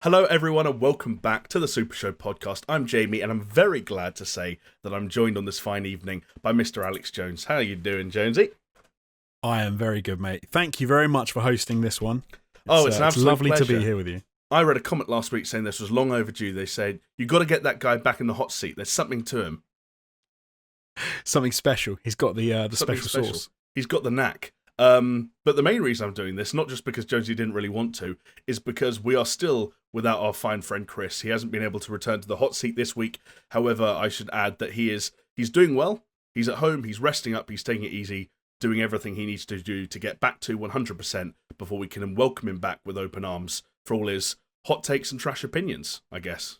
Hello everyone and welcome back to the SuperShow podcast. I'm Jamie and I'm very glad to say that I'm joined on this fine evening by Mr. Alex Jones. How are you doing, Jonesy? I am very good, mate. Thank you very much for hosting this one. It's an absolute lovely pleasure to be here with you. I read a comment last week saying this was long overdue. They said, you got to get that guy back in the hot seat. There's something to him. Something special. He's got the special sauce. He's got the knack. But the main reason I'm doing this, not just because Jonesy didn't really want to, is because we are still without our fine friend Chris. He hasn't been able to return to the hot seat this week. However, I should add that he's doing well. He's at home, he's resting up, he's taking it easy, doing everything he needs to do to get back to 100% before we can welcome him back with open arms for all his hot takes and trash opinions, I guess.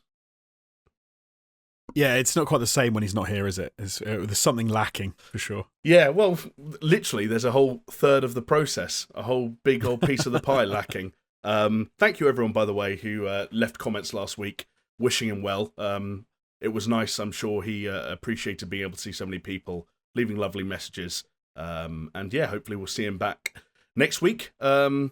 Yeah, it's not quite the same when he's not here, is it? There's something lacking, for sure. Yeah, well, literally, there's a whole third of the process, a whole big old piece of the pie lacking. Thank you, everyone, by the way, who left comments last week wishing him well. It was nice. I'm sure he appreciated being able to see so many people leaving lovely messages. And yeah, hopefully we'll see him back next week. And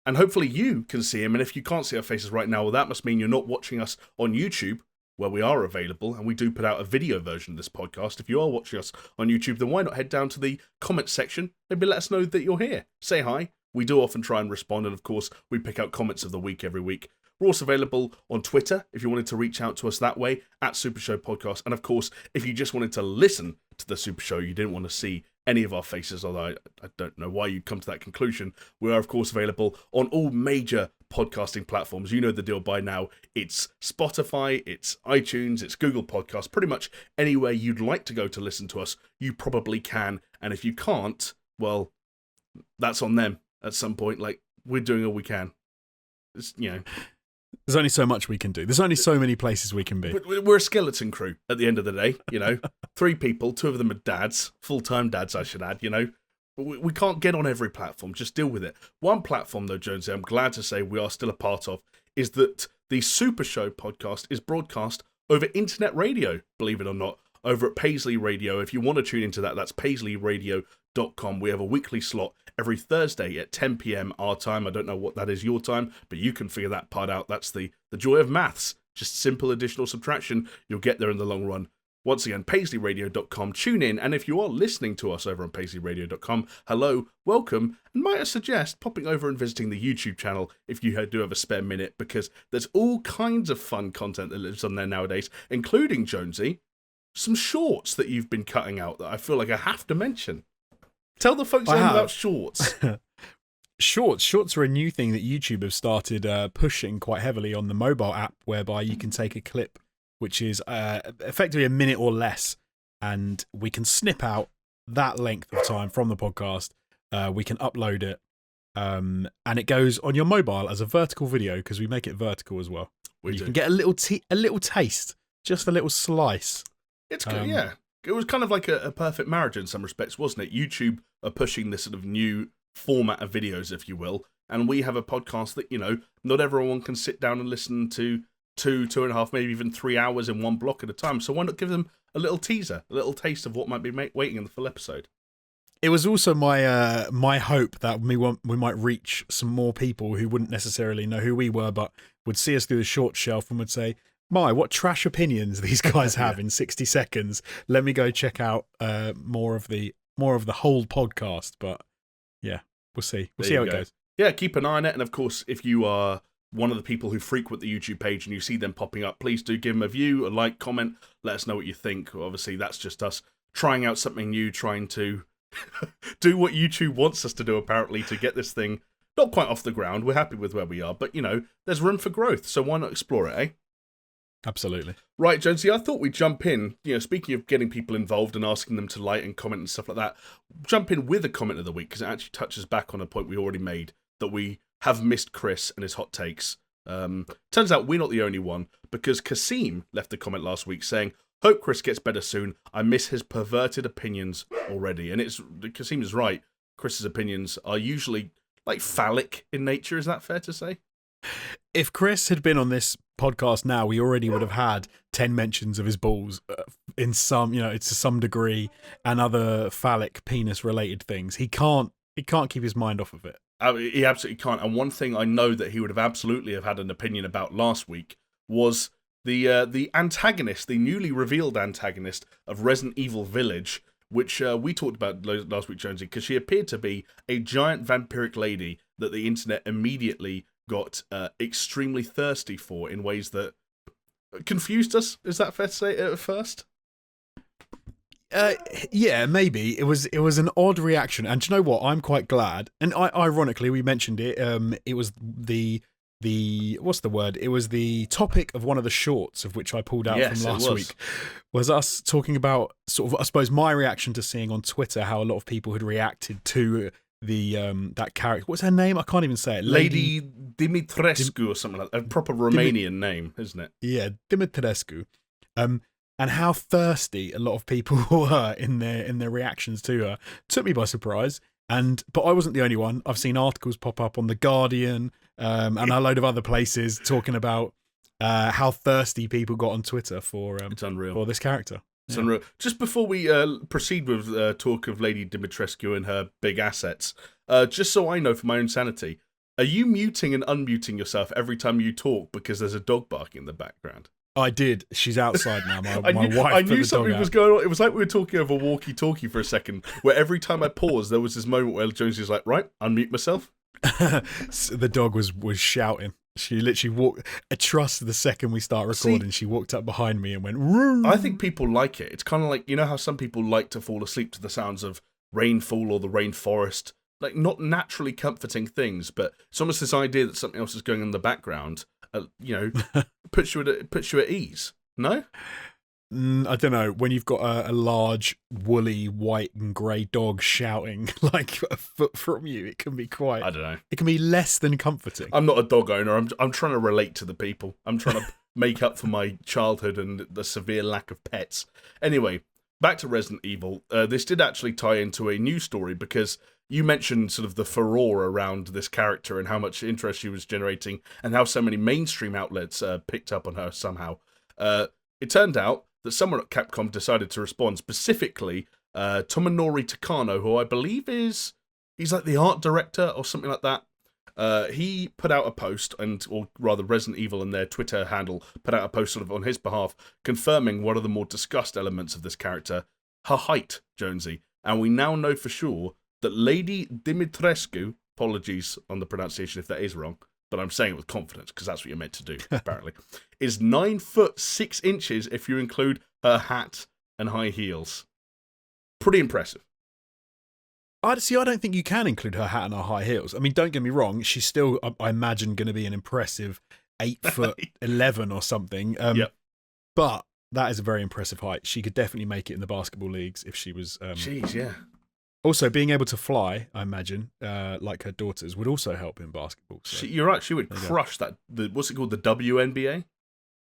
hopefully you can see him. And if you can't see our faces right now, well, that must mean you're not watching us on YouTube, where we are available, and we do put out a video version of this podcast. If you are watching us on YouTube, then why not head down to the comments section? Maybe let us know that you're here. Say hi. We do often try and respond, and of course, we pick out comments of the week every week. We're also available on Twitter if you wanted to reach out to us that way, at SuperShow Podcast. And of course, if you just wanted to listen to the Super Show, you didn't want to see any of our faces, although I don't know why you'd come to that conclusion. We are, of course, available on all major podcasting platforms. You know the deal by now. It's Spotify, it's iTunes, it's Google Podcasts. Pretty much anywhere you'd like to go to listen to us, you probably can. And if you can't, well, that's on them at some point. Like, we're doing all we can. It's, There's only so much we can do. There's only so many places we can be. We're a skeleton crew at the end of the day, 3 people, 2 of them are dads, full-time dads, I should add, We can't get on every platform, just deal with it. One platform, though, Jonesy, I'm glad to say we are still a part of, is that the Super Show podcast is broadcast over internet radio, believe it or not, over at Paisley Radio. If you want to tune into that, that's paisleyradio.com. We have a weekly slot every Thursday at 10 p.m. our time. I don't know what that is your time, but you can figure that part out. That's the joy of maths. Just simple additional subtraction. You'll get there in the long run. Once again, paisleyradio.com. Tune in, and if you are listening to us over on paisleyradio.com, hello, welcome, and might I suggest popping over and visiting the YouTube channel if you do have a spare minute, because there's all kinds of fun content that lives on there nowadays, including, Jonesy, some shorts that you've been cutting out that I feel like I have to mention. Tell the folks about shorts. Shorts are a new thing that YouTube have started pushing quite heavily on the mobile app, whereby you can take a clip which is effectively a minute or less, and we can snip out that length of time from the podcast. We can upload it, and it goes on your mobile as a vertical video, because we make it vertical as well. You can get a little taste, just a little slice. It's good, yeah. It was kind of like a perfect marriage in some respects, wasn't it? YouTube are pushing this sort of new format of videos, if you will, and we have a podcast that, not everyone can sit down and listen to 2.5, maybe even 3 hours in one block at a time. So why not give them a little teaser, a little taste of what might be waiting in the full episode? It was also my hope that we might reach some more people who wouldn't necessarily know who we were, but would see us through the short shelf and would say, what trash opinions these guys have in 60 seconds. Let me go check out more of the whole podcast. But yeah, we'll see. We'll see how it goes. Yeah, keep an eye on it. And of course, if you are one of the people who frequent the YouTube page and you see them popping up, please do give them a view, a like, comment, let us know what you think. Obviously, that's just us trying out something new, trying to do what YouTube wants us to do, apparently, to get this thing not quite off the ground. We're happy with where we are, but, there's room for growth, so why not explore it, eh? Absolutely. Right, Jonesy, I thought we'd jump in, speaking of getting people involved and asking them to like and comment and stuff like that, jump in with a comment of the week, because it actually touches back on a point we already made, that we have missed Chris and his hot takes. Turns out we're not the only one, because Kasim left a comment last week saying, hope Chris gets better soon. I miss his perverted opinions already. And Kasim is right. Chris's opinions are usually like phallic in nature. Is that fair to say? If Chris had been on this podcast now, we already would have had 10 mentions of his balls in some, to some degree, and other phallic penis related things. He can't keep his mind off of it. He absolutely can't. And one thing I know that he would have absolutely have had an opinion about last week was the antagonist, the newly revealed antagonist of Resident Evil Village, which we talked about last week, Jonesy, because she appeared to be a giant vampiric lady that the internet immediately got extremely thirsty for in ways that confused us. Is that fair to say at first? Yeah, maybe it was an odd reaction, and do you know what? I'm quite glad. And ironically, we mentioned it. It was the what's the word? It was the topic of one of the shorts of which I pulled out from last week. Was us talking about sort of, I suppose, my reaction to seeing on Twitter how a lot of people had reacted to the that character. What's her name? I can't even say it. Lady Dimitrescu or something like that. A proper Romanian name, isn't it? Yeah, Dimitrescu. And how thirsty a lot of people were in their reactions to her took me by surprise. But I wasn't the only one. I've seen articles pop up on The Guardian and a load of other places talking about how thirsty people got on Twitter for it's unreal. For this character. It's unreal. Just before we proceed with talk of Lady Dimitrescu and her big assets, just so I know for my own sanity, are you muting and unmuting yourself every time you talk because there's a dog barking in the background? I did. She's outside now. My wife. I knew something was going on. It was like we were talking over walkie-talkie for a second, where every time I paused, there was this moment where Jonesy was like, "Right, unmute myself." The dog was shouting. She literally walked. I trust the second we start recording, she walked up behind me and went. Roo! I think people like it. It's kind of like, you know how some people like to fall asleep to the sounds of rainfall or the rainforest, like not naturally comforting things, but it's almost this idea that something else is going on in the background. Puts you at ease. No, I don't know. When you've got a large, woolly, white and grey dog shouting like a foot from you, it can be quite. I don't know. It can be less than comforting. I'm not a dog owner. I'm trying to relate to the people. I'm trying to make up for my childhood and the severe lack of pets. Anyway, back to Resident Evil. This did actually tie into a news story because you mentioned sort of the furore around this character and how much interest she was generating and how so many mainstream outlets picked up on her somehow. It turned out that someone at Capcom decided to respond, specifically Tomonori Takano, who I believe he's like the art director or something like that. He put out a post, or rather Resident Evil and their Twitter handle put out a post sort of on his behalf, confirming one of the more discussed elements of this character, her height, Jonesy. And we now know for sure that Lady Dimitrescu, apologies on the pronunciation if that is wrong, but I'm saying it with confidence because that's what you're meant to do, apparently, is 9'6" if you include her hat and high heels. Pretty impressive. I don't think you can include her hat and her high heels. I mean, don't get me wrong, she's still, I imagine, going to be an impressive 8'11" or something. Yep. But that is a very impressive height. She could definitely make it in the basketball leagues if she was. Jeez, yeah. Also, being able to fly, I imagine, like her daughters, would also help in basketball. So. You're right. She would crush that. What's it called? The WNBA?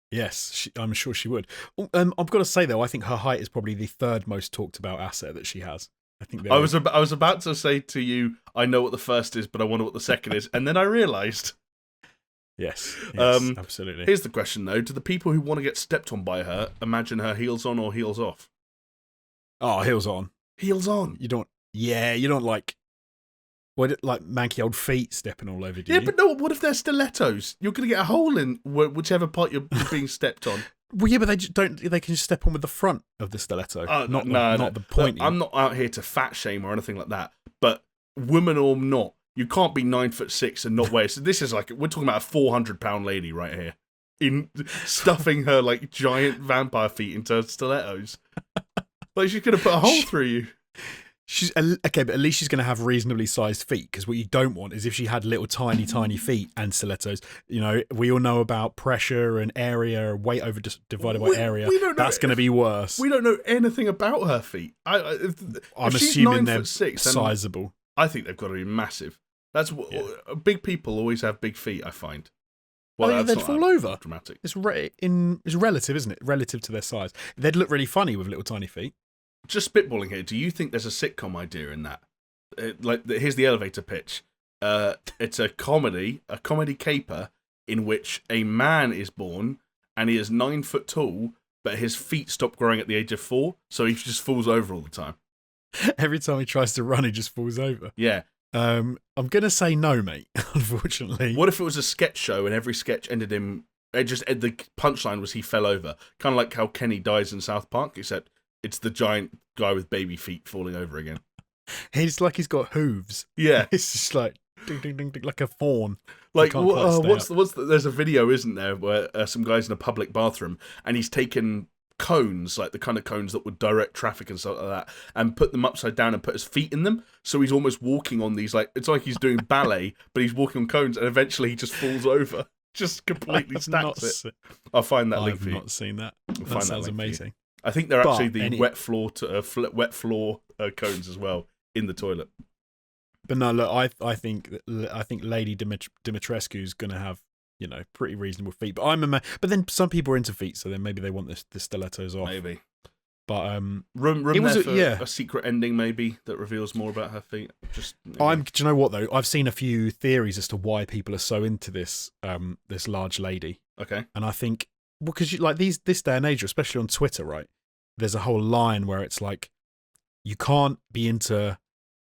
Yes, I'm sure she would. I've got to say, though, I think her height is probably the third most talked about asset that she has. I think I was about to say to you, I know what the first is, but I wonder what the second is. And then I realised. Yes, absolutely. Here's the question, though. Do the people who want to get stepped on by her imagine her heels on or heels off? Oh, heels on. Heels on. You don't like manky old feet stepping all over you. Yeah, but no, what if they're stilettos? You're going to get a hole in whichever part you're being stepped on. Well, yeah, but they can just step on with the front of the stiletto, not the point. I'm not out here to fat shame or anything like that, but woman or not, you can't be 9'6" and not wear. So this is like, we're talking about a 400-pound lady right here, in stuffing her like giant vampire feet into stilettos. Like she's going to put a hole through you. She's okay, but at least she's going to have reasonably sized feet, because what you don't want is if she had little tiny feet and stilettos. You know, we all know about pressure and area, weight over divided by area. That's going to be worse. We don't know anything about her feet. I'm assuming they're sizable. I think they've got to be massive. That's big people always have big feet. I find. Well, I think they'd fall over. Dramatic. It's relative, isn't it? Relative to their size, they'd look really funny with little tiny feet. Just spitballing here, do you think there's a sitcom idea in that? Here's the elevator pitch. It's a comedy caper in which a man is born and he is 9 foot tall, but his feet stop growing at the age of 4, so he just falls over all the time. Every time he tries to run, he just falls over. Yeah, I'm gonna say no, mate. Unfortunately. What if it was a sketch show and every sketch ended in the punchline was he fell over, kind of like how Kenny dies in South Park, except it's the giant guy with baby feet falling over again. He's like he's got hooves. Yeah, It's just like ding ding ding, ding like a fawn. like there's a video, isn't there, where some guy's in a public bathroom and he's taken cones, like the kind of cones that would direct traffic and stuff like that, and put them upside down and put his feet in them, so he's almost walking on these, like it's like he's doing ballet, but he's walking on cones, and eventually he just falls over, just completely stacks it. I'll find that link for you. I've not seen that. That sounds amazing. I think they're actually the wet floor cones as well in the toilet. But no, look, I think Lady Dimitrescu's gonna have, you know, pretty reasonable feet. But but then some people are into feet, so then maybe they want the stilettos off. Maybe. But room there for a secret ending maybe that reveals more about her feet. Just do you know what though? I've seen a few theories as to why people are so into this this large lady. Okay. And I think because like this day and age, especially on Twitter, right? There's a whole line where it's like you can't be into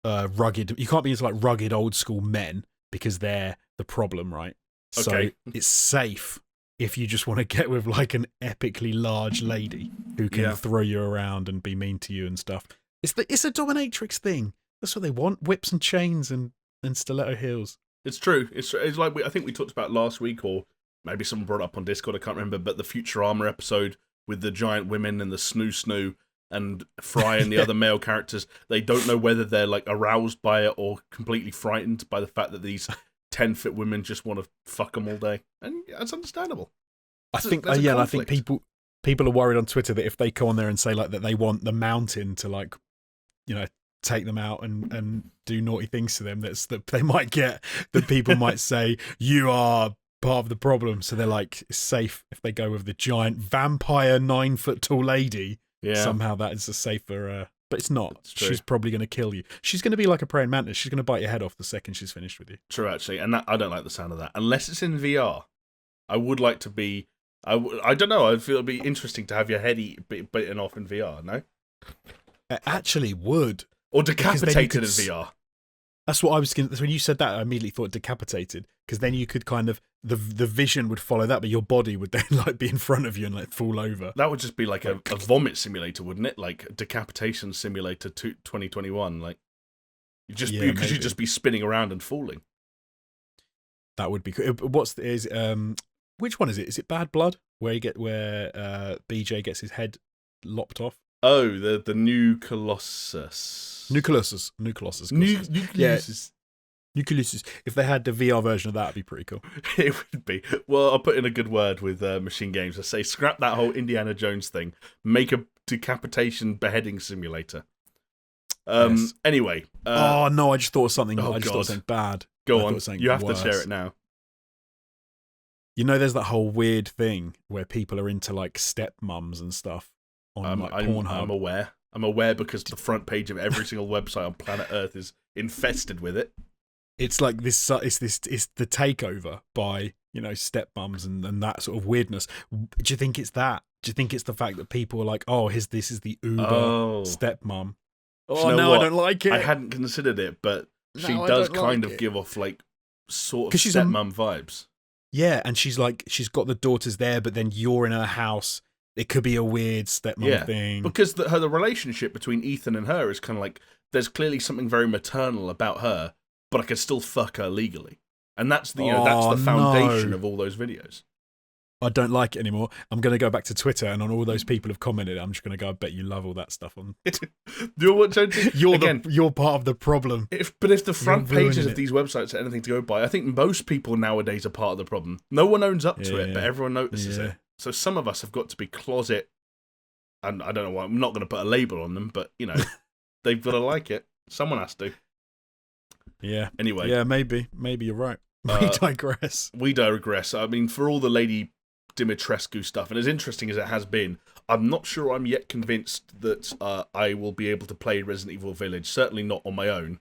rugged old school men because they're the problem, right? Okay. So it's safe if you just want to get with like an epically large lady who can throw you around and be mean to you and stuff. It's a dominatrix thing. That's what they want: whips and chains and stiletto heels. It's true. It's like I think we talked about last week, or maybe someone brought it up on Discord. I can't remember, but the Futurama episode with the giant women and the snoo and Fry and the other male characters. They don't know whether they're like aroused by it or completely frightened by the fact that these 10-foot women just want to fuck them all day, and that's understandable. I think people are worried on Twitter that if they go on there and say like that they want the Mountain to like, you know, take them out and do naughty things to them, that they might get that people might say you are part of the problem. So they're like, it's safe if they go with the giant vampire 9-foot tall lady. Yeah, somehow that is a safer. But it's not. She's probably going to kill you. She's going to be like a praying mantis. She's going to bite your head off the second she's finished with you. True, actually. And I don't like the sound of that. Unless it's in VR. I would like to be... I don't know. I feel it'd be interesting to have your head bitten off in VR, no? It actually would. Or decapitated in VR. That's what I was going to... When you said that, I immediately thought decapitated. Because then you could kind of... The vision would follow that, but your body would then like be in front of you and like fall over. That would just be like a vomit simulator, wouldn't it? Like a decapitation simulator 2021. Like you'd just be spinning around and falling. That would be cool. Which one is it? Is it Bad Blood where BJ gets his head lopped off? Oh, the new Colossus. New Colossus. Nucleus. If they had the VR version of that, it'd be pretty cool. It would be. Well, I'll put in a good word with Machine Games. I say scrap that whole Indiana Jones thing. Make a decapitation beheading simulator. Yes. Anyway. Oh no! I just thought of something. I just thought of something bad. Go on. You have to share it now. You know, there's that whole weird thing where people are into like stepmoms and stuff on like Pornhub. I'm aware because the front page of every single website on planet Earth is infested with it. It's like this. It's the takeover by, you know, stepmoms and that sort of weirdness. Do you think it's that? Do you think it's the fact that people are like, oh, this is the Uber stepmom? Oh, no, I don't like it. I hadn't considered it, but she does kind of give off like sort of stepmom vibes. Yeah, and she's got the daughters there, but then you're in her house. It could be a weird stepmom thing. Because the relationship between Ethan and her is kind of like, there's clearly something very maternal about her, but I could still fuck her legally. And that's the foundation of all those videos. I don't like it anymore. I'm going to go back to Twitter, and on all those people who've commented, I'm just going to go, I bet you love all that stuff on. You're part of the problem. If the front pages of these websites are anything to go by, I think most people nowadays are part of the problem. No one owns up to it, but everyone notices it. So some of us have got to be closet, and I don't know why, I'm not going to put a label on them, but, you know, they've got to like it. Someone has to. Yeah. Anyway. Yeah, maybe you're right. We digress. I mean, for all the Lady Dimitrescu stuff, and as interesting as it has been, I'm not sure I'm yet convinced that I will be able to play Resident Evil Village. Certainly not on my own.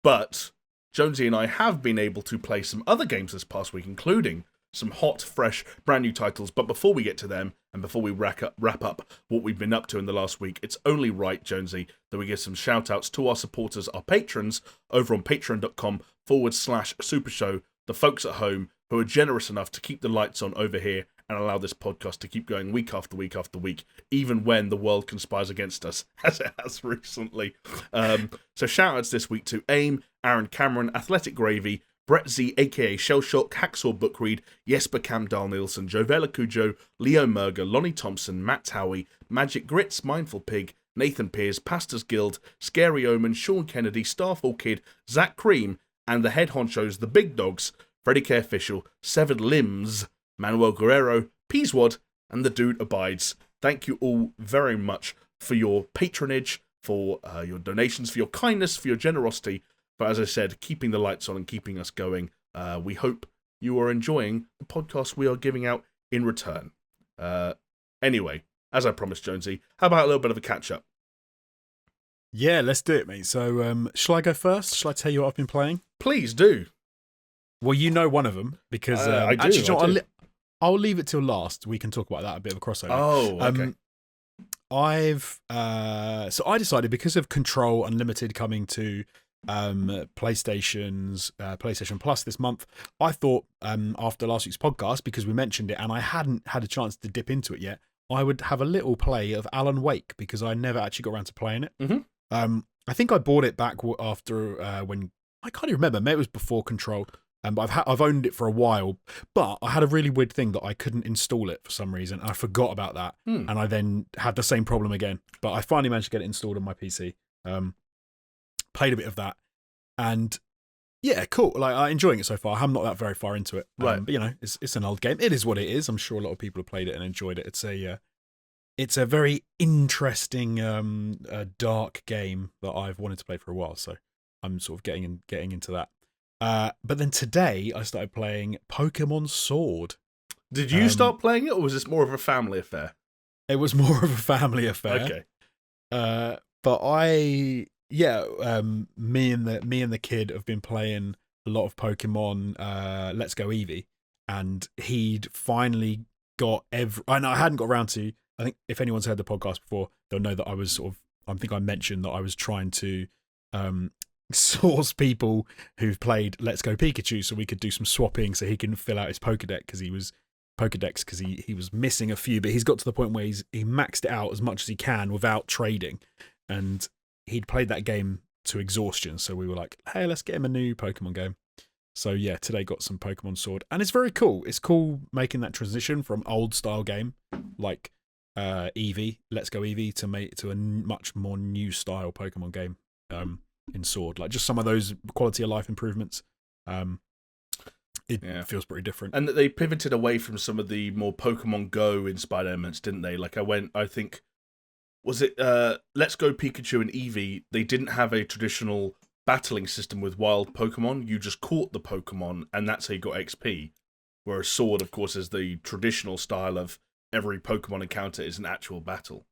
But Jonesy and I have been able to play some other games this past week, including some hot, fresh, brand new titles. But before we get to them, and before we wrap up what we've been up to in the last week, it's only right, Jonesy, that we give some shout outs to our supporters, our patrons, over on patreon.com/SuperShow, the folks at home who are generous enough to keep the lights on over here and allow this podcast to keep going week after week after week, even when the world conspires against us, as it has recently. So shout-outs this week to AIM, Aaron Cameron, Athletic Gravy, Brett Z, a.k.a. Shellshock, Hacksaw Bookread, Jesper Camdal Nielsen, Jovella Cujo, Leo Merger, Lonnie Thompson, Matt Towie, Magic Grits, Mindful Pig, Nathan Pears, Pastors Guild, Scary Omen, Sean Kennedy, Starfall Kid, Zach Cream, and the head honchos, the big dogs, Freddie Carefishel, Severed Limbs, Manuel Guerrero, Peaswad, and the Dude Abides. Thank you all very much for your patronage, for your donations, for your kindness, for your generosity, for, as I said, keeping the lights on and keeping us going. We hope you are enjoying the podcast we are giving out in return. Anyway, as I promised, Jonesy, how about a little bit of a catch-up? Yeah, let's do it, mate. So, shall I go first? Shall I tell you what I've been playing? Please do. Well, you know one of them, because I do. actually, I do. I'll leave it till last. We can talk about that, a bit of a crossover. Oh, okay. So I decided, because of Control Unlimited coming to PlayStation Plus this month, I thought after last week's podcast, because we mentioned it and I hadn't had a chance to dip into it yet, I would have a little play of Alan Wake, because I never actually got around to playing it. Mm-hmm. I think I bought it back after when I can't even remember. Maybe it was before Control. But I've owned it for a while, but I had a really weird thing that I couldn't install it for some reason. I forgot about that, and I then had the same problem again. But I finally managed to get it installed on my PC. Played a bit of that, and yeah, cool. Like, I'm enjoying it so far. I'm not that very far into it, right? But you know, it's an old game. It is what it is. I'm sure a lot of people have played it and enjoyed it. It's a very interesting, dark game that I've wanted to play for a while. So I'm sort of getting into that. But then today I started playing Pokemon Sword. Did you start playing it, or was this more of a family affair? It was more of a family affair. Okay. But me and the kid have been playing a lot of Pokemon Let's Go Eevee, and he'd finally got and I hadn't got around to. I think if anyone's heard the podcast before, they'll know that I was I think I mentioned that I was trying to source people who've played Let's Go Pikachu so we could do some swapping so he can fill out his Pokedex, because he was missing a few, but he's got to the point where he maxed it out as much as he can without trading, and he'd played that game to exhaustion. So we were like, hey, let's get him a new Pokemon game. So yeah, today got some Pokemon Sword, and it's very cool. It's cool making that transition from old style game like Eevee, Let's Go Eevee, to a much more new style Pokemon game in Sword. Like, just some of those quality of life improvements. It feels pretty different. And they pivoted away from some of the more Pokemon Go inspired elements, didn't they? Like, I think, was it Let's Go Pikachu and Eevee, they didn't have a traditional battling system with wild Pokemon. You just caught the Pokemon, and that's how you got XP. Whereas Sword, of course, is the traditional style of every Pokemon encounter is an actual battle.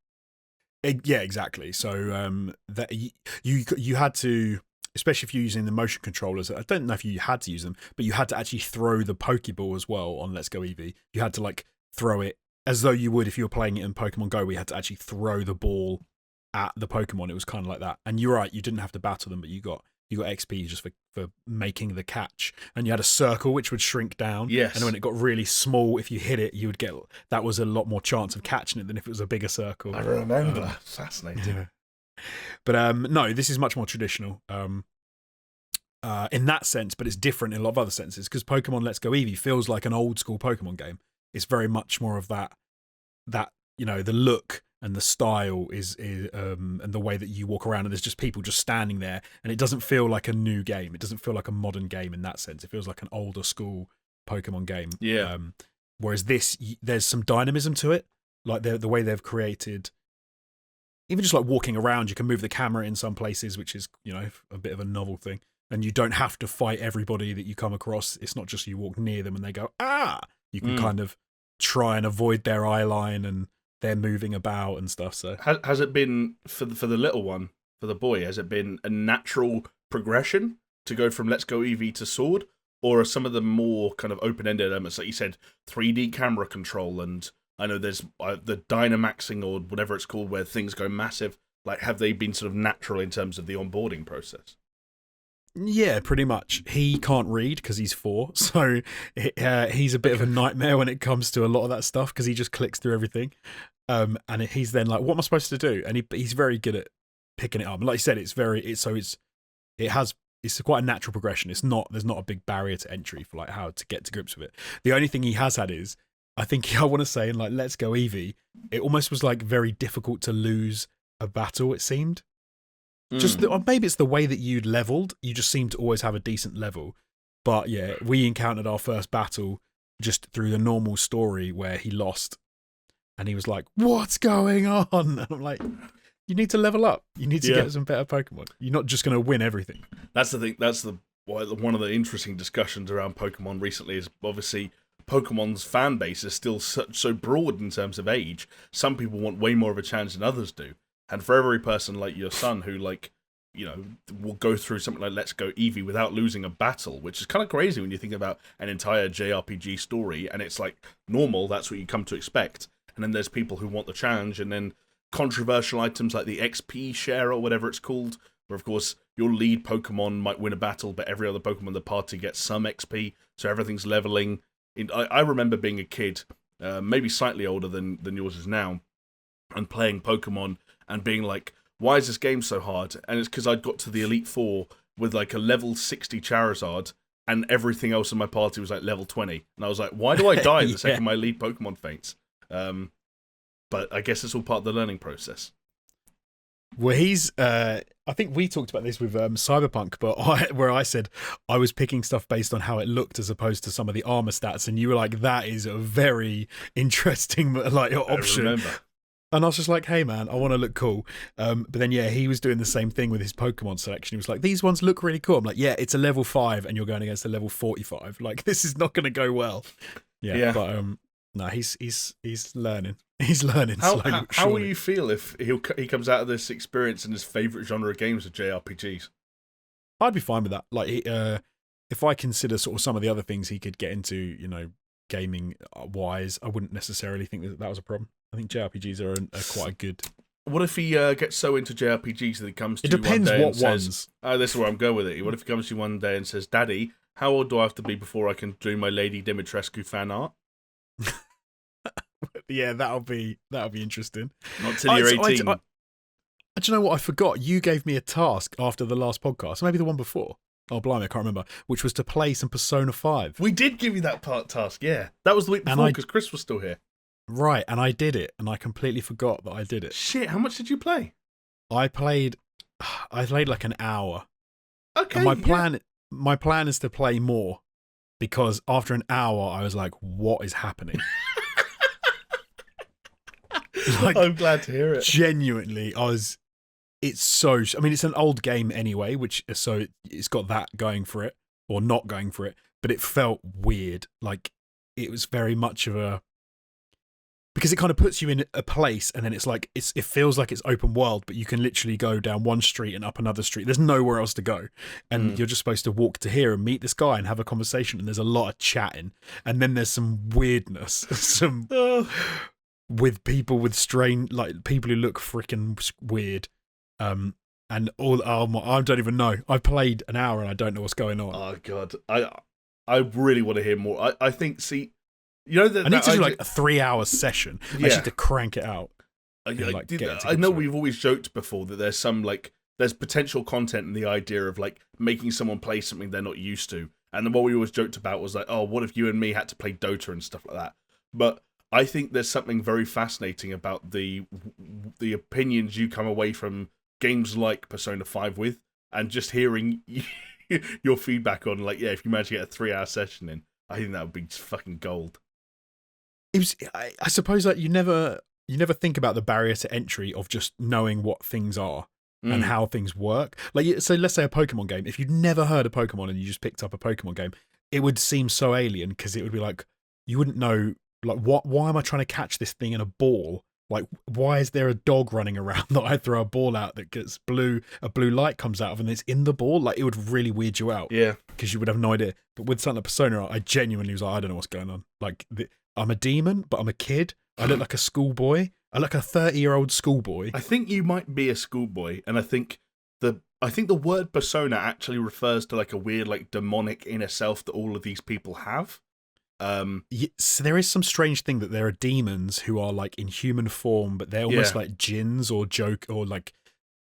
Yeah, exactly. So that you had to, especially if you're using the motion controllers. I don't know if you had to use them, but you had to actually throw the Pokeball as well on Let's Go Eevee. You had to like throw it as though you would if you were playing it in Pokemon Go. We had to actually throw the ball at the Pokemon. It was kind of like that. And you're right, you didn't have to battle them, but you got XP just for making the catch. And you had a circle which would shrink down. Yes. And when it got really small, if you hit it, you would get, that was a lot more chance of catching it than if it was a bigger circle. I remember. Fascinating. Yeah. But no, this is much more traditional in that sense, but it's different in a lot of other senses, because Pokemon Let's Go Eevee feels like an old school Pokemon game. It's very much more of that you know, the look and the style is and the way that you walk around, and there's just people just standing there, and it doesn't feel like a new game. It doesn't feel like a modern game in that sense. It feels like an older school Pokemon game. Yeah. Whereas this, there's some dynamism to it, like the way they've created. Even just like walking around, you can move the camera in some places, which is, you know, a bit of a novel thing. And you don't have to fight everybody that you come across. It's not just you walk near them and they go, ah! You can kind of try and avoid their eye line, and they're moving about and stuff. So has it been, for the little one, for the boy, has it been a natural progression to go from Let's Go Eevee to Sword? or are some of the more kind of open-ended elements, like you said, 3D camera control, and I know there's the Dynamaxing or whatever it's called, where things go massive. Like, have they been sort of natural in terms of the onboarding process? Yeah, pretty much. He can't read because he's 4, so he's a bit of a nightmare when it comes to a lot of that stuff because he just clicks through everything. And he's then like, "What am I supposed to do?" And he's very good at picking it up. And like you said, it's quite a natural progression. There's not a big barrier to entry for like how to get to grips with it. The only thing he has had is, I think I want to say in like Let's Go Eevee, it almost was like very difficult to lose a battle. It seemed. Or maybe it's the way that you'd leveled. You just seem to always have a decent level. But yeah, we encountered our first battle just through the normal story where he lost. And he was like, "What's going on?" And I'm like, you need to level up. You need to get some better Pokemon. You're not just going to win everything. That's the thing. That's one of the interesting discussions around Pokemon recently is obviously Pokemon's fan base is still so broad in terms of age. Some people want way more of a challenge than others do. And for every person like your son who, like, you know, will go through something like Let's Go Eevee without losing a battle, which is kind of crazy when you think about an entire JRPG story, and it's like normal, that's what you come to expect. And then there's people who want the challenge, and then controversial items like the XP share or whatever it's called, where of course your lead Pokemon might win a battle, but every other Pokemon in the party gets some XP, so everything's leveling. I remember being a kid, maybe slightly older than yours is now, and playing Pokemon and being like, "Why is this game so hard?" And it's because I'd got to the Elite Four with like a level 60 Charizard, and everything else in my party was like level 20. And I was like, why do I die the second my lead Pokemon faints? But I guess it's all part of the learning process. Well, I think we talked about this with Cyberpunk, but where I said I was picking stuff based on how it looked as opposed to some of the armor stats, and you were like, "That is a very interesting like option." I remember. And I was just like, "Hey, man, I want to look cool." But then, yeah, he was doing the same thing with his Pokemon selection. He was like, "These ones look really cool." I'm like, "Yeah, it's a level 5, and you're going against a level 45. Like, this is not going to go well." Yeah. But no, he's learning. He's learning. How will you feel if he comes out of this experience and his favorite genre of games are JRPGs? I'd be fine with that. Like, if I consider sort of some of the other things he could get into, you know, gaming wise, I wouldn't necessarily think that was a problem. I think JRPGs are quite a good. What if he gets so into JRPGs that he comes to it you one depends day what and says, ones. "Oh, this is where I'm going with it." What if he comes to you one day and says, "Daddy, how old do I have to be before I can do my Lady Dimitrescu fan art?" Yeah, that'll be interesting. Not till you're 18. Do you know what? I forgot. You gave me a task after the last podcast, maybe the one before. Oh, blimey, I can't remember. Which was to play some Persona 5. We did give you that task, yeah. That was the week before because Chris was still here. Right, and I did it, and I completely forgot that I did it. Shit, how much did you play? I played like an hour. Okay. And my plan is to play more, because after an hour I was like, "What is happening?" Like, I'm glad to hear it. Genuinely, it's an old game anyway, so it's got that going for it, or not going for it, but it felt weird. Like, it was very much of a, because it kind of puts you in a place, and then it's like, it feels like it's open world, but you can literally go down one street and up another street. There's nowhere else to go. And you're just supposed to walk to here and meet this guy and have a conversation, and there's a lot of chatting. And then there's some weirdness, with people with people who look freaking weird. And I don't even know. I played an hour and I don't know what's going on. Oh god, I really want to hear more. I think, see, you know that I need to do like a 3-hour session. Yeah. I need to crank it out. I know we've always joked before that there's potential content in the idea of like making someone play something they're not used to, and then what we always joked about was like, oh, what if you and me had to play Dota and stuff like that? But I think there's something very fascinating about the opinions you come away from games like Persona 5 with, and just hearing your feedback on, like, yeah, if you manage to get a 3-hour session in, I think that would be fucking gold. I suppose that you never think about the barrier to entry of just knowing what things are and how things work. Like, so let's say a Pokemon game. If you'd never heard of Pokemon and you just picked up a Pokemon game, it would seem so alien, because it would be like, you wouldn't know, like, why am I trying to catch this thing in a ball Like, why is there a dog running around that I throw a ball out that gets a blue light comes out of and it's in the ball? Like, it would really weird you out. Yeah. Because you would have no idea. But with something like Persona, I genuinely was like, I don't know what's going on. Like, I'm a demon, but I'm a kid. I look like a schoolboy. I look like a 30-year-old schoolboy. I think you might be a schoolboy, and I think the word persona actually refers to like a weird, like demonic inner self that all of these people have. So there is some strange thing that there are demons who are like in human form, but they're almost like jinns or joke or like,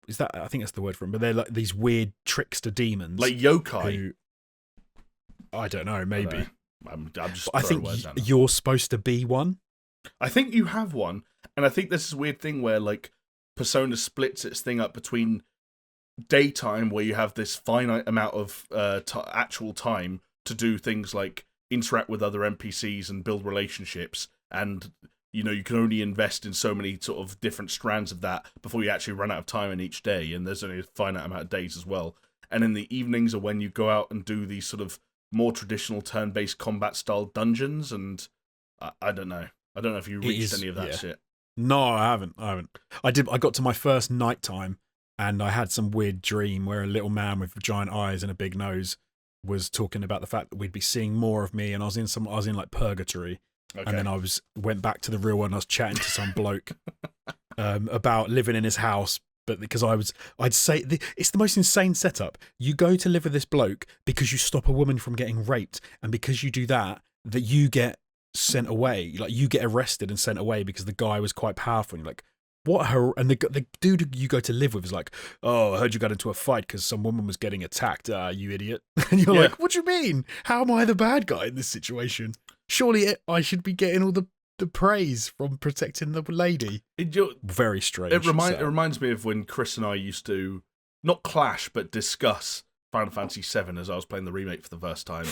is that, I think that's the word for them, but they're like these weird trickster demons. Like yokai. Who, I don't know, maybe. I'm just I think you're supposed to be one. I think you have one, and I think there's this weird thing where like Persona splits its thing up between daytime, where you have this finite amount of actual time to do things like interact with other NPCs and build relationships, and you know, you can only invest in so many sort of different strands of that before you actually run out of time in each day, and there's only a finite amount of days as well. And in the evenings are when you go out and do these sort of more traditional turn-based combat style dungeons, and I don't know if you reached any of that shit. No, I haven't. I got to my first nighttime, and I had some weird dream where a little man with giant eyes and a big nose was talking about the fact that we'd be seeing more of me, and I was in like purgatory. Okay. And then I went back to the real world and I was chatting to some bloke about living in his house. But because I'd say it's the most insane setup. You go to live with this bloke because you stop a woman from getting raped, and because you do that you get sent away. Like, you get arrested and sent away because the guy was quite powerful. And you're like, what? And the dude you go to live with is like, oh, I heard you got into a fight because some woman was getting attacked. You idiot! And you're like, what do you mean? How am I the bad guy in this situation? Surely I should be getting all the praise from protecting the lady. Very strange. It reminds me of when Chris and I used to not clash but discuss Final Fantasy VII as I was playing the remake for the first time,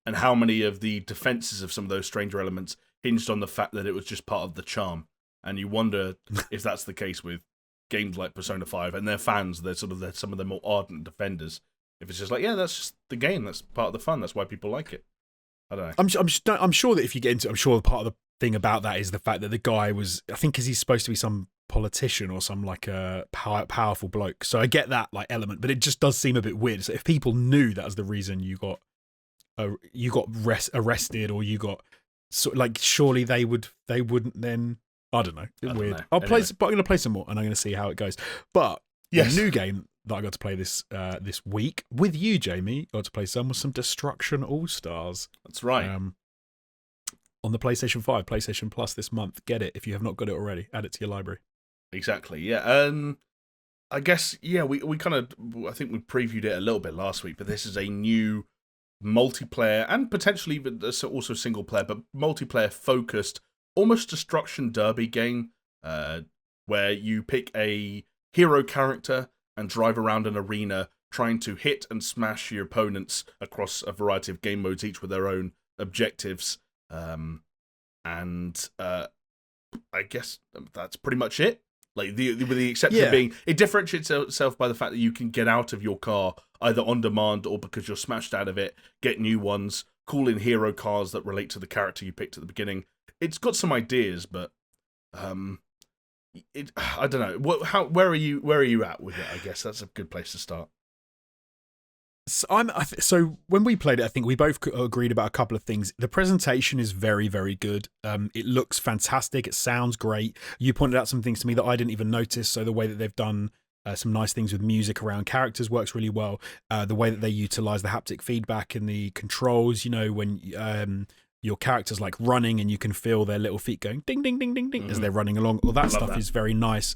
and how many of the defenses of some of those stranger elements hinged on the fact that it was just part of the charm. And you wonder if that's the case with games like Persona 5 and their fans. They're some of the more ardent defenders. If it's just like, yeah, that's just the game. That's part of the fun. That's why people like it. I don't know. I'm sure that if you get into it, I'm sure part of the thing about that is the fact that the guy was, I think, because he's supposed to be some politician or some like a powerful bloke. So I get that like element, but it just does seem a bit weird. So if people knew that was the reason you got arrested or you got like, surely they wouldn't then. I don't know. It's weird. But I'm going to play some more and I'm going to see how it goes. But the new game that I got to play this week with you, Jamie, got to play some Destruction AllStars. That's right. On the PlayStation 5, PlayStation Plus this month. Get it if you have not got it already. Add it to your library. Exactly. Yeah. I guess we kind of, I think we previewed it a little bit last week, but this is a new multiplayer and potentially even also single player, but multiplayer focused, almost destruction derby game, where you pick a hero character and drive around an arena trying to hit and smash your opponents across a variety of game modes, each with their own objectives. I guess that's pretty much it. Like with the exception of being, it differentiates itself by the fact that you can get out of your car either on demand or because you're smashed out of it, get new ones, call in hero cars that relate to the character you picked at the beginning. It's got some ideas, but I don't know. Where are you at with it? I guess that's a good place to start. So when we played it, I think we both agreed about a couple of things. The presentation is very, very good. It looks fantastic. It sounds great. You pointed out some things to me that I didn't even notice. So the way that they've done some nice things with music around characters works really well. The way that they utilize the haptic feedback and the controls, when your character's like running and you can feel their little feet going ding, ding, ding, ding, ding as they're running along. All that stuff is very nice.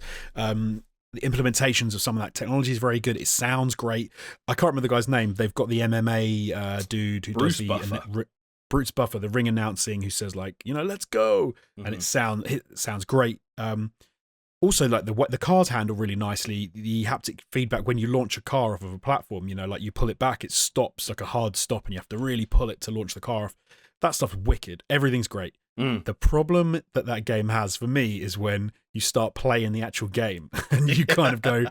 The implementations of some of that technology is very good. It sounds great. I can't remember the guy's name. They've got the MMA dude who does Bruce Buffer, the ring announcing, who says like, let's go, and it sounds great. Also, like the cars handle really nicely. The haptic feedback when you launch a car off of a platform, like you pull it back, it stops like a hard stop, and you have to really pull it to launch the car off. That stuff's wicked. Everything's great. The problem that game has for me is when you start playing the actual game and you kind of go,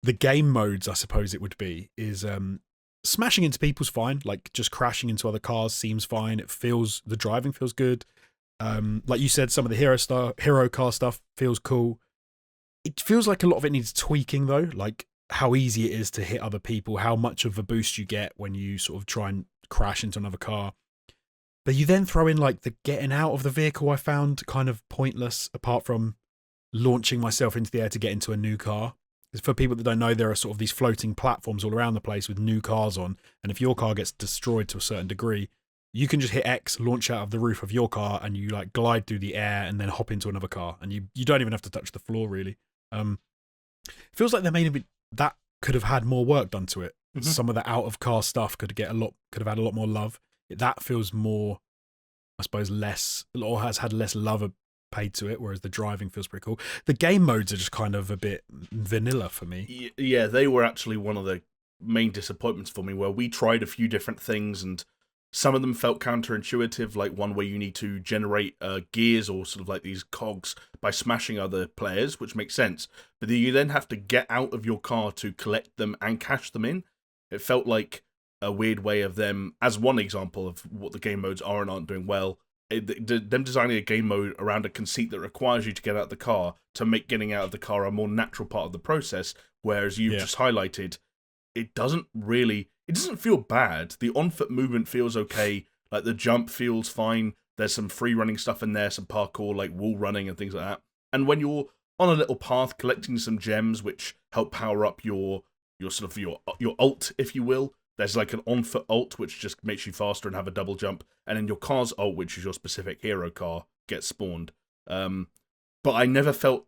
the game modes, I suppose it would be, is smashing into people's fine. Like just crashing into other cars seems fine. The driving feels good. Like you said, some of the hero car stuff feels cool. It feels like a lot of it needs tweaking though, like how easy it is to hit other people, how much of a boost you get when you sort of try and crash into another car. But you then throw in like the getting out of the vehicle, I found kind of pointless, apart from launching myself into the air to get into a new car. For people that don't know, there are sort of these floating platforms all around the place with new cars on, and if your car gets destroyed to a certain degree, you can just hit X, launch out of the roof of your car, and you like glide through the air and then hop into another car, and you don't even have to touch the floor really. Feels like that could have had more work done to it. Mm-hmm. Some of the out of car stuff could have had a lot more love. That feels more, I suppose, less, or has had less love paid to it, whereas the driving feels pretty cool. The game modes are just kind of a bit vanilla for me. Yeah, they were actually one of the main disappointments for me, where we tried a few different things and some of them felt counterintuitive, like one where you need to generate gears or sort of like these cogs by smashing other players, which makes sense. But you then have to get out of your car to collect them and cash them in. It felt like a weird way of them, as one example of what the game modes are and aren't doing well, them designing a game mode around a conceit that requires you to get out of the car to make getting out of the car a more natural part of the process, whereas you've just highlighted, it doesn't feel bad. The on-foot movement feels okay, like the jump feels fine, there's some free running stuff in there, some parkour, like wall running and things like that. And when you're on a little path collecting some gems which help power up your sort of your ult, if you will, there's like an on-foot ult, which just makes you faster and have a double jump. And then your car's ult, which is your specific hero car, gets spawned. But it never felt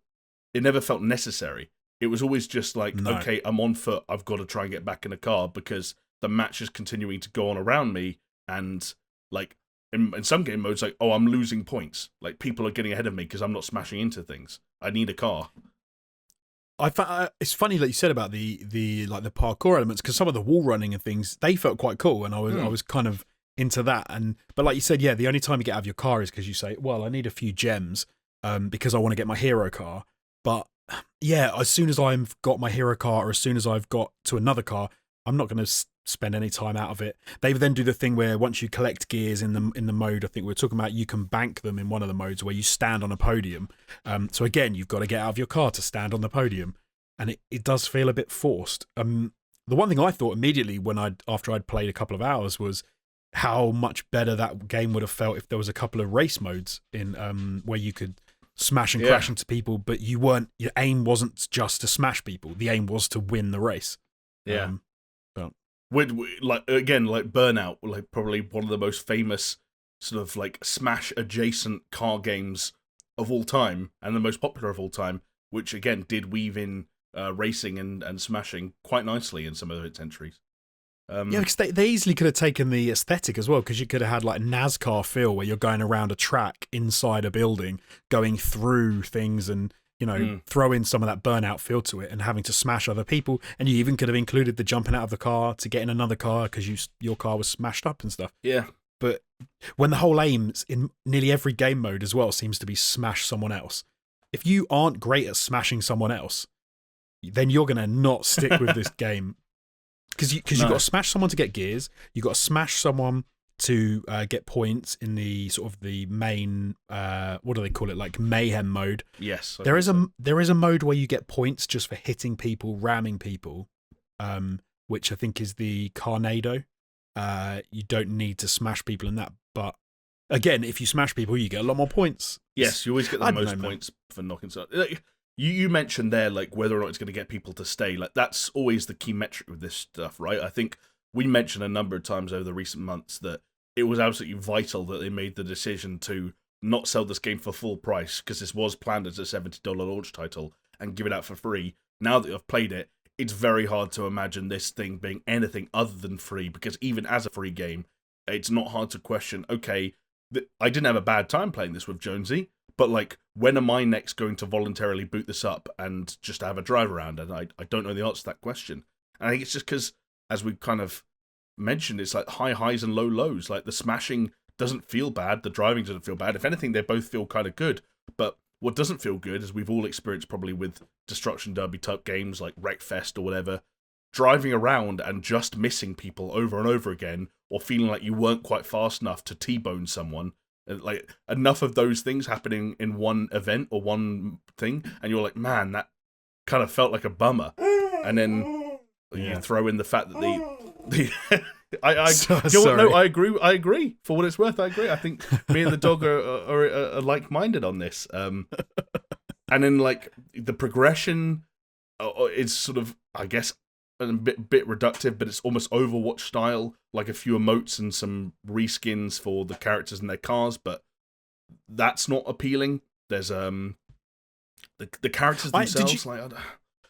necessary. It was always just like, okay, I'm on foot. I've got to try and get back in a car because the match is continuing to go on around me. And like in some game modes, like, oh, I'm losing points. Like people are getting ahead of me because I'm not smashing into things. I need a car. It's funny that you said about the parkour elements, because some of the wall running and things, they felt quite cool, and I was kind of into that. But like you said, the only time you get out of your car is because you say, well, I need a few gems because I want to get my hero car. But as soon as I've got my hero car, or as soon as I've got to another car, I'm not going to spend any time out of it. They then do the thing where once you collect gears in the mode, I think we were talking about, you can bank them in one of the modes where you stand on a podium. So again, you've got to get out of your car to stand on the podium, and it does feel a bit forced. The one thing I thought immediately after I'd played a couple of hours was how much better that game would have felt if there was a couple of race modes in where you could smash and crash into people, but your aim wasn't just to smash people. The aim was to win the race. Yeah. Like Burnout, like probably one of the most famous sort of like smash adjacent car games of all time, and the most popular of all time, which again did weave in racing and smashing quite nicely in some of its entries. Because they easily could have taken the aesthetic as well, because you could have had like NASCAR feel where you're going around a track inside a building, going through things, and throw in some of that Burnout feel to it, and having to smash other people. And you even could have included the jumping out of the car to get in another car because your car was smashed up and stuff. Yeah. But when the whole aim in nearly every game mode as well seems to be smash someone else, if you aren't great at smashing someone else, then you're going to not stick with this game. Because you've got to smash someone to get gears, you've got to smash someone to get points in the sort of the main, what do they call it, like mayhem mode. Yes. There is a mode where you get points just for hitting people, ramming people, which I think is the Carnado. You don't need to smash people in that, but again, if you smash people, you get a lot more points. Yes, you always get the most points for knocking someone. You mentioned there, like, whether or not it's going to get people to stay. Like, that's always the key metric with this stuff, right? I think we mentioned a number of times over the recent months that it was absolutely vital that they made the decision to not sell this game for full price, because this was planned as a $70 launch title, and give it out for free. Now that I've played it, it's very hard to imagine this thing being anything other than free, because even as a free game, it's not hard to question, okay, I didn't have a bad time playing this with Jonesy, but like, when am I next going to voluntarily boot this up and just have a drive around? And I don't know the answer to that question. And I think it's just because, as we kind of mentioned, it's like high highs and low lows. Like, the smashing doesn't feel bad, the driving doesn't feel bad. If anything, they both feel kind of good. But what doesn't feel good, as we've all experienced probably with Destruction Derby type games like Wreckfest or whatever, driving around and just missing people over and over again, or feeling like you weren't quite fast enough to T-bone someone, Like enough of those things happening in one event or one thing, and you're like, man, that kind of felt like a bummer. And then you throw in the fact that the no, I agree. For what it's worth, I agree. I think me and the dog are like-minded on this. And then like the progression is sort of, I guess, a bit reductive, but it's almost Overwatch style, like a few emotes and some reskins for the characters and their cars, but that's not appealing. There's the characters themselves,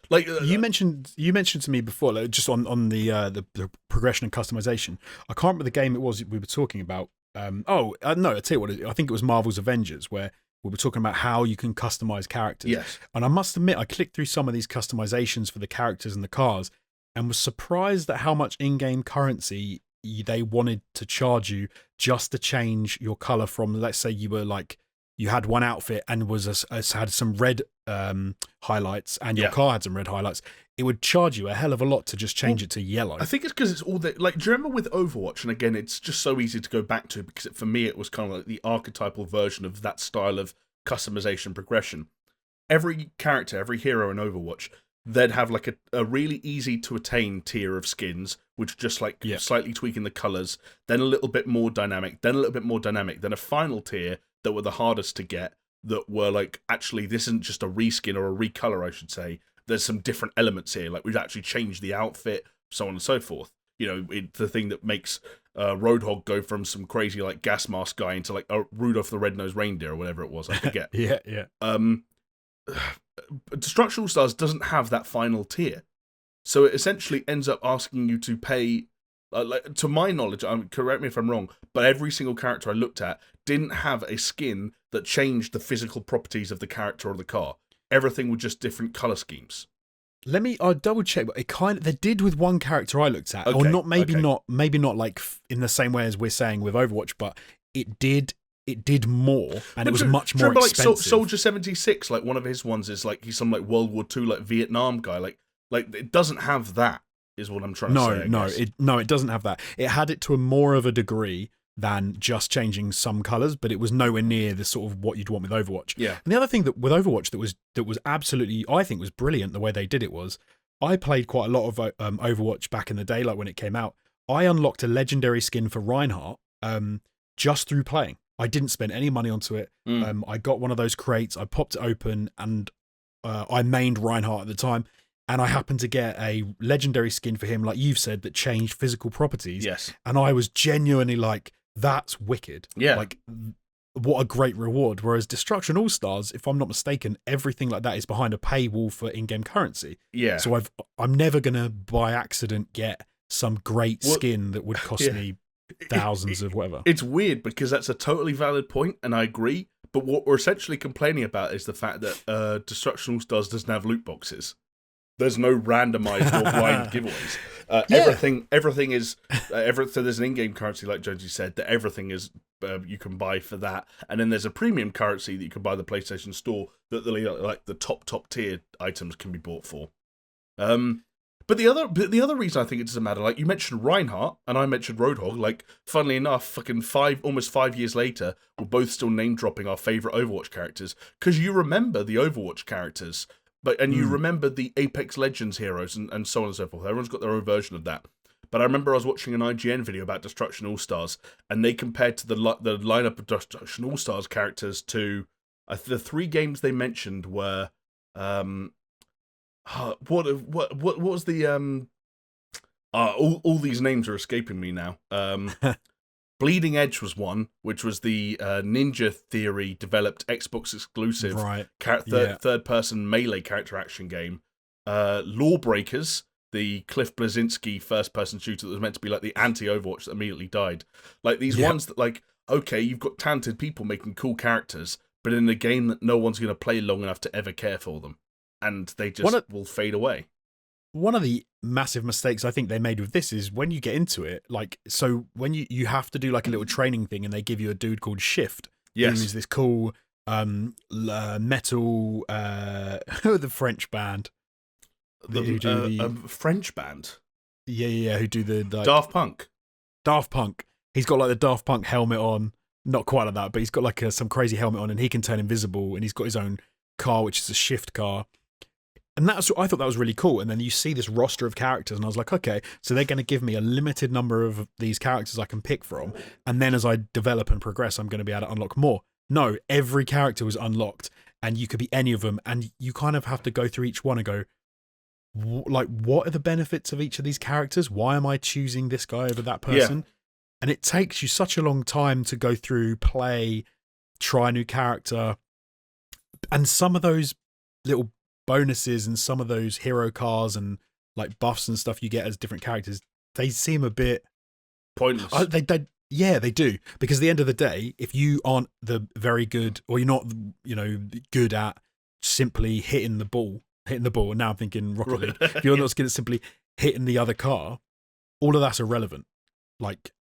you mentioned to me before, like, just on the progression and customization. I can't remember the game it was we were talking about. No, I tell you what, I think it was Marvel's Avengers, where we were talking about how you can customize characters. Yes. And I must admit, I clicked through some of these customizations for the characters and the cars, and was surprised at how much in-game currency they wanted to charge you just to change your color from, let's say you were like, you had one outfit and had some red highlights, and your car had some red highlights. It would charge you a hell of a lot to just change it to yellow. I think it's because it's all that. Like, do you remember with Overwatch? And again, it's just so easy to go back to because for me, it was kind of like the archetypal version of that style of customization progression. Every character, every hero in Overwatch, they'd have like a really easy to attain tier of skins, which just like slightly tweaking the colors, then a little bit more dynamic, then a little bit more dynamic, then a final tier that were the hardest to get, that were like, actually, this isn't just a reskin or a recolor, I should say. There's some different elements here. Like, we've actually changed the outfit, so on and so forth. You know, the thing that makes Roadhog go from some crazy like gas mask guy into like Rudolph the Red-Nosed Reindeer or whatever it was. I forget. Yeah. Destruction All-Stars doesn't have that final tier, so it essentially ends up asking you to pay. To my knowledge, correct me if I'm wrong, but every single character I looked at didn't have a skin that changed the physical properties of the character or the car. Everything was just different color schemes. I'll double check, but they did with one character I looked at, or not, maybe not like in the same way as we're saying with Overwatch, but it did more, and it was much more expensive. Like Soldier 76, like one of his ones is like he's some like World War II like Vietnam guy, like it doesn't have that, is what I'm trying to say. It doesn't have that. It had it to a more of a degree than just changing some colors, but it was nowhere near the sort of what you'd want with Overwatch. Yeah. And the other thing that with Overwatch that was absolutely, I think, was brilliant the way they did it was, I played quite a lot of Overwatch back in the day, like when it came out. I unlocked a legendary skin for Reinhardt just through playing. I didn't spend any money onto it. I got one of those crates, I popped it open, and I mained Reinhardt at the time, and I happened to get a legendary skin for him, like you've said, that changed physical properties. Yes. And I was genuinely like, that's wicked. Yeah. Like, what a great reward. Whereas Destruction All-Stars, if I'm not mistaken, everything like that is behind a paywall for in-game currency. Yeah. So I'm never going to, by accident, get some great skin that would cost me thousands of whatever. It's weird because that's a totally valid point, and I agree. But what we're essentially complaining about is the fact that Destruction All-Stars doesn't have loot boxes. There's no randomized or blind giveaways. Everything is so there's an in-game currency, like Jonesy said, that everything is you can buy for that, and then there's a premium currency that you can buy the PlayStation Store that the top tier items can be bought for. But the other reason I think it doesn't matter, like you mentioned Reinhardt and I mentioned Roadhog, like funnily enough, fucking almost 5 years later, we're both still name dropping our favorite Overwatch characters because you remember the Overwatch characters. And you remember the Apex Legends heroes and so on and so forth. Everyone's got their own version of that. But I remember I was watching an IGN video about Destruction All-Stars, and they compared to the lineup of Destruction All-Stars characters to the three games they mentioned were what was the all these names are escaping me now. Bleeding Edge was one, which was the Ninja Theory developed Xbox exclusive third-person melee character action game. Lawbreakers, the Cliff Bleszinski first-person shooter that was meant to be like the anti-Overwatch that immediately died. Like these ones that, like, okay, you've got talented people making cool characters, but in a game that no one's going to play long enough to ever care for them, and they just will fade away. One of the massive mistakes I think they made with this is when you get into it, like, so when you have to do like a little training thing and they give you a dude called Shift, who is this cool metal, the French band. French band? Yeah, who do the... Daft Punk. Daft Punk. He's got like the Daft Punk helmet on. not quite like that, but he's got like some crazy helmet on, and he can turn invisible, and he's got his own car, which is a shift car. And I thought that was really cool. And then you see this roster of characters, and I was like, okay, so they're going to give me a limited number of these characters I can pick from, and then as I develop and progress, I'm going to be able to unlock more. No, every character was unlocked, and you could be any of them, and you kind of have to go through each one and go, like, what are the benefits of each of these characters? Why am I choosing this guy over that person? Yeah. And it takes you such a long time to go through, play, try a new character, and some of those little bonuses and some of those hero cars and like buffs and stuff you get as different characters, they seem a bit pointless. Yeah, they do. Because at the end of the day, if you aren't the very good, or you're not, good at simply hitting the ball, and now I'm thinking Rocket League, if you're not good at simply hitting the other car, all of that's irrelevant. Like,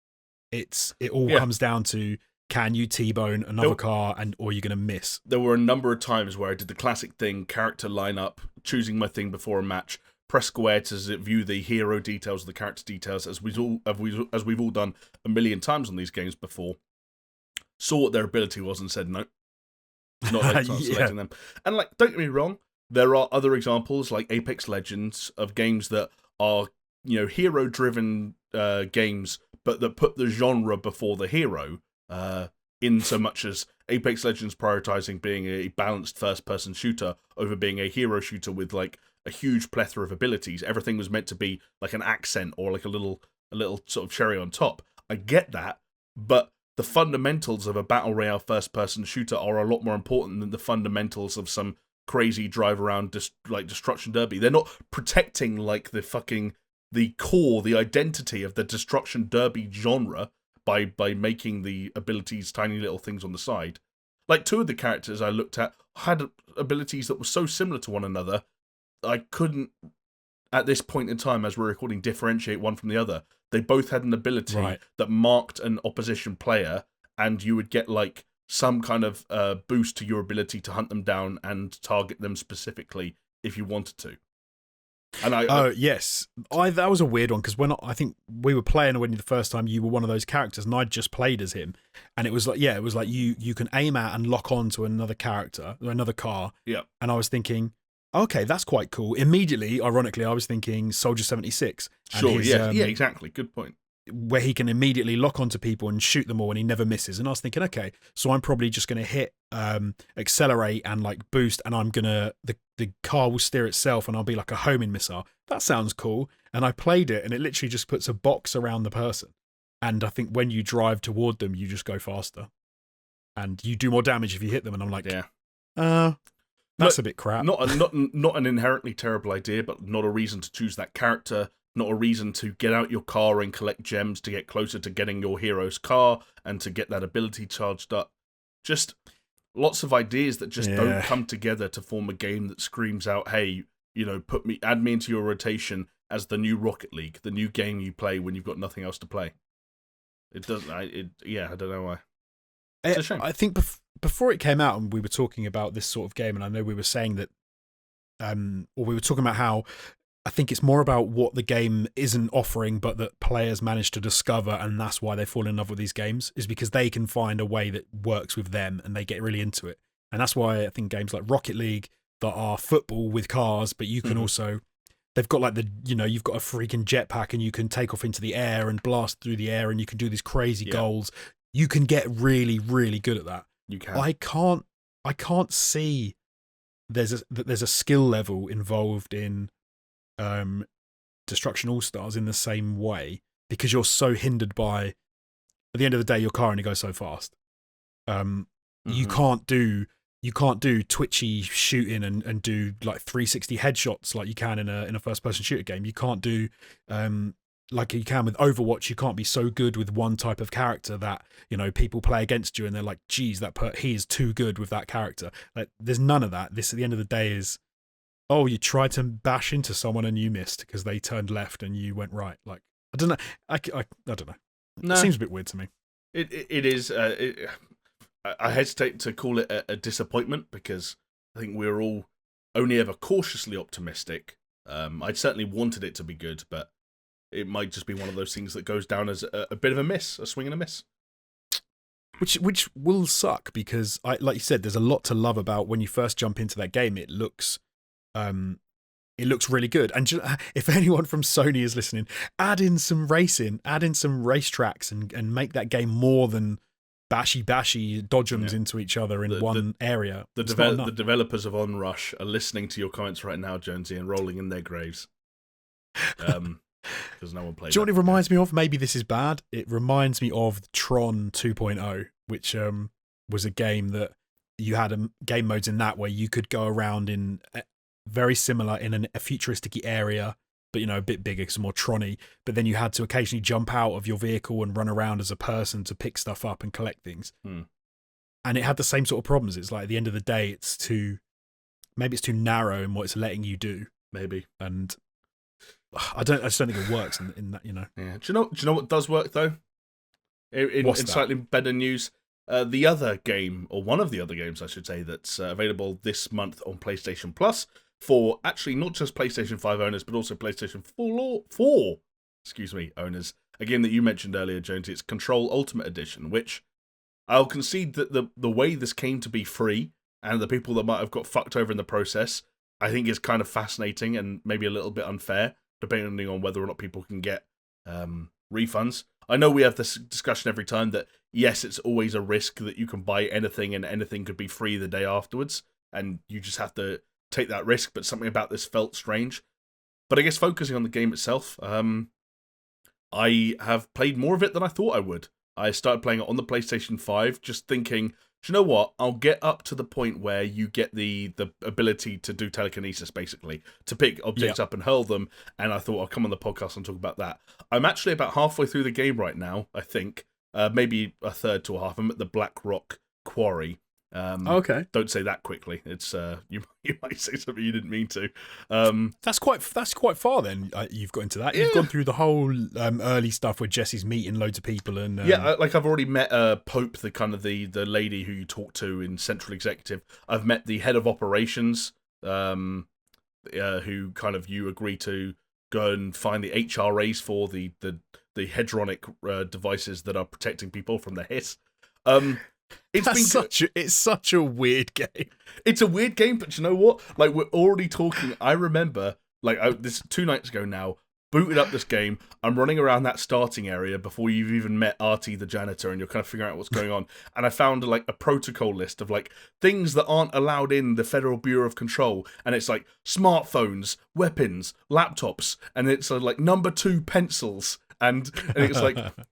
it all comes down to, can you T-bone another car, or you're going to miss? There were a number of times where I did the classic thing, character lineup, choosing my thing before a match, press square to view the hero details, the character details, as we've all done a million times on these games before. Saw what their ability was and said, no, not like selecting them. And like, don't get me wrong, there are other examples like Apex Legends of games that are, hero-driven games, but that put the genre before the hero. In so much as Apex Legends prioritizing being a balanced first-person shooter over being a hero shooter with like a huge plethora of abilities. Everything was meant to be like an accent or like a little sort of cherry on top. I get that, but the fundamentals of a Battle Royale first-person shooter are a lot more important than the fundamentals of some crazy drive around Destruction Derby. They're not protecting like the core, the identity of the Destruction Derby genre by making the abilities tiny little things on the side. Like, two of the characters I looked at had abilities that were so similar to one another, I couldn't, at this point in time as we're recording, differentiate one from the other. They both had an ability that marked an opposition player, and you would get like some kind of boost to your ability to hunt them down and target them specifically if you wanted to. And yes, that was a weird one, because when I think we were playing when the first time, you were one of those characters, and I'd just played as him, and it was like you can aim at and lock on to another character or another car. Yeah, and I was thinking, okay, that's quite cool. Immediately, ironically, I was thinking Soldier 76. Sure, yeah, exactly. Good point. Where he can immediately lock onto people and shoot them all, and he never misses. And I was thinking, okay, so I'm probably just going to hit accelerate and like boost, and I'm gonna the car will steer itself, and I'll be like a homing missile. That sounds cool. And I played it, and it literally just puts a box around the person, and I think when you drive toward them, you just go faster, and you do more damage if you hit them. And I'm like, that's a bit crap. Not an inherently terrible idea, but not a reason to choose that character. Not a reason to get out your car and collect gems to get closer to getting your hero's car and to get that ability charged up. Just lots of ideas that just don't come together to form a game that screams out, hey, add me into your rotation as the new Rocket League, the new game you play when you've got nothing else to play. It doesn't, I don't know why. It's a shame. I think before it came out and we were talking about this sort of game, and I know we were saying that, or we were talking about how I think it's more about what the game isn't offering, but that players manage to discover, and that's why they fall in love with these games, is because they can find a way that works with them and they get really into it. And that's why I think games like Rocket League that are football with cars, but you can also, they've got like you've got a freaking jetpack and you can take off into the air and blast through the air and you can do these crazy goals. You can get really, really good at that. You can. I can't see there's a skill level involved in Destruction AllStars in the same way, because you're so hindered by, at the end of the day, your car only goes so fast. You can't do twitchy shooting and do like 360 headshots like you can in a first person shooter game. You can't do like you can with Overwatch. You can't be so good with one type of character that people play against you and they're like, geez, he is too good with that character. Like, there's none of that. This at the end of the day is, oh, you tried to bash into someone and you missed because they turned left and you went right. Like, I don't know. I don't know. No. It seems a bit weird to me. It is. I hesitate to call it a disappointment, because I think we're all only ever cautiously optimistic. I'd certainly wanted it to be good, but it might just be one of those things that goes down as a bit of a miss, a swing and a miss. which will suck because, like you said, there's a lot to love about when you first jump into that game. It looks really good. And if anyone from Sony is listening, add in some racing, add in some racetracks, and make that game more than bashy dodgems into each other in one area. The developers of Onrush are listening to your comments right now, Jonesy, and rolling in their graves. Because no one played. Do you know what it reminds me of? Maybe this is bad. It reminds me of Tron 2.0, which was a game that you had game modes in that where you could go around in very similar in a futuristic area, but a bit bigger, some more Tron-y. But then you had to occasionally jump out of your vehicle and run around as a person to pick stuff up and collect things. And it had the same sort of problems. It's like at the end of the day, maybe it's too narrow in what it's letting you do. Maybe. And I just don't think it works in that. Yeah. Do you know what does work though? In slightly better news, the other game, or one of the other games, I should say, that's available this month on PlayStation Plus for actually not just PlayStation 5 owners, but also PlayStation 4 owners. A game that you mentioned earlier, Jonesy, it's Control Ultimate Edition, which I'll concede that the way this came to be free and the people that might have got fucked over in the process, I think is kind of fascinating and maybe a little bit unfair, depending on whether or not people can get refunds. I know we have this discussion every time that, yes, it's always a risk that you can buy anything and anything could be free the day afterwards, and you just have to take that risk, but something about this felt strange. But I guess focusing on the game itself, I have played more of it than I thought I would. I started playing it on the PlayStation 5, just thinking, do you know what? I'll get up to the point where you get the ability to do telekinesis, basically, to pick objects up and hurl them, and I thought I'll come on the podcast and talk about that. I'm actually about halfway through the game right now, I think. Maybe a third to a half. I'm at the Black Rock Quarry. Okay. Don't say that quickly. It's you might say something you didn't mean to. That's quite far then. You've got into that. You've gone through the whole early stuff where Jesse's meeting loads of people and like I've already met Pope, the kind of the lady who you talk to in Central Executive. I've met the head of operations, who kind of you agree to go and find the HRAs for the hedronic devices that are protecting people from the hiss. It's such a weird game. It's a weird game, but you know what? Like, we're already talking. I remember, this 2 nights ago now, booted up this game. I'm running around that starting area before you've even met Artie, the janitor, and you're kind of figuring out what's going on. And I found a protocol list of things that aren't allowed in the Federal Bureau of Control, and it's smartphones, weapons, laptops, and it's number 2 pencils. And it's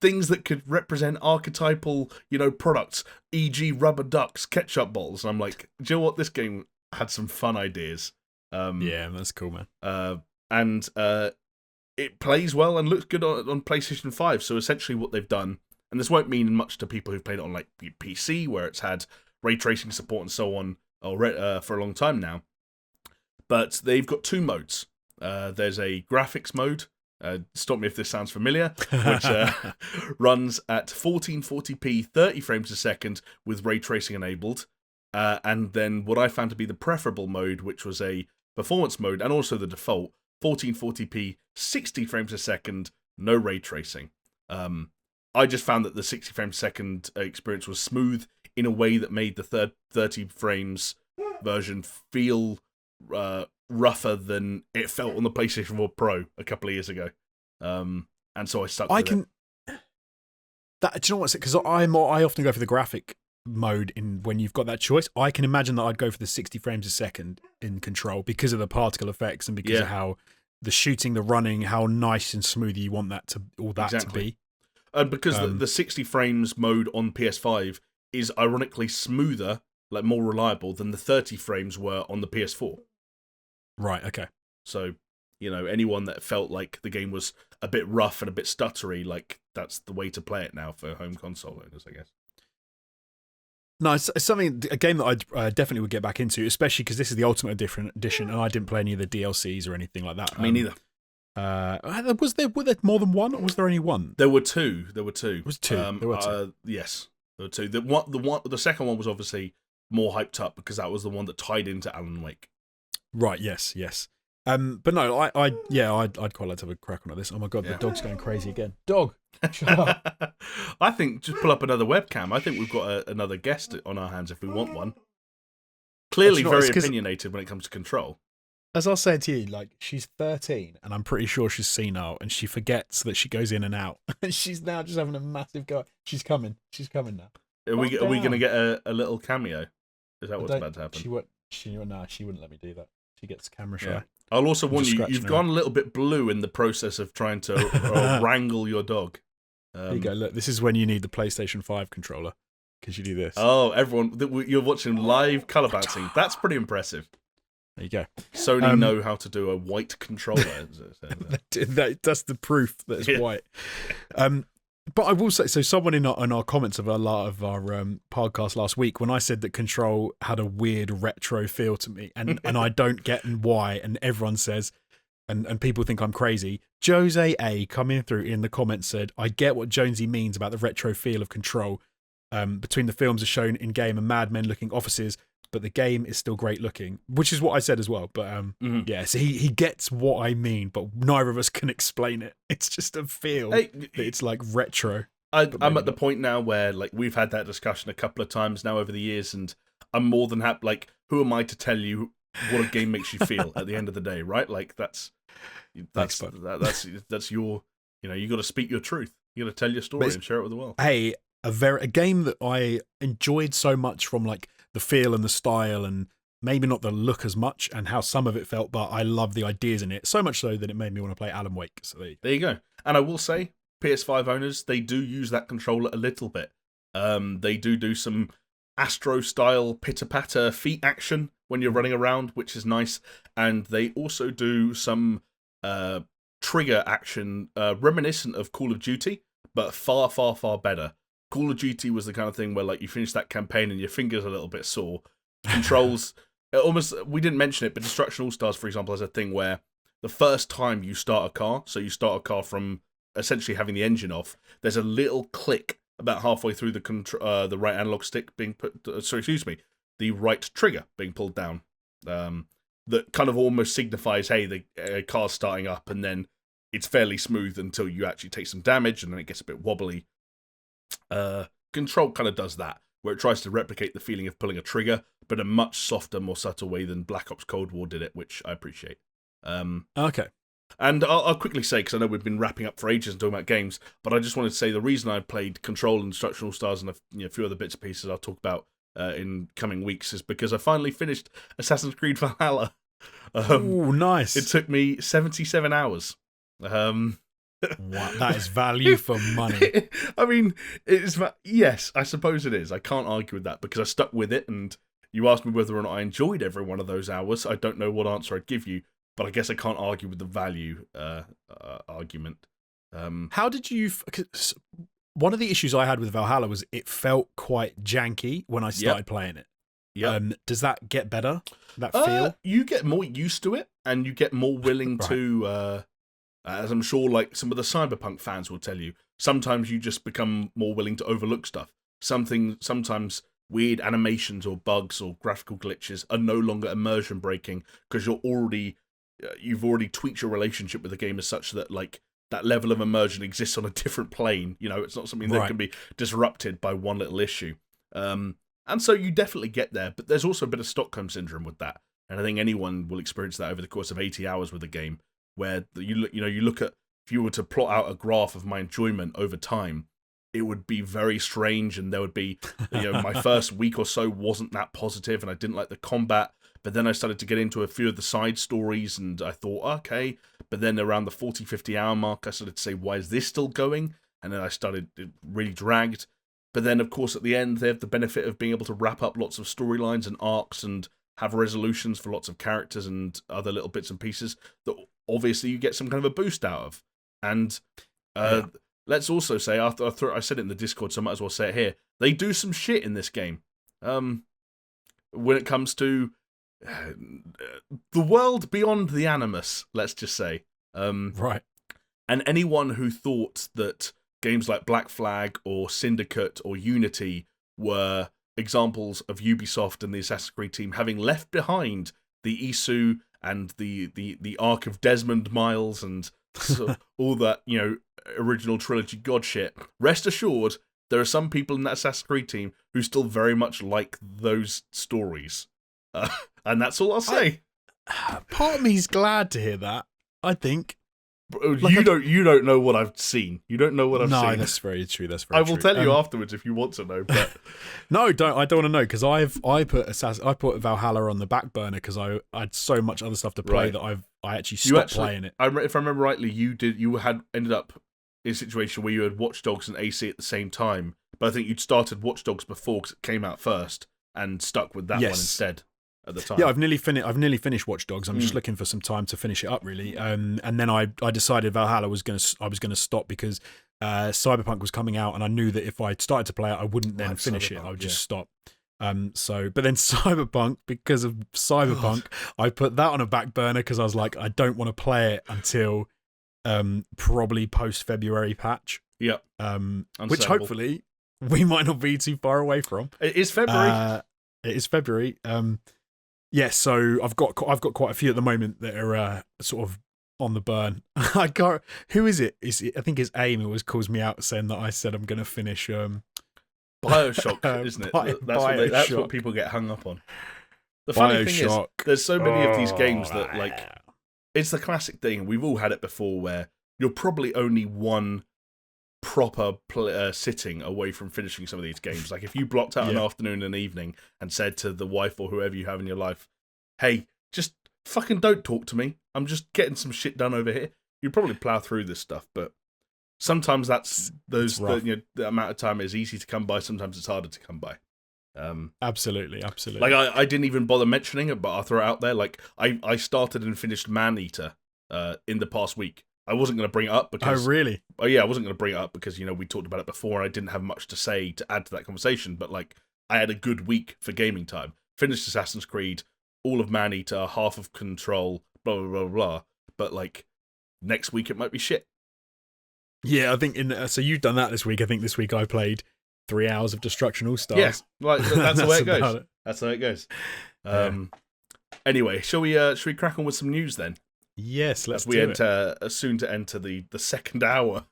things that could represent archetypal, products, e.g. rubber ducks, ketchup bottles. And I'm like, do you know what? This game had some fun ideas. Yeah, that's cool, man. And it plays well and looks good on PlayStation 5. So essentially what they've done, and this won't mean much to people who've played it on PC, where it's had ray tracing support and so on for a long time now. But they've got 2 modes. There's a graphics mode. Stop me if this sounds familiar, which runs at 1440p 30 frames a second with ray tracing enabled. And then what I found to be the preferable mode, which was a performance mode and also the default, 1440p 60 frames a second, no ray tracing. I just found that the 60 frames a second experience was smooth in a way that made the 30 frames version feel rougher than it felt on the PlayStation 4 Pro a couple of years ago. And so I stuck with it. Do you know what's it? Because I often go for the graphic mode when you've got that choice. I can imagine that I'd go for the 60 frames a second in Control because of the particle effects and because of how the shooting, the running, how nice and smooth you want that to be. And because the 60 frames mode on PS5 is ironically smoother, more reliable than the 30 frames were on the PS4. Right, okay. So, anyone that felt like the game was a bit rough and a bit stuttery, that's the way to play it now for home console owners, I guess. No, it's a game that I definitely would get back into, especially because this is the Ultimate Edition, and I didn't play any of the DLCs or anything like that. Me neither. Were there more than one, or was there only one? There were 2. There were 2. It was 2. There were 2. Yes, there were 2. The second one was obviously more hyped up because that was the one that tied into Alan Wake. Right. Yes. But no, I'd quite like to have a crack on this. Oh my god, the dog's going crazy again. Dog. Shut up. I think just pull up another webcam. I think we've got another guest on our hands if we want one. Clearly very opinionated when it comes to control. As I was saying to you, like, she's 13 and I'm pretty sure she's senile and she forgets that she goes in and out. And she's now just having a massive go. She's coming. She's coming now. Are we going to get a little cameo? Is that what's about to happen? She wouldn't let me do that. She gets camera shy. Yeah. I'll also warn you, you've gone a little bit blue in the process of trying to wrangle your dog. Here you go. Look, this is when you need the PlayStation 5 controller because you do this. Oh, everyone, you're watching live colour bouncing. That's pretty impressive. There you go. Sony know how to do a white controller. That's the proof that it's white. But I will say, so someone in our comments of our podcast last week, when I said that Control had a weird retro feel to me, and I don't get why, and everyone says, and people think I'm crazy. Jose A coming through in the comments said, I get what Jonesy means about the retro feel of Control. Between the films are shown in game and Mad Men looking offices, but the game is still great looking, which is what I said as well. But yeah, so he gets what I mean, but neither of us can explain it. It's just a feel that it's like retro. I'm at the point now where like we've had that discussion a couple of times now over the years, and I'm more than happy. Like, who am I to tell you what a game makes you feel at the end of the day, right? Like that's your, you got to speak your truth. You got to tell your story and share it with the world. Hey, a game that I enjoyed so much from like the feel and the style, and maybe not the look as much, and how some of it felt, but I love the ideas in it so much so that it made me want to play Alan Wake. So there you go. And I will say, PS5 owners, they do use that controller a little bit. They do some Astro-style pitter-patter feet action when you're running around, which is nice. And they also do some trigger action reminiscent of Call of Duty, but far, far, far better. Call of Duty was the kind of thing where like you finish that campaign and your fingers are a little bit sore. Controls, we didn't mention it, but Destruction AllStars, for example, has a thing where the first time you start a car, so you start a car from essentially having the engine off, there's a little click about halfway through the right analog stick being the right trigger being pulled down. That kind of almost signifies, hey, the car's starting up, and then it's fairly smooth until you actually take some damage, and then it gets a bit wobbly. Control kind of does that, where it tries to replicate the feeling of pulling a trigger, but a much softer, more subtle way than Black Ops Cold War did it, which I appreciate. Okay. And I'll quickly say, because I know we've been wrapping up for ages and talking about games, but I just wanted to say the reason I played Control and Destruction AllStars and a few other bits and pieces I'll talk about in coming weeks is because I finally finished Assassin's Creed Valhalla. Oh, nice. It took me 77 hours. Wow, that is value for money. I mean, yes, I suppose it is. I can't argue with that because I stuck with it, and you asked me whether or not I enjoyed every one of those hours. I don't know what answer I'd give you, but I guess I can't argue with the value argument. How did you... Cause one of the issues I had with Valhalla was it felt quite janky when I started playing it. Yeah. Does that get better, that feel? You get more used to it, and you get more willing to... as I'm sure like some of the Cyberpunk fans will tell you, sometimes you just become more willing to overlook stuff. Sometimes weird animations or bugs or graphical glitches are no longer immersion breaking because you've already tweaked your relationship with the game as such that like that level of immersion exists on a different plane. It's not something that can be disrupted by one little issue. And so you definitely get there, but there's also a bit of Stockholm syndrome with that. And I think anyone will experience that over the course of 80 hours with a game, where you look at, if you were to plot out a graph of my enjoyment over time, it would be very strange, and there would be, my first week or so wasn't that positive, and I didn't like the combat, but then I started to get into a few of the side stories, and I thought, okay, but then around the 40, 50 hour mark, I started to say, why is this still going? And then it really dragged, but then, of course, at the end, they have the benefit of being able to wrap up lots of storylines and arcs, and have resolutions for lots of characters and other little bits and pieces that obviously you get some kind of a boost out of. And let's also say, I said it in the Discord, so I might as well say it here, they do some shit in this game. When it comes to the world beyond the Animus, let's just say. Right. And anyone who thought that games like Black Flag or Syndicate or Unity were examples of Ubisoft and the Assassin's Creed team having left behind the Isu and the arc of Desmond Miles and so, all that, original trilogy god shit. Rest assured, there are some people in that Assassin's Creed team who still very much like those stories. And that's all I'll say. Part of me's glad to hear that, I think. You don't know what I've seen. You don't know what I've seen. No, that's very true. That's very true. I will tell you afterwards if you want to know. But no, I don't want to know because I put Valhalla on the back burner because I had so much other stuff to play that I actually stopped playing it. If I remember rightly, you had ended up in a situation where you had Watch Dogs and AC at the same time, but I think you'd started Watch Dogs before because it came out first and stuck with that one instead. At the time. Yeah, I've nearly finished Watch Dogs. I'm just looking for some time to finish it up, really. And then I decided Valhalla I was going to stop because Cyberpunk was coming out, and I knew that if I started to play it, I wouldn't then finish it. I would just stop. But then Cyberpunk, because of Cyberpunk, I put that on a back burner because I was like, I don't want to play it until probably post February patch. Yeah. Which hopefully we might not be too far away from. It is February. It is February. Yeah, so I've got quite a few at the moment that are sort of on the burn. I can't. Who is it? I think it's AIM who always calls me out saying that I said I'm going to finish BioShock, isn't it? That's what people get hung up on. The funny thing is, there's so many of these games that it's the classic thing. We've all had it before, where you're probably only one proper sitting away from finishing some of these games. Like if you blocked out an afternoon and evening and said to the wife or whoever you have in your life, hey, just fucking don't talk to me, I'm just getting some shit done over here, you'd probably plow through this stuff. But sometimes the amount of time is easy to come by, sometimes it's harder to come by. Absolutely. Like I didn't even bother mentioning it, but I'll throw it out there. Like I started and finished Man-Eater in the past week. I wasn't going to bring it up because... Oh, really? Oh, yeah, I wasn't going to bring it up because, we talked about it before and I didn't have much to say to add to that conversation. But, I had a good week for gaming time. Finished Assassin's Creed, all of Man-Eater, half of Control, blah, blah, blah, blah. But, next week it might be shit. Yeah, I think... So you've done that this week. I think this week I played 3 hours of Destruction AllStars. Yes, that's the way it goes. That's the way it goes. Anyway, shall we crack on with some news then? Yes, let's do it. As we soon to enter the second hour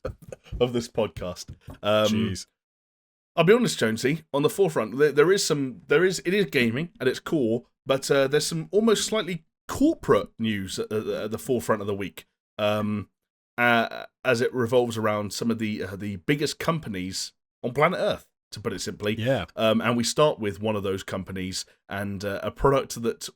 of this podcast. Jeez. I'll be honest, Jonesy, on the forefront, it is gaming at its core, but there's some almost slightly corporate news at the forefront of the week, as it revolves around some of the biggest companies on planet Earth, to put it simply. Yeah. And we start with one of those companies and a product that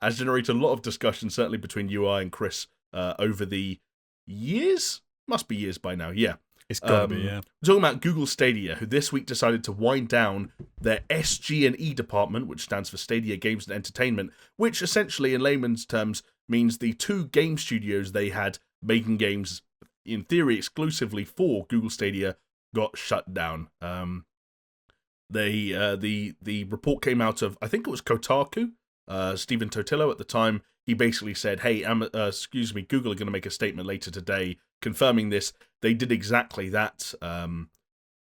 has generated a lot of discussion, certainly between you, I, and Chris, over the years. Must be years by now, yeah. It's got to be, yeah. We're talking about Google Stadia, who this week decided to wind down their SG&E department, which stands for Stadia Games and Entertainment, which essentially, in layman's terms, means the 2 game studios they had making games, in theory, exclusively for Google Stadia, got shut down. The report came out of, I think it was Kotaku, Stephen Totillo at the time. He basically said, hey, Google are going to make a statement later today confirming this. They did exactly that.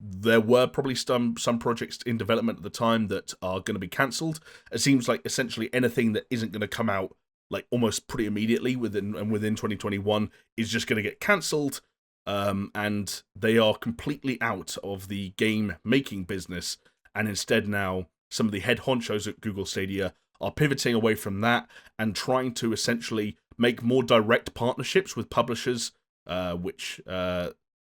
There were probably some projects in development at the time that are going to be cancelled. It seems like essentially anything that isn't going to come out almost pretty immediately within 2021 is just going to get cancelled. And they are completely out of the game making business. And instead now, some of the head honchos at Google Stadia are pivoting away from that and trying to essentially make more direct partnerships with publishers, which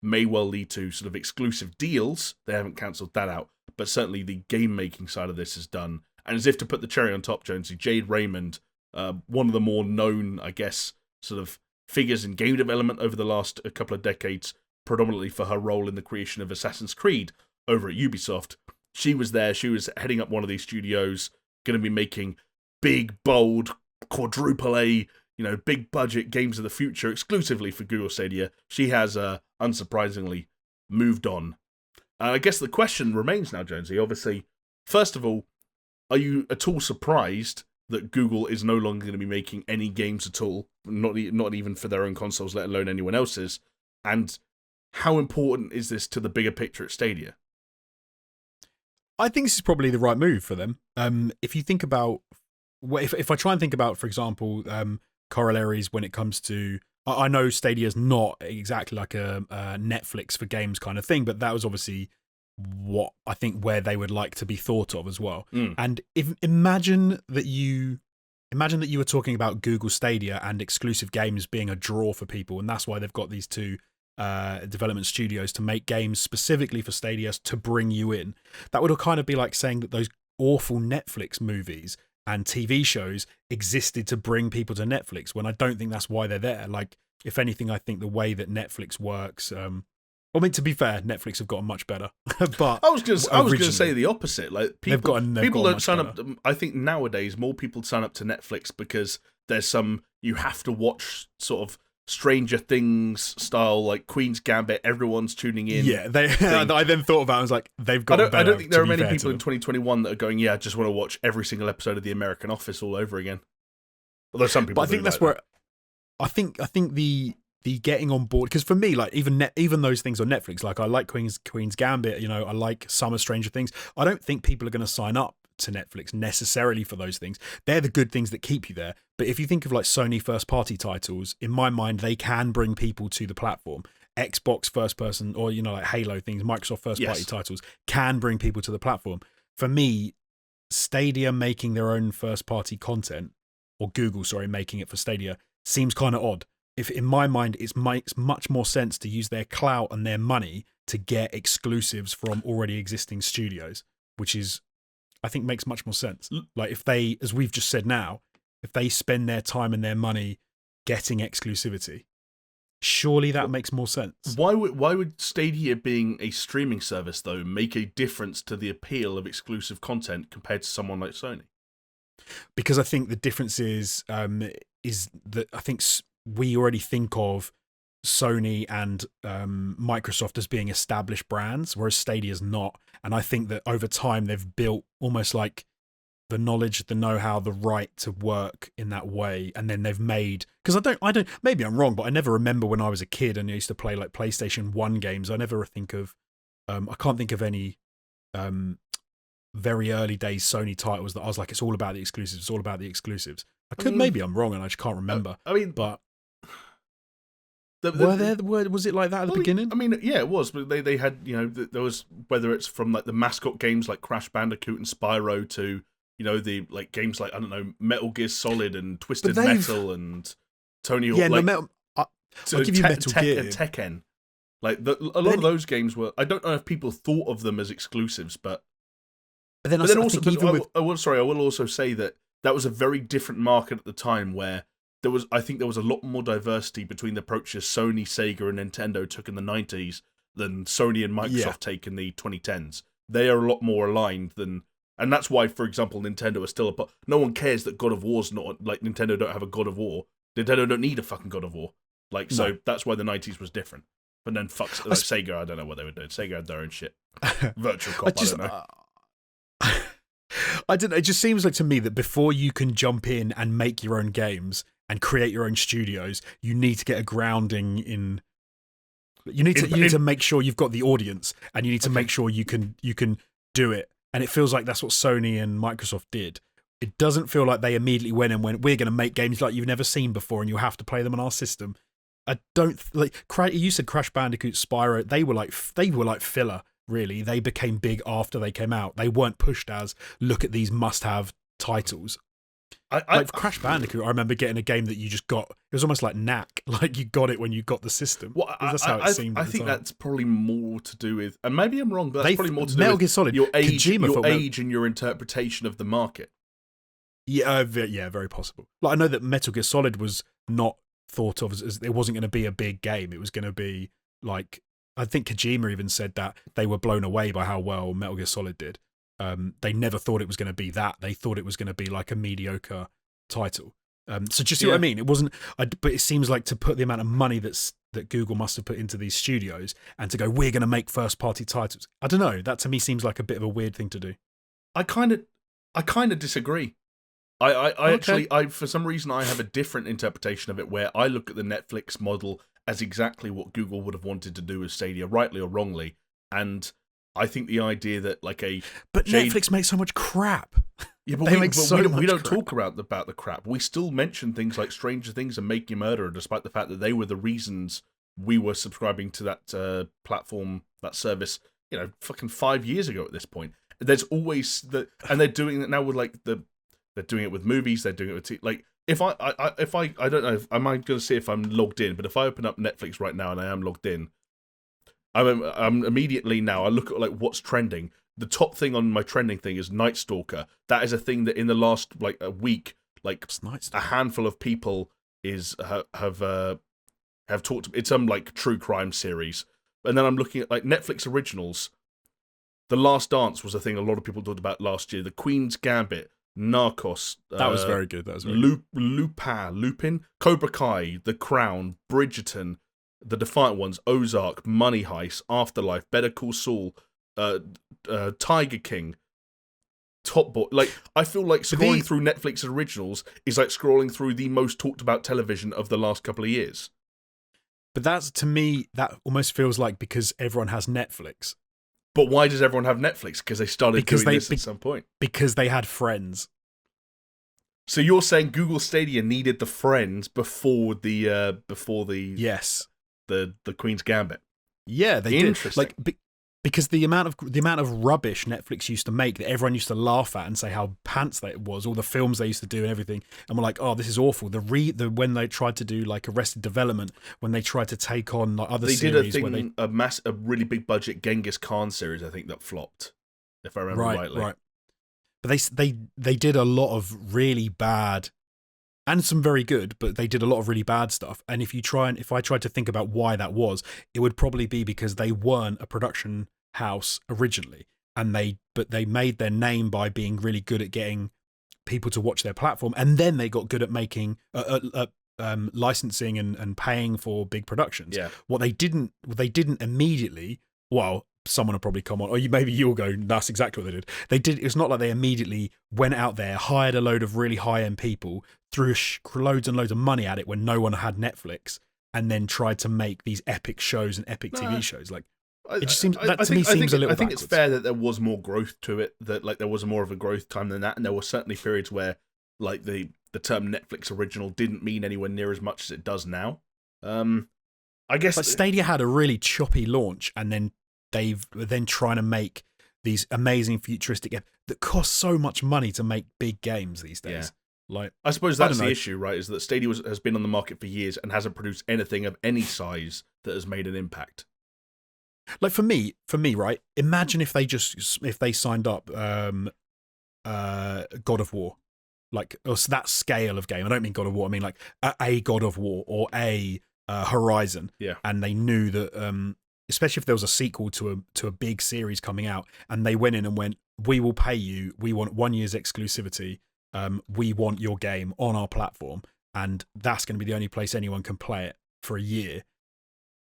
may well lead to sort of exclusive deals. They haven't cancelled that out, but certainly the game-making side of this is done. And as if to put the cherry on top, Jonesy, Jade Raymond, one of the more known, I guess, sort of figures in game development over the last couple of decades, predominantly for her role in the creation of Assassin's Creed over at Ubisoft. She was there. She was heading up one of these studios, going to be making big, bold, quadruple A, big budget games of the future exclusively for Google Stadia. She has, unsurprisingly, moved on. I guess the question remains now, Jonesy. Obviously, first of all, are you at all surprised that Google is no longer going to be making any games at all, not even for their own consoles, let alone anyone else's? And how important is this to the bigger picture at Stadia? I think this is probably the right move for them. If you think about, if I try and think about, for example, corollaries when it comes to I know Stadia's not exactly like a Netflix for games kind of thing, but that was obviously what I think where they would like to be thought of as well. And imagine that you were talking about Google Stadia and exclusive games being a draw for people, and that's why they've got these two development studios to make games specifically for Stadia to bring you in. That would kind of be like saying that those awful Netflix movies and TV shows existed to bring people to Netflix, when I don't think that's why they're there. Like, if anything, I think the way that Netflix works, I mean, to be fair, Netflix have gotten much better. But I was going to say the opposite. Like, people don't sign up. I think nowadays more people sign up to Netflix because there's some, you have to watch sort of Stranger Things style, like Queen's Gambit. Everyone's tuning in. Yeah, I then thought about it. I was like, they've got better. I don't think there are many people in 2021 that are going, yeah, I just want to watch every single episode of The American Office all over again. Although some people, but I think that's where I think the getting on board, because for me, like even those things on Netflix, like I like Queen's Gambit, you know, I like some of Stranger Things. I don't think people are going to sign up to Netflix necessarily for those things. They're the good things that keep you there. But if you think of like Sony first party titles, in my mind, they can bring people to the platform. Xbox first person, or, you know, like Halo things, Microsoft first party titles can bring people to the platform. For me, Stadia making their own first party content, or Google, sorry, making it for Stadia, seems kind of odd. If in my mind, it makes much more sense to use their clout and their money to get exclusives from already existing studios, which is, I think, makes much more sense. Like, if they, as we've just said now, if they spend their time and their money getting exclusivity, surely that makes more sense. Why would Stadia being a streaming service, though, make a difference to the appeal of exclusive content compared to someone like Sony? Because I think the difference is that I think we already think of Sony and Microsoft as being established brands, whereas Stadia's not. And I think that over time they've built almost like the knowledge, the know-how, the right to work in that way. And then they've made, because I don't, maybe I'm wrong, but I never remember when I was a kid and I used to play like PlayStation 1 games. I never think of, I can't think of any very early days Sony titles that I was like, it's all about the exclusives. It's all about the exclusives. Maybe I'm wrong and I just can't remember. But was it like that at the beginning? I mean, yeah, it was. But they had, you know, there was, whether it's from like the mascot games like Crash Bandicoot and Spyro to, you know, the like games like, I don't know, Metal Gear Solid and Twisted Metal and Tony Hawk. Yeah, I'll give you Metal Gear and Tekken. Like a lot of those games were. I don't know if people thought of them as exclusives, but I will also say that was a very different market at the time, where I think there was a lot more diversity between the approaches Sony, Sega, and Nintendo took in the 90s than Sony and Microsoft take in the 2010s. They are a lot more aligned than, and that's why, for example, Nintendo is still no one cares that God of War's not, like, Nintendo don't have a God of War. Nintendo don't need a fucking God of War. Like, so that's why the 90s was different. But then Sega, I don't know what they were doing. Sega had their own shit. Virtual Cop, I don't know. I don't know. It just seems like to me that before you can jump in and make your own games and create your own studios, you need to get a grounding in. You need to make sure you've got the audience, and you need to make sure you can do it. And it feels like that's what Sony and Microsoft did. It doesn't feel like they immediately went, we're going to make games like you've never seen before, and you have to play them on our system. I don't like. You said Crash Bandicoot, Spyro. They were like filler. Really, they became big after they came out. They weren't pushed as look at these must-have titles. Like Crash Bandicoot, I remember getting a game that you just got. It was almost like knack, like you got it when you got the system. Well, that's how it seemed. I think that's probably more to do with, and maybe I'm wrong, but that's probably more to do Metal with Gear Solid. Your age, and your interpretation of the market. Yeah, very possible. Like, I know that Metal Gear Solid was not thought of as it wasn't going to be a big game. It was going to be like, I think Kojima even said that they were blown away by how well Metal Gear Solid did. They never thought it was going to be that. They thought it was going to be like a mediocre title. So just see what I mean? It wasn't, but it seems like to put the amount of money that Google must have put into these studios and to go, we're going to make first party titles. I don't know. That to me seems like a bit of a weird thing to do. I kind of disagree. I for some reason I have a different interpretation of it, where I look at the Netflix model as exactly what Google would have wanted to do with Stadia, rightly or wrongly. And I think the idea that Netflix makes so much crap. Yeah, but They we, make but so we don't, much we don't crap. talk about the crap. We still mention things like Stranger Things and Making a Murderer, despite the fact that they were the reasons we were subscribing to that platform, that service, fucking 5 years ago at this point. There's always and they're doing it now with they're doing it with movies, they're doing it with like if I don't know, am I going to see if I'm logged in? But if I open up Netflix right now and I am logged in, I'm immediately now I look at like what's trending. The top thing on my trending thing is Night Stalker. That is a thing that in the last like a week, like a handful of people have talked. It's some like true crime series, and then I'm looking at like Netflix originals. The Last Dance was a thing a lot of people talked about last year. The Queen's Gambit, Narcos. That was very good. That was very good. Lupin, Cobra Kai, The Crown, Bridgerton, The Defiant Ones, Ozark, Money Heist, Afterlife, Better Call Saul, Tiger King, Top Boy. Like, I feel like scrolling through Netflix originals is like scrolling through the most talked about television of the last couple of years. But that's, to me, that almost feels like because everyone has Netflix. But why does everyone have Netflix? Because they started doing this at some point. Because they had Friends. So you're saying Google Stadia needed the Friends before the yes, the Queen's Gambit. Yeah, they Interesting. did. Like because the amount of rubbish Netflix used to make that everyone used to laugh at and say how pants that it was, all the films they used to do and everything, and we're like, oh, this is awful. When they tried to do like Arrested Development, when they tried to take on like other series, did a thing, a really big budget Genghis Khan series, I think, that flopped, if I remember rightly. Right. But they did a lot of really bad and some very good, but they did a lot of really bad stuff. And if I tried to think about why that was, it would probably be because they weren't a production house originally, but they made their name by being really good at getting people to watch their platform, and then they got good at making licensing and paying for big productions. Yeah. What they didn't immediately, well, someone will probably come on, or maybe you'll go, that's exactly what they did. It's not like they immediately went out there, hired a load of really high-end people, threw loads and loads of money at it when no one had Netflix, and then tried to make these epic shows and epic TV shows. Like, it just seems, that to me seems a little I think backwards. It's fair that there was more growth to it, that like there was more of a growth time than that, and there were certainly periods where like the term Netflix original didn't mean anywhere near as much as it does now. I guess But Stadia had a really choppy launch, and then they've then trying to make these amazing futuristic that cost so much money to make big games these days. Yeah. Like, I suppose that's the issue, right? Is that Stadia has been on the market for years and hasn't produced anything of any size that has made an impact. Like for me, right? Imagine if they signed up God of War, like that scale of game. I don't mean God of War. I mean like a God of War or a Horizon. Yeah. And they knew that, especially if there was a sequel to a big series coming out, and they went in and went, we will pay you. We want 1 year's exclusivity. We want your game on our platform, and that's going to be the only place anyone can play it for a year.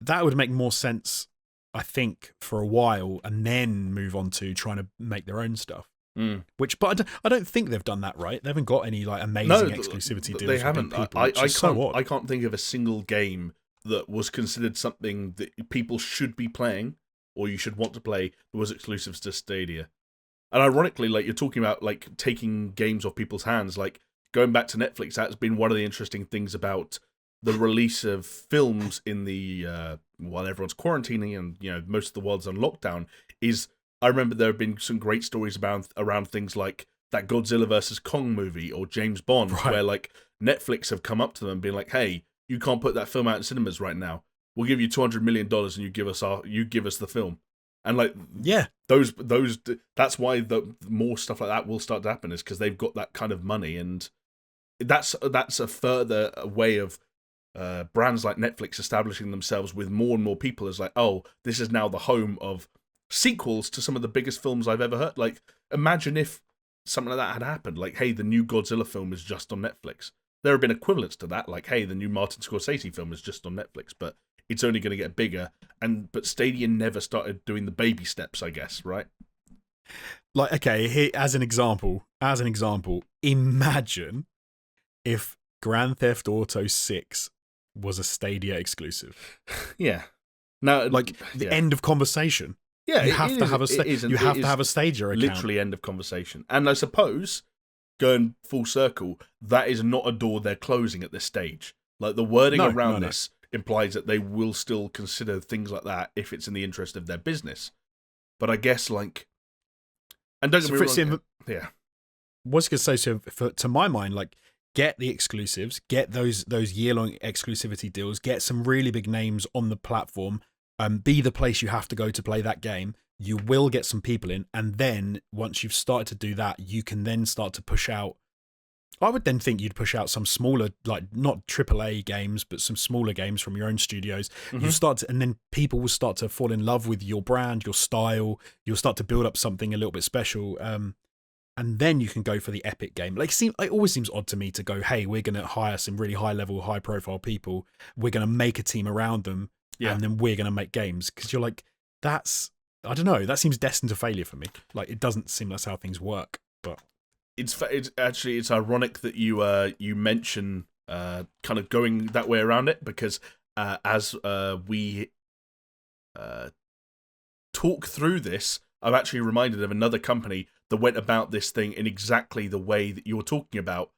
That would make more sense, I think, for a while, and then move on to trying to make their own stuff. But I don't think they've done that right. They haven't got any like amazing exclusivity deals. They haven't. With big people, I can't think of a single game that was considered something that people should be playing or you should want to play that was exclusive to Stadia. And ironically, like you're talking about like taking games off people's hands, like going back to Netflix, that's been one of the interesting things about the release of films in the while everyone's quarantining and most of the world's on lockdown. Is I remember there have been some great stories around things like that Godzilla versus Kong movie or James Bond, where like Netflix have come up to them and been like, "Hey, you can't put that film out in cinemas right now. We'll give you $200 million and you give us the film." And like, yeah, those that's why the more stuff like that will start to happen, is because they've got that kind of money, and that's a further way of brands like Netflix establishing themselves with more and more people as like, oh, this is now the home of sequels to some of the biggest films I've ever heard. Like, imagine if something like that had happened. Like, hey, the new Godzilla film is just on Netflix. There have been equivalents to that. Like, hey, the new Martin Scorsese film is just on Netflix, but it's only going to get bigger. But Stadia never started doing the baby steps, I guess, right? Like, okay, here, as an example, imagine if Grand Theft Auto 6 was a Stadia exclusive. Yeah. Now, like, the end of conversation. Yeah, you have to have a Stadia account. Literally end of conversation. And I suppose going full circle, that is not a door they're closing at this stage. Like, the wording around this implies that they will still consider things like that if it's in the interest of their business. But I guess, like, and don't get me wrong, yeah. Was going to say, so to my mind, like, get the exclusives, get those year-long exclusivity deals, get some really big names on the platform, be the place you have to go to play that game. You will get some people in, and then once you've started to do that, you can then start to push out. I would then think you'd push out some smaller, like, not AAA games, but some smaller games from your own studios. You start to, and then people will start to fall in love with your brand, your style. You'll start to build up something a little bit special. And then you can go for the epic game. Like, it always seems odd to me to go, hey, we're going to hire some really high-level, high-profile people. We're going to make a team around them, and then we're going to make games. Because you're like, that's, I don't know, that seems destined to failure for me. Like, it doesn't seem that's how things work. But it's actually, it's ironic that you mention kind of going that way around it, because as we talk through this, I'm actually reminded of another company that went about this thing in exactly the way that you're talking about,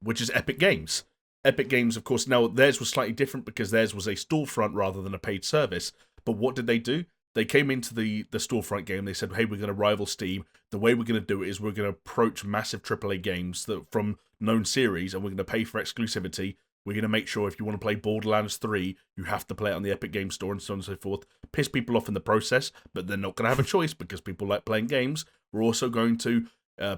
which is Epic Games. Epic Games, of course, now theirs was slightly different because theirs was a storefront rather than a paid service. But what did they do? They came into the storefront game. They said, hey, we're going to rival Steam. The way we're going to do it is we're going to approach massive AAA games that from known series, and we're going to pay for exclusivity. We're going to make sure if you want to play Borderlands 3, you have to play it on the Epic Games Store and so on and so forth. Piss people off in the process, but they're not going to have a choice because people like playing games. We're also going to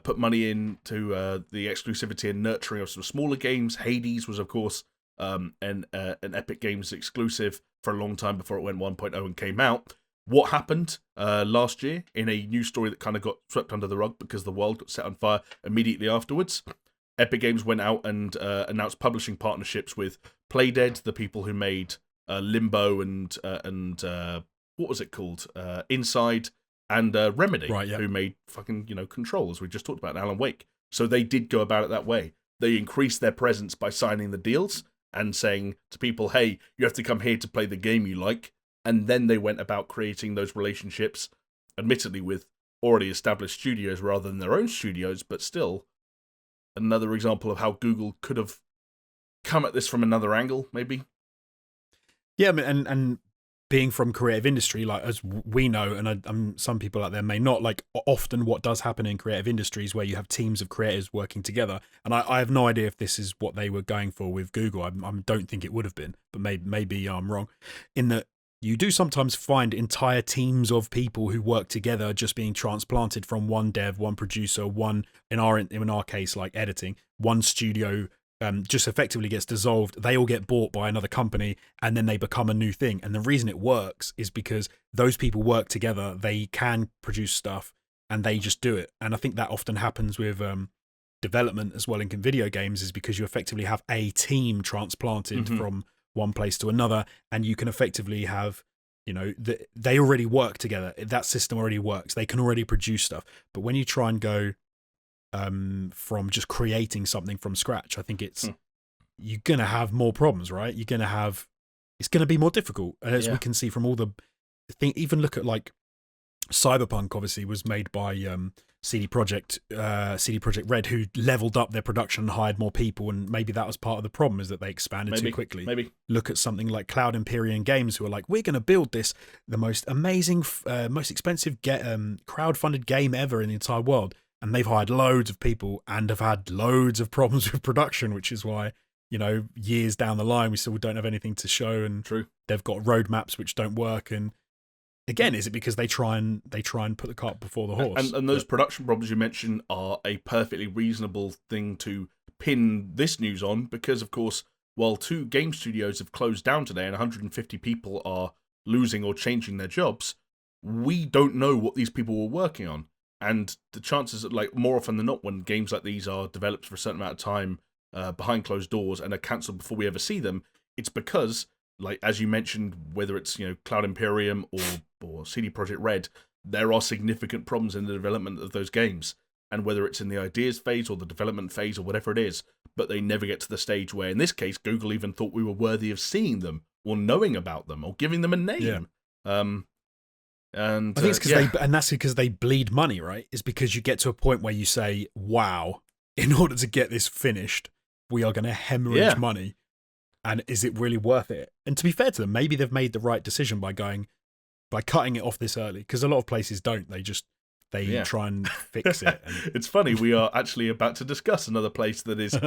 put money into the exclusivity and nurturing of some smaller games. Hades was, of course, an Epic Games exclusive for a long time before it went 1.0 and came out. What happened last year in a news story that kind of got swept under the rug because the world got set on fire immediately afterwards? Epic Games went out and announced publishing partnerships with Playdead, the people who made Limbo and what was it called? Inside, and Remedy, who made fucking, Control, as we just talked about, and Alan Wake. So they did go about it that way. They increased their presence by signing the deals and saying to people, hey, you have to come here to play the game you like. And then they went about creating those relationships, admittedly with already established studios rather than their own studios, but still another example of how Google could have come at this from another angle, maybe. Yeah, I mean, and being from creative industry, like, as we know, and some people out there may not, like, often what does happen in creative industries where you have teams of creators working together, and I have no idea if this is what they were going for with Google. I don't think it would have been, but maybe I'm wrong, in that you do sometimes find entire teams of people who work together just being transplanted from one dev, one producer, one, in our case, like editing, one studio just effectively gets dissolved. They all get bought by another company, and then they become a new thing. And the reason it works is because those people work together, they can produce stuff, and they just do it. And I think that often happens with development as well in video games, is because you effectively have a team transplanted from one place to another, and you can effectively have, they already work together. That system already works. They can already produce stuff. But when you try and go from just creating something from scratch, I think you're going to have more problems, right? It's going to be more difficult. And as we can see from all the thing, even look at, like, Cyberpunk obviously was made by CD Projekt Red, who leveled up their production and hired more people, and maybe that was part of the problem, is that they expanded too quickly. Maybe look at something like Cloud Imperium Games, who are like, we're going to build the most amazing, most expensive crowd-funded game ever in the entire world, and they've hired loads of people and have had loads of problems with production, which is why, years down the line we still don't have anything to show, and they've got roadmaps which don't work. And again, is it because they try and put the cart before the horse? And those production problems you mentioned are a perfectly reasonable thing to pin this news on, because, of course, while 2 game studios have closed down today and 150 people are losing or changing their jobs, we don't know what these people were working on. And the chances that, like, more often than not, when games like these are developed for a certain amount of time behind closed doors and are cancelled before we ever see them, it's because, like, as you mentioned, whether it's, Cloud Imperium or CD Projekt Red, there are significant problems in the development of those games. And whether it's in the ideas phase or the development phase or whatever it is, but they never get to the stage where, in this case, Google even thought we were worthy of seeing them or knowing about them or giving them a name. Yeah. And I think it's because that's because they bleed money, right? It's because you get to a point where you say, wow, in order to get this finished, we are going to hemorrhage money. And is it really worth it? And to be fair to them, maybe they've made the right decision by cutting it off this early, because a lot of places don't. They try and fix it. And... It's funny, we are actually about to discuss another place that is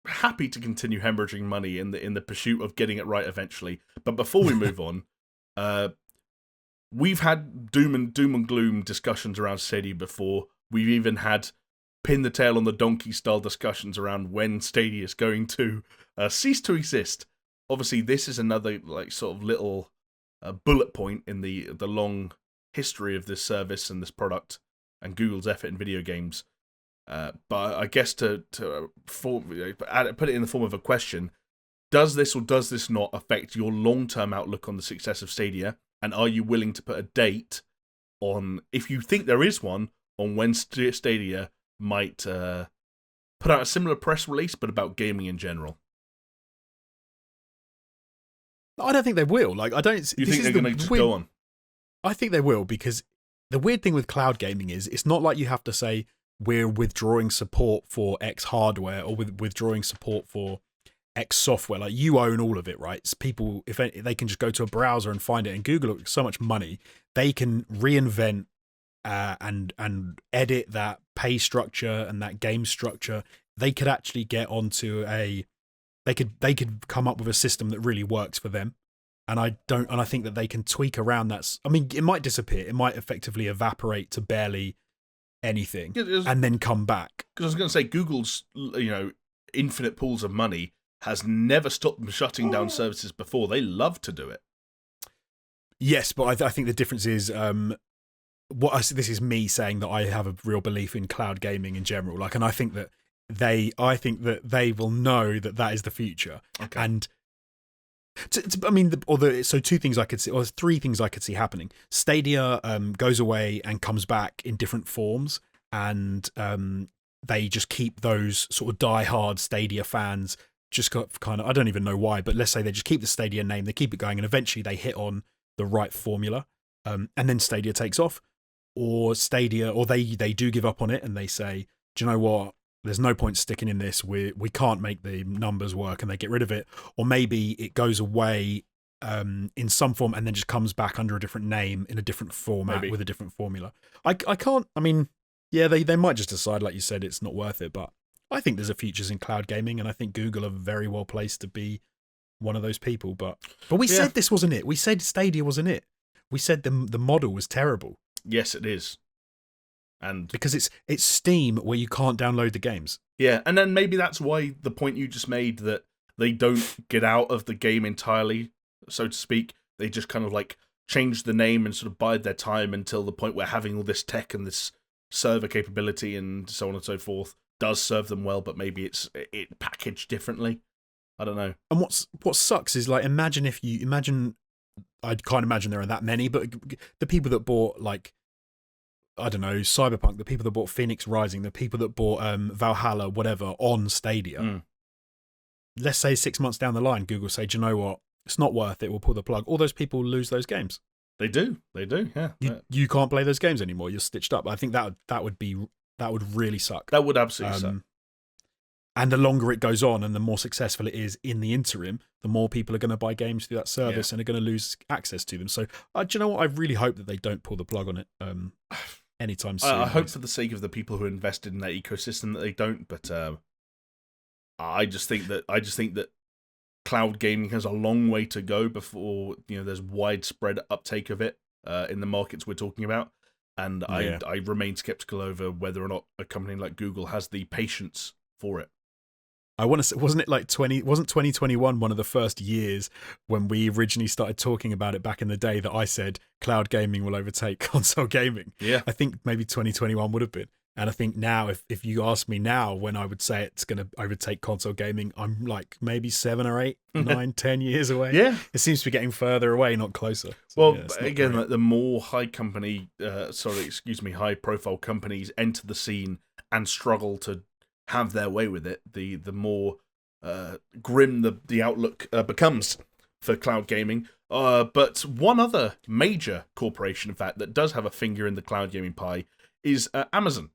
happy to continue hemorrhaging money in the pursuit of getting it right eventually. But before we move on, we've had doom and gloom discussions around Stadia before. We've even had pin the tail on the donkey style discussions around when Stadia is going to cease to exist. Obviously, this is another sort of little bullet point in the long history of this service and this product and Google's effort in video games. But I guess to put it in the form of a question, does this or does this not affect your long-term outlook on the success of Stadia? And are you willing to put a date on, if you think there is one, on when Stadia might put out a similar press release, but about gaming in general? I don't think they will. I don't. You think they're going to just go on? I think they will, because the weird thing with cloud gaming is it's not like you have to say we're withdrawing support for X hardware or withdrawing support for X software. Like, you own all of it, right? So people, if they can just go to a browser and find it, and Google, so much money, they can reinvent and edit that pay structure and that game structure. They could actually get onto they could come up with a system that really works for them. And I think that they can tweak around that. I mean, it might disappear. It might effectively evaporate to barely anything and then come back. Because I was going to say, Google's infinite pools of money has never stopped them shutting down services before. They love to do it. Yes, but I think the difference is this is me saying that I have a real belief in cloud gaming in general. And I think that they will know that is the future. Okay. And so two things I could see, or three things I could see happening. Stadia goes away and comes back in different forms, and they just keep those sort of die-hard Stadia fans just kind of, I don't even know why, but let's say they just keep the Stadia name, they keep it going, and eventually they hit on the right formula, and then Stadia takes off, or they do give up on it and they say, do you know what? There's no point sticking in this. We can't make the numbers work, and they get rid of it. Or maybe it goes away in some form and then just comes back under a different name in a different format with a different formula. I can't. I mean, yeah, they might just decide, like you said, it's not worth it. But I think there's a futures in cloud gaming, and I think Google are very well placed to be one of those people. But we said this wasn't it. We said Stadia wasn't it. We said the model was terrible. Yes, it is. And because it's Steam where you can't download the games. Yeah, and then maybe that's why the point you just made, that they don't get out of the game entirely, so to speak. They just kind of change the name and sort of bide their time until the point where having all this tech and this server capability and so on and so forth does serve them well, but maybe it's packaged differently. I don't know. And what sucks is, imagine I can't imagine there are that many, but the people that bought I don't know, Cyberpunk, the people that bought Phoenix Rising, the people that bought Valhalla, whatever, on Stadia. Let's say 6 months down the line, Google say, do you know what? It's not worth it. We'll pull the plug. All those people lose those games. They do, yeah. You can't play those games anymore. You're stitched up. I think that would really suck. That would absolutely suck. And the longer it goes on and the more successful it is in the interim, the more people are going to buy games through that service and are going to lose access to them. So, do you know what? I really hope that they don't pull the plug on it anytime soon. I hope for the sake of the people who invested in that ecosystem that they don't. But I just think that cloud gaming has a long way to go before there's widespread uptake of it in the markets we're talking about. And I remain skeptical over whether or not a company like Google has the patience for it. I want to say, wasn't 2021 one of the first years when we originally started talking about it back in the day that I said cloud gaming will overtake console gaming? Yeah. I think maybe 2021 would have been. And I think now, if you ask me now when I would say it's going to overtake console gaming, I'm maybe 7 or 8, 9, 10 years away. Yeah. It seems to be getting further away, not closer. So, well, again, the more high profile companies enter the scene and struggle to have their way with it, the more grim the outlook becomes for cloud gaming. But one other major corporation, in fact, that does have a finger in the cloud gaming pie is Amazon.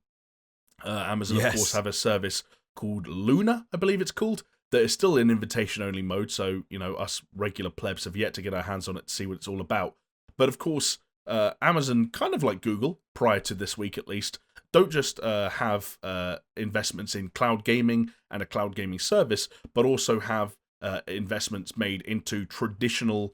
Amazon, of course, have a service called Luna, I believe it's called, that is still in invitation-only mode, so, us regular plebs have yet to get our hands on it to see what it's all about. But, of course, Amazon, kind of like Google, prior to this week at least, don't just have investments in cloud gaming and a cloud gaming service, but also have investments made into traditional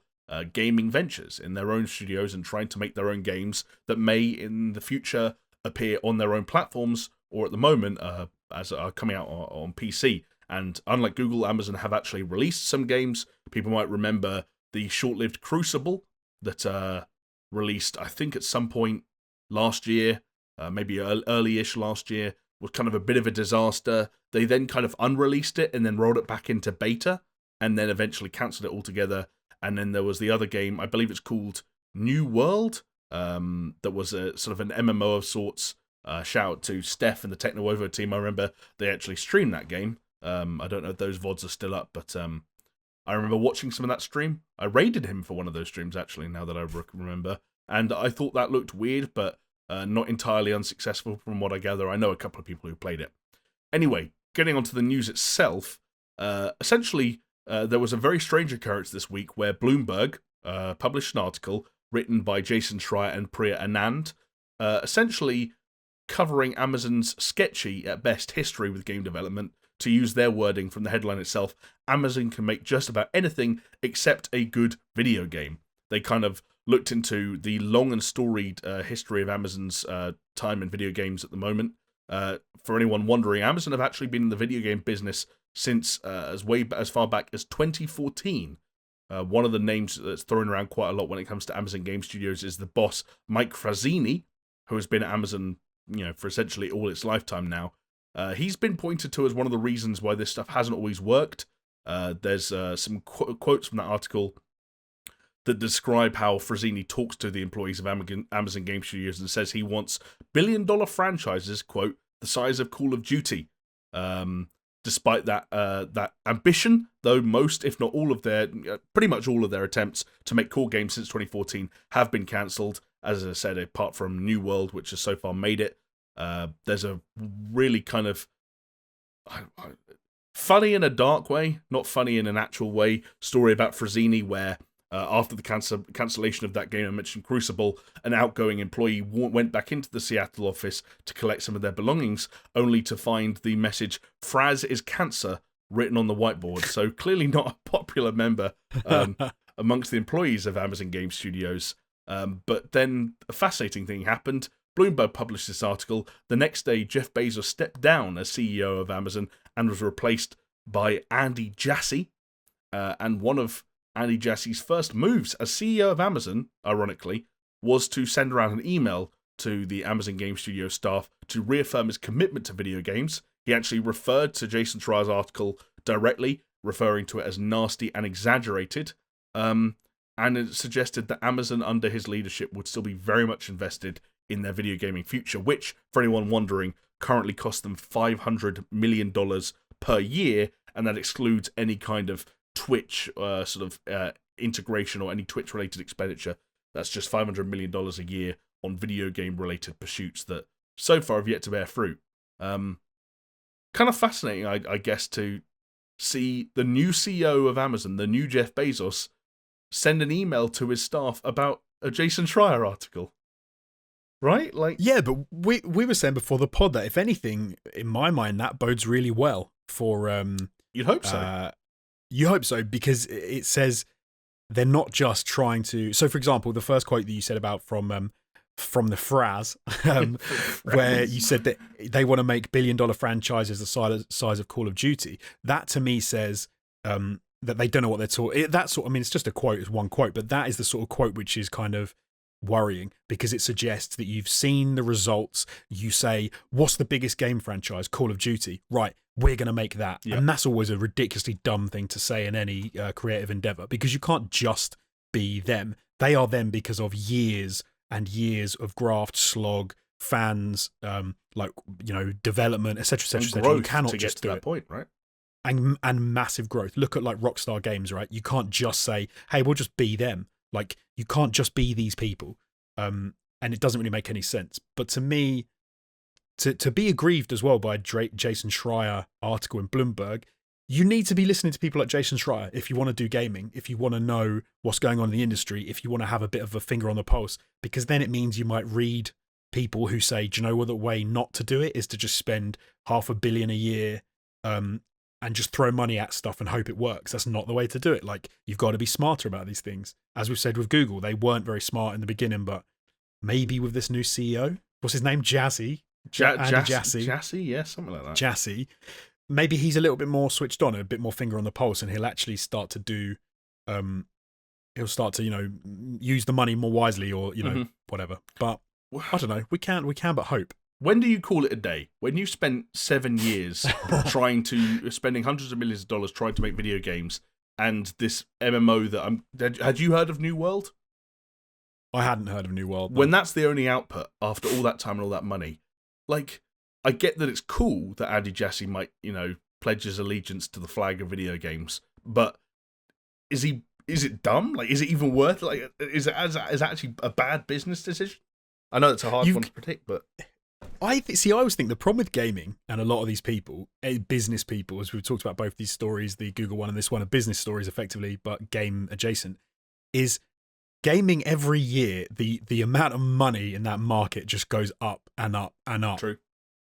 gaming ventures in their own studios and trying to make their own games that may, in the future, appear on their own platforms, or at the moment, as are coming out on PC. And unlike Google, Amazon have actually released some games. People might remember the short-lived Crucible that released, I think, at some point last year, maybe early-ish last year, was kind of a bit of a disaster. They then kind of unreleased it and then rolled it back into beta, and then eventually cancelled it altogether. And then there was the other game, I believe it's called New World, that was a sort of an MMO of sorts. Shout out to Steph and the Technovo team. I remember they actually streamed that game. I don't know if those VODs are still up, but I remember watching some of that stream. I raided him for one of those streams, actually, now that I remember. And I thought that looked weird, but not entirely unsuccessful from what I gather. I know a couple of people who played it. Anyway, getting onto the news itself, essentially, there was a very strange occurrence this week where Bloomberg published an article written by Jason Schreier and Priya Anand, essentially covering Amazon's sketchy, at best, history with game development. To use their wording from the headline itself, Amazon can make just about anything except a good video game. They kind of looked into the long and storied history of Amazon's time in video games at the moment. For anyone wondering, Amazon have actually been in the video game business since as far back as 2014. One of the names that's thrown around quite a lot when it comes to Amazon Game Studios is the boss, Mike Frazzini, who has been at Amazon, for essentially all its lifetime now. He's been pointed to as one of the reasons why this stuff hasn't always worked. There's some quotes from that article that describe how Frazzini talks to the employees of Amazon Game Studios and says he wants billion-dollar franchises, quote, the size of Call of Duty. Despite that ambition, though most, if not all of their, pretty much all of their attempts to make core games since 2014 have been cancelled. As I said, apart from New World, which has so far made it. There's a really kind of funny in a dark way, not funny in an actual way, story about Frazzini where after the cancellation of that game I mentioned, Crucible, an outgoing employee went back into the Seattle office to collect some of their belongings, only to find the message, Fraz is cancer, written on the whiteboard. So clearly not a popular member amongst the employees of Amazon Game Studios. But then a fascinating thing happened. Bloomberg published this article. The next day, Jeff Bezos stepped down as CEO of Amazon and was replaced by Andy Jassy. And one of Andy Jassy's first moves as CEO of Amazon, ironically, was to send around an email to the Amazon Game Studio staff to reaffirm his commitment to video games. He actually referred to Jason Schreier's article directly, referring to it as nasty and exaggerated. And it suggested that Amazon, under his leadership, would still be very much invested in their video gaming future, which, for anyone wondering, currently costs them $500 million per year, and that excludes any kind of Twitch integration or any Twitch-related expenditure. That's just $500 million a year on video game-related pursuits that so far have yet to bear fruit. Kind of fascinating, I guess, to see the new CEO of Amazon, the new Jeff Bezos, send an email to his staff about a Jason Schreier article. Right? Yeah, but we were saying before the pod that if anything, in my mind, that bodes really well for you'd hope so. You hope so, because it says they're not just trying to. So, for example, the first quote that you said about from the Fraz, where you said that they want to make billion-dollar franchises the size of Call of Duty. That to me says that they don't know what they're talking. I mean, it's just a quote, it's one quote, but that is the sort of quote which is kind of worrying, because it suggests that you've seen the results. You say, what's the biggest game franchise? Call of Duty. Right, we're going to make that. Yep. And that's always a ridiculously dumb thing to say in any creative endeavor, because you can't just be them. They are them because of years and years of graft, slog, fans, development, etc., etc., etc. You cannot to just get to do that it. point, right? And massive growth. Look at like Rockstar Games, right? You can't just say, hey, we'll just be them. Like, you can't just be these people. And it doesn't really make any sense. But to me, to be aggrieved as well by a Jason Schreier article in Bloomberg, you need to be listening to people like Jason Schreier if you want to do gaming, if you want to know what's going on in the industry, if you want to have a bit of a finger on the pulse, because then it means you might read people who say, do you know what, the way not to do it is to just spend $500 million a year and just throw money at stuff and hope it works. That's not the way to do it. Like, you've got to be smarter about these things. As we've said with Google, they weren't very smart in the beginning, but maybe with this new CEO, what's his name? Jassy? Jassy, yeah, something like that. Jassy. Maybe he's a little bit more switched on, a bit more finger on the pulse, and he'll actually start to do, he'll start to, use the money more wisely, or, whatever. But I don't know. We can but hope. When do you call it a day? When you spent 7 years spending hundreds of millions of dollars trying to make video games, and this MMO had you heard of New World? I hadn't heard of New World. When that's the only output after all that time and all that money, like, I get that it's cool that Andy Jassy might, pledge his allegiance to the flag of video games, but is it dumb? Like, is it even worth? Like, is it actually a bad business decision? I know it's a hard one to predict, but I always think the problem with gaming and a lot of these people, business people, as we've talked about both these stories, the Google one and this one, are business stories effectively, but game adjacent, is gaming every year. The amount of money in that market just goes up and up and up. True.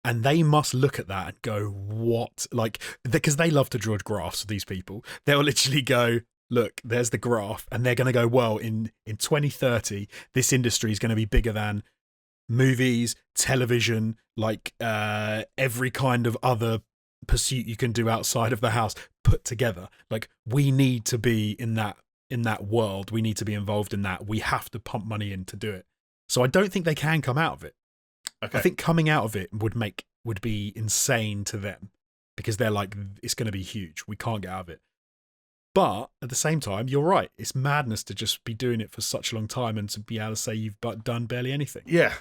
And they must look at that and go, what? Like, because they love to draw graphs, these people. They'll literally go, look, there's the graph. And they're going to go, well, in 2030, this industry is going to be bigger than movies, television, like every kind of other pursuit you can do outside of the house put together. Like, we need to be in that world. We need to be involved in that. We have to pump money in to do it. So I don't think they can come out of it. Okay. I think coming out of it would be insane to them, because they're like, it's going to be huge. We can't get out of it. But at the same time, you're right. It's madness to just be doing it for such a long time and to be able to say you've done barely anything. Yeah.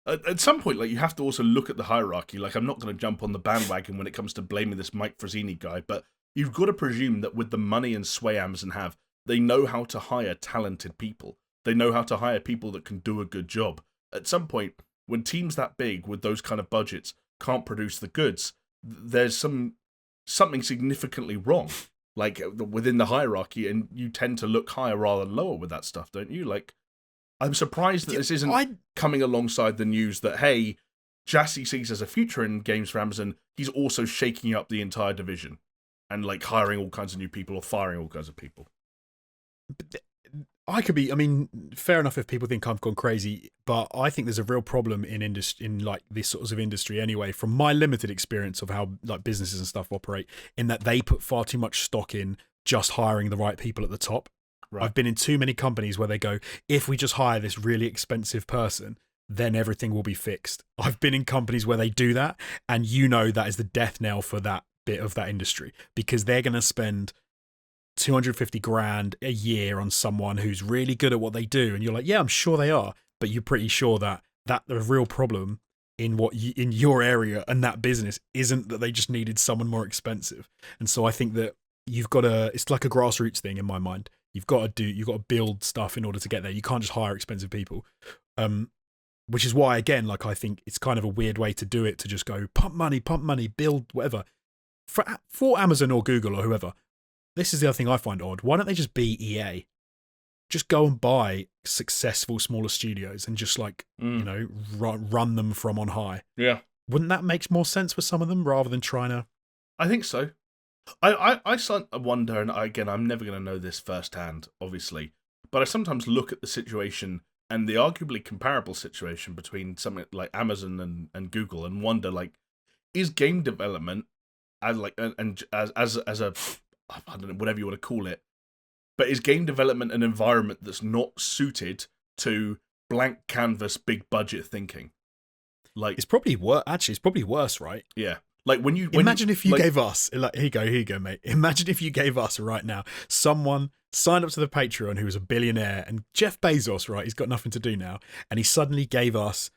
At some point, like, you have to also look at the hierarchy. Like, I'm not going to jump on the bandwagon when it comes to blaming this Mike Frazzini guy, but you've got to presume that with the money and sway Amazon have, they know how to hire talented people. They know how to hire people that can do a good job. At some point, when teams that big with those kind of budgets can't produce the goods, there's something significantly wrong, like, within the hierarchy, and you tend to look higher rather than lower with that stuff, don't you? Like, I'm surprised that this isn't coming alongside the news that, hey, Jassy sees as a future in games for Amazon, he's also shaking up the entire division and, like, hiring all kinds of new people or firing all kinds of people. Fair enough if people think I've gone crazy, but I think there's a real problem in like this sorts of industry anyway, from my limited experience of how, like, businesses and stuff operate, in that they put far too much stock in just hiring the right people at the top. Right. I've been in too many companies where they go, if we just hire this really expensive person, then everything will be fixed. I've been in companies where they do that, and that is the death knell for that bit of that industry, because they're going to spend $250,000 a year on someone who's really good at what they do, and you're like, yeah, I'm sure they are, but you're pretty sure that the real problem in in your area and that business isn't that they just needed someone more expensive. And so I think that it's like a grassroots thing in my mind. You've got to build stuff in order to get there. You can't just hire expensive people. Which is why, again, like, I think it's kind of a weird way to do it, to just go pump money, build whatever. For Amazon or Google or whoever, this is the other thing I find odd. Why don't they just be EA? Just go and buy successful smaller studios and just, like, run them from on high. Yeah. Wouldn't that make more sense for some of them, rather than trying to... I think so. I wonder, and again, I'm never going to know this firsthand, obviously, but I sometimes look at the situation and the arguably comparable situation between something like Amazon and Google, and wonder, like, is game development as a I don't know, whatever you want to call it, but is game development an environment that's not suited to blank canvas, big budget thinking? Like, it's probably worse. Actually, it's probably worse, right? Yeah. Like, imagine if you gave us, like, here you go, mate. Imagine if you gave us right now, someone signed up to the Patreon who was a billionaire, and Jeff Bezos, right? He's got nothing to do now, and he suddenly gave us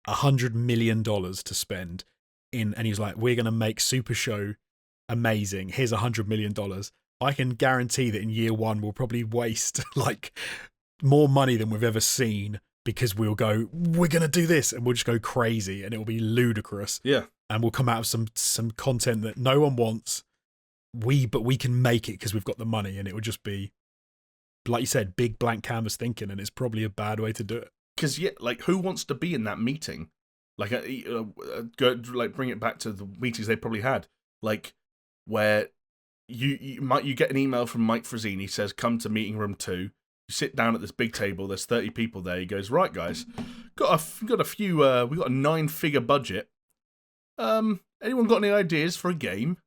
$100 million to spend and he was like, we're going to make SuperShow amazing. Here's $100 million. I can guarantee that in year one, we'll probably waste, like, more money than we've ever seen because we'll go, we're going to do this, and we'll just go crazy, and it will be ludicrous. Yeah. And we'll come out of some content that no one wants. But we can make it because we've got the money, and it will just be, like you said, big blank canvas thinking, and it's probably a bad way to do it. Because like, who wants to be in that meeting? Like, bring it back to the meetings they probably had, like where you get an email from Mike Frazzini, says come to meeting room 2. You sit down at this big table. There's 30 people there. He goes, right, guys, got a few. We got a 9-figure budget. Anyone got any ideas for a game?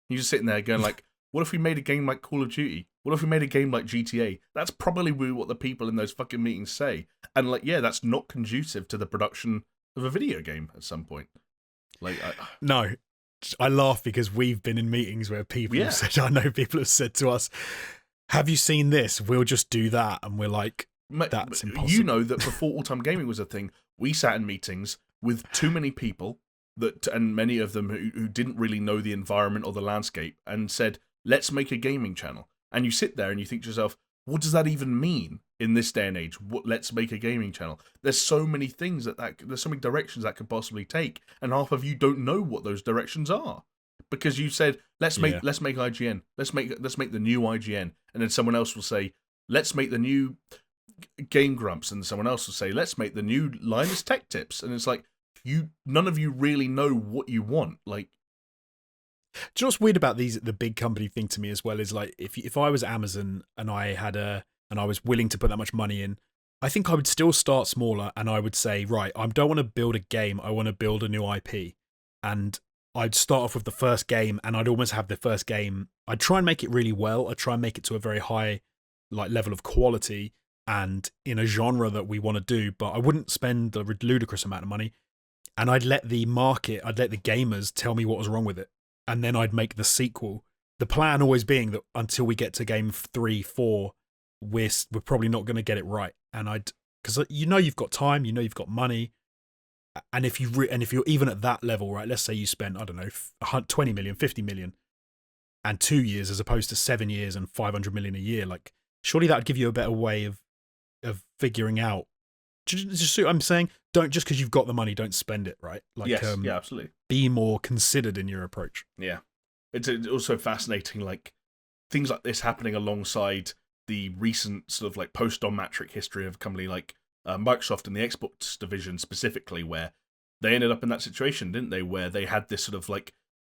You're just sitting there going like, what if we made a game like Call of Duty? What if we made a game like GTA? That's probably what the people in those fucking meetings say. And like, yeah, that's not conducive to the production of a video game at some point. Like, no, I laugh because we've been in meetings where people have said, I know people have said to us, have you seen this? We'll just do that. And we're like, that's impossible. You know that before all-time gaming was a thing, we sat in meetings with too many people, and many of them who didn't really know the environment or the landscape, and said, let's make a gaming channel. And you sit there and you think to yourself, what does that even mean in this day and age? Let's make a gaming channel. There's so many things there's so many directions that could possibly take, and half of you don't know what those directions are because you said let's make IGN, let's make the new IGN, and then someone else will say let's make the new Game Grumps, and someone else will say let's make the new Linus Tech Tips, and it's like none of you really know what you want. Like, do you know what's weird about the big company thing to me as well is like if I was Amazon and I was willing to put that much money in, I think I would still start smaller and I would say, right, I don't want to build a game, I want to build a new IP. And I'd start off with the first game, and I'd almost have the first game, I'd try and make it really well, I'd try and make it to a very high like level of quality and in a genre that we want to do, but I wouldn't spend a ludicrous amount of money, and I'd let the gamers tell me what was wrong with it. And then I'd make the sequel. The plan always being that until we get to game 3, 4, we're probably not going to get it right. And because you've got time, you've got money, and if you're even at that level, right? Let's say you spent 20 million, 50 million, and 2 years as opposed to 7 years and 500 million a year. Like, surely that would give you a better way of figuring out. Just see what I'm saying? Don't just because you've got the money, don't spend it, right? Like, yes, yeah, absolutely. Be more considered in your approach. Yeah, it's also fascinating, like things like this happening alongside the recent sort of like post-on-matric history of a company like Microsoft and the Xbox division specifically, where they ended up in that situation, didn't they? Where they had this sort of like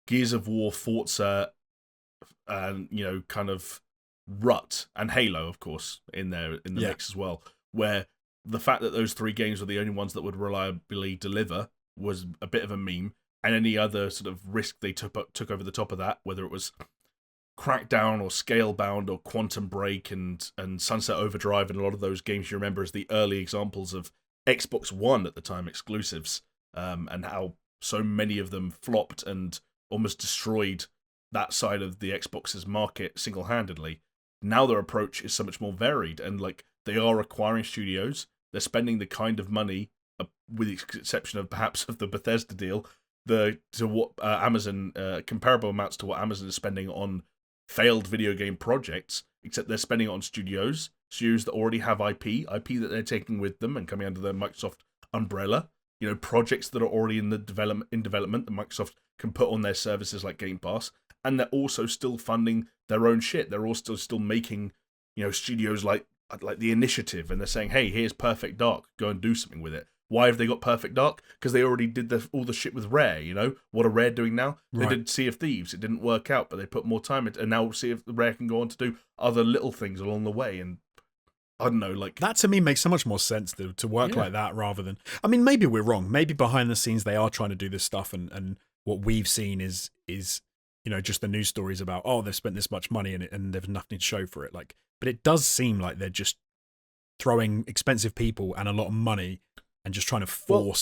Gears of War, Forza, and kind of rut, and Halo, of course, in the mix as well, where the fact that those 3 games were the only ones that would reliably deliver was a bit of a meme, and any other sort of risk they took over the top of that, whether it was Crackdown or Scalebound or Quantum Break and Sunset Overdrive, and a lot of those games you remember as the early examples of Xbox One at the time exclusives, and how so many of them flopped and almost destroyed that side of the Xbox's market single-handedly. Now their approach is so much more varied, and like they are acquiring studios. They're spending the kind of money, with the exception of perhaps of the Bethesda deal, to what Amazon, comparable amounts to what Amazon is spending on failed video game projects, except they're spending it on studios that already have IP that they're taking with them and coming under the Microsoft umbrella. Projects that are already in development that Microsoft can put on their services like Game Pass, and they're also still funding their own shit. They're also still making, studios like The Initiative, and they're saying, hey, here's Perfect Dark, go and do something with it. Why have they got Perfect Dark? Because they already did all the shit with Rare, What are Rare doing now? Right. They did Sea of Thieves. It didn't work out, but they put more time into it, and now we'll see if Rare can go on to do other little things along the way, and I don't know, like... That to me makes so much more sense to work like that rather than... I mean, maybe we're wrong. Maybe behind the scenes they are trying to do this stuff, and what we've seen is just the news stories about, oh, they've spent this much money and there's nothing to show for it. Like, but it does seem like they're just throwing expensive people and a lot of money and just trying to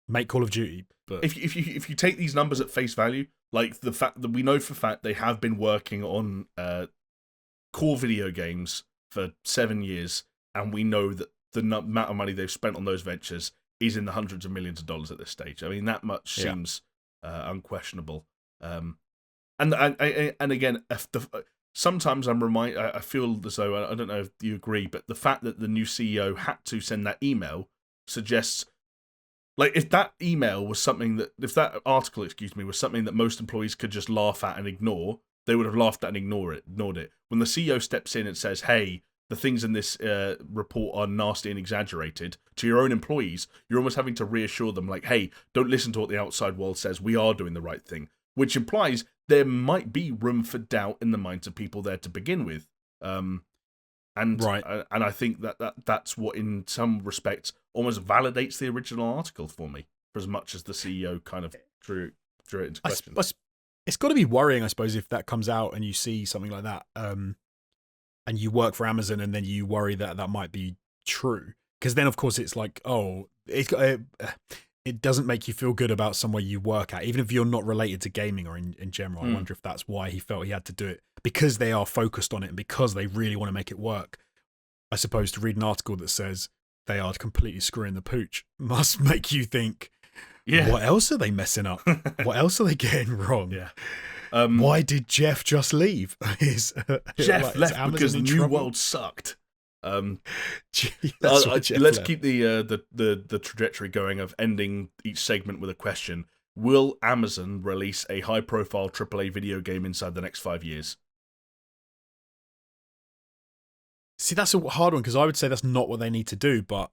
make Call of Duty. But if you take these numbers at face value, like the fact that we know for a fact they have been working on core video games for 7 years, and we know that the amount of money they've spent on those ventures is in the hundreds of millions of dollars at this stage. I mean, that much seems unquestionable. And again, sometimes I feel as though, I don't know if you agree, but the fact that the new CEO had to send that email suggests, like, if that article, was something that most employees could just laugh at and ignore, they would have laughed at and ignored it. When the CEO steps in and says, hey, the things in this report are nasty and exaggerated, to your own employees, you're almost having to reassure them, like, hey, don't listen to what the outside world says, we are doing the right thing, which implies there might be room for doubt in the minds of people there to begin with. And I think that's what, in some respects, almost validates the original article for me, for as much as the CEO kind of drew it into question. It's got to be worrying, I suppose, if that comes out and you see something like that, and you work for Amazon, and then you worry that that might be true, because then, of course, it's like, oh, it doesn't make you feel good about somewhere you work at, even if you're not related to gaming or in general. I wonder if that's why he felt he had to do it, because they are focused on it and because they really want to make it work. I suppose to read an article that says they are completely screwing the pooch must make you think, what else are they messing up? What else are they getting wrong? Yeah. Why did Jeff just leave? Jeff left because New World sucked. Let's keep the trajectory going of ending each segment with a question. Will Amazon release a high-profile AAA video game inside the next 5 years? See, that's a hard one, because I would say that's not what they need to do, but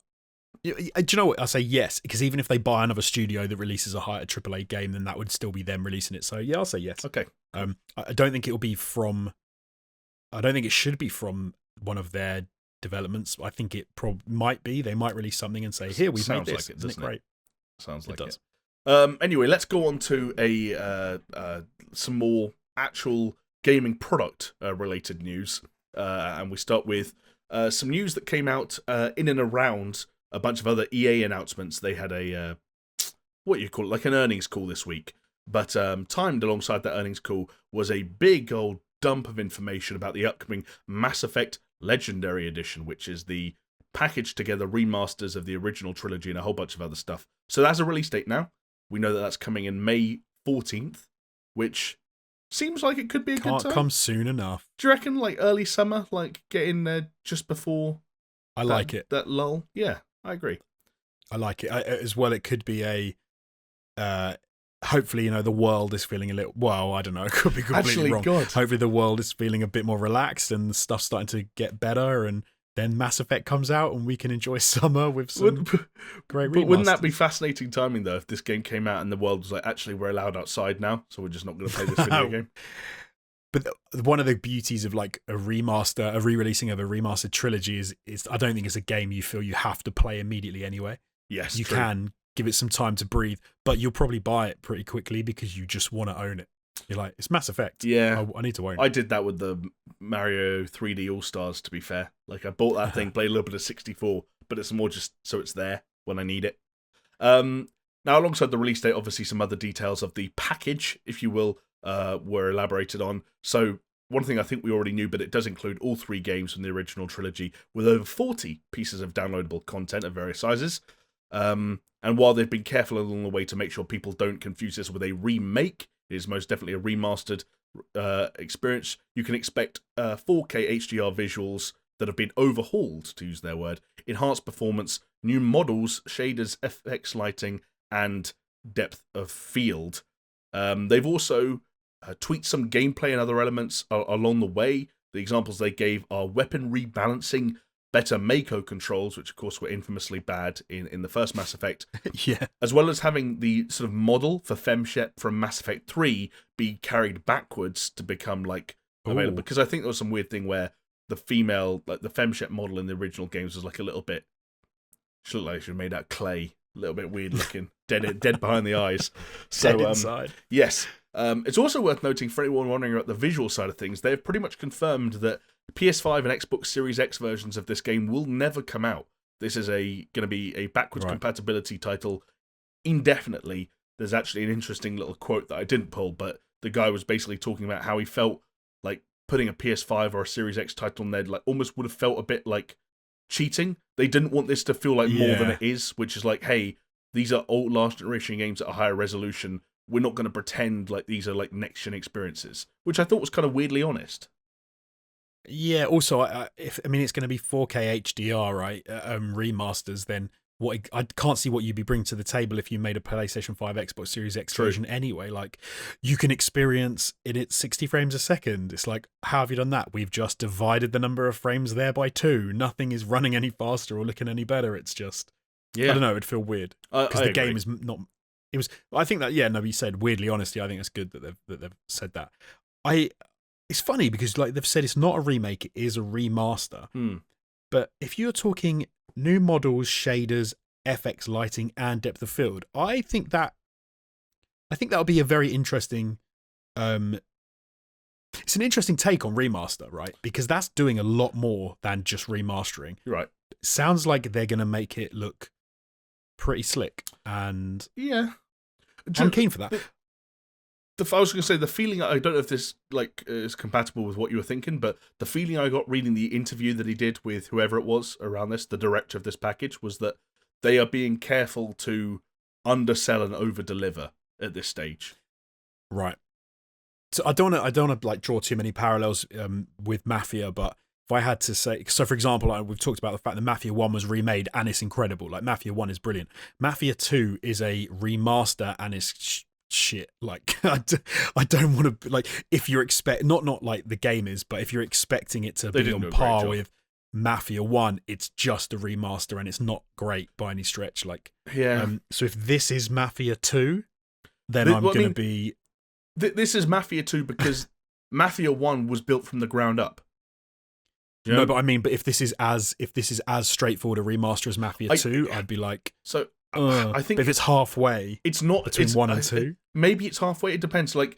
do you know what? I say yes, because even if they buy another studio that releases a AAA game, then that would still be them releasing it. So yeah, I'll say yes. Okay. I don't think it will be from. I don't think it should be from one of their developments. I think it might be. They might release something and say, "Here, we've made this." Like it, doesn't it? Great. Sounds like it. Anyway, let's go on to some more actual gaming product related news, and we start with some news that came out in and around a bunch of other EA announcements. They had a like an earnings call this week, but timed alongside that earnings call was a big old dump of information about the upcoming Mass Effect Legendary Edition, which is the packaged together remasters of the original trilogy and a whole bunch of other stuff. So that's a release date now. We know that that's coming in May 14th, which seems like it could be a good time. Can't come soon enough. Do you reckon, like, early summer, like, get in there just before like it. That lull? Yeah, I agree. I like it. As well, it could be a... hopefully, the world is feeling a little... Well, I don't know. It could be completely wrong. God. Hopefully the world is feeling a bit more relaxed and stuff's starting to get better, and then Mass Effect comes out and we can enjoy summer with some great remasters. But wouldn't that be fascinating timing, though, if this game came out and the world was like, actually, we're allowed outside now, so we're just not going to play this video game? But one of the beauties of, like, a re-releasing of a remastered trilogy is I don't think it's a game you feel you have to play immediately anyway. Yes, you true. can give it some time to breathe, but you'll probably buy it pretty quickly because you just want to own it. You're like, it's Mass Effect. Yeah. I need to own it. I did that with the Mario 3D All-Stars, to be fair. Like, I bought that thing, played a little bit of 64, but it's more just so it's there when I need it. Now, alongside the release date, obviously some other details of the package, if you will, were elaborated on. So, one thing I think we already knew, but it does include all 3 games from the original trilogy, with over 40 pieces of downloadable content of various sizes. And while they've been careful along the way to make sure people don't confuse this with a remake, it is most definitely a remastered experience. You can expect 4K HDR visuals that have been overhauled, to use their word, enhanced performance, new models, shaders, FX lighting, and depth of field. They've also tweaked some gameplay and other elements along the way. The examples they gave are weapon rebalancing, better Mako controls, which of course were infamously bad in the first Mass Effect. Yeah. As well as having the sort of model for FemShep from Mass Effect 3 be carried backwards to become, like, available. Because I think there was some weird thing where the female, like the FemShep model in the original games was like a little bit, she looked like she was made out of clay. A little bit weird looking. dead behind the eyes. Dead inside. Yes. It's also worth noting, for anyone wondering about the visual side of things, they've pretty much confirmed that PS5 and Xbox Series X versions of this game will never come out. This is going to be a backwards compatibility title indefinitely. There's actually an interesting little quote that I didn't pull, but the guy was basically talking about how he felt like putting a PS5 or a Series X title on there, like, almost would have felt a bit like cheating. They didn't want this to feel like more than it is, which is like, hey, these are old last generation games at a higher resolution. We're not going to pretend like these are like next gen experiences, which I thought was kind of weirdly honest. Yeah. Also, it's going to be 4K HDR, right? Remasters. Then I can't see what you'd be bringing to the table if you made a PlayStation 5 Xbox Series X version anyway. Like, you can experience it at 60 frames a second. It's like, how have you done that? We've just divided the number of frames there by 2. Nothing is running any faster or looking any better. It's just, I don't know, it'd feel weird. Because the game is not, it was, I think that, you said weirdly, honestly, I think it's good that they've said that. It's funny because like they've said it's not a remake, it is a remaster. But if you're talking new models, shaders, FX lighting, and depth of field, I think that would be a very interesting. It's an interesting take on remaster, right? Because that's doing a lot more than just remastering. Right. It sounds like they're going to make it look pretty slick, and I'm keen for that. I was going to say, the feeling, I don't know if this like is compatible with what you were thinking, but the feeling I got reading the interview that he did with whoever it was around this, the director of this package, was that they are being careful to undersell and over-deliver at this stage. Right. So I don't want to like draw too many parallels with Mafia, but if I had to say, so for example, we've talked about the fact that Mafia 1 was remade and it's incredible. Like, Mafia 1 is brilliant. Mafia 2 is a remaster and it's shit. Like, I don't want to, like, if you're not like the game is, but if you're expecting it to be on par with Mafia 1, it's just a remaster and it's not great by any stretch. Like, so if this is Mafia 2, then I'm going to be... This is Mafia 2 because Mafia 1 was built from the ground up. You know? No, but I mean, but if this is as straightforward a remaster as Mafia 2, I'd be like, so I think if it's halfway, it's not between 1 and 2. Maybe it's halfway. It depends. Like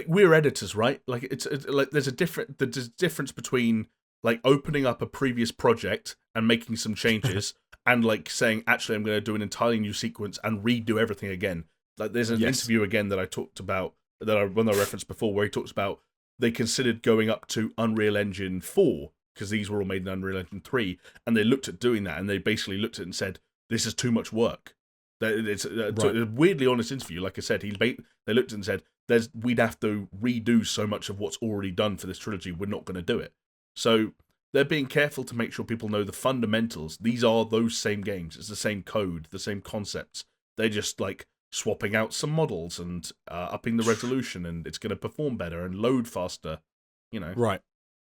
we're editors, right? Like it's like there's a difference between like opening up a previous project and making some changes and like saying, actually, I'm going to do an entirely new sequence and redo everything again. Like, there's an interview again that I talked about that I referenced before, where he talks about they considered going up to Unreal Engine 4 because these were all made in Unreal Engine 3, and they looked at doing that, and they basically looked at it and said, this is too much work. It's a weirdly honest interview. Like I said, they looked at it and said, we'd have to redo so much of what's already done for this trilogy, we're not going to do it. So they're being careful to make sure people know the fundamentals. These are those same games. It's the same code, the same concepts. They're just like swapping out some models and upping the resolution, and it's going to perform better and load faster, you know. Right.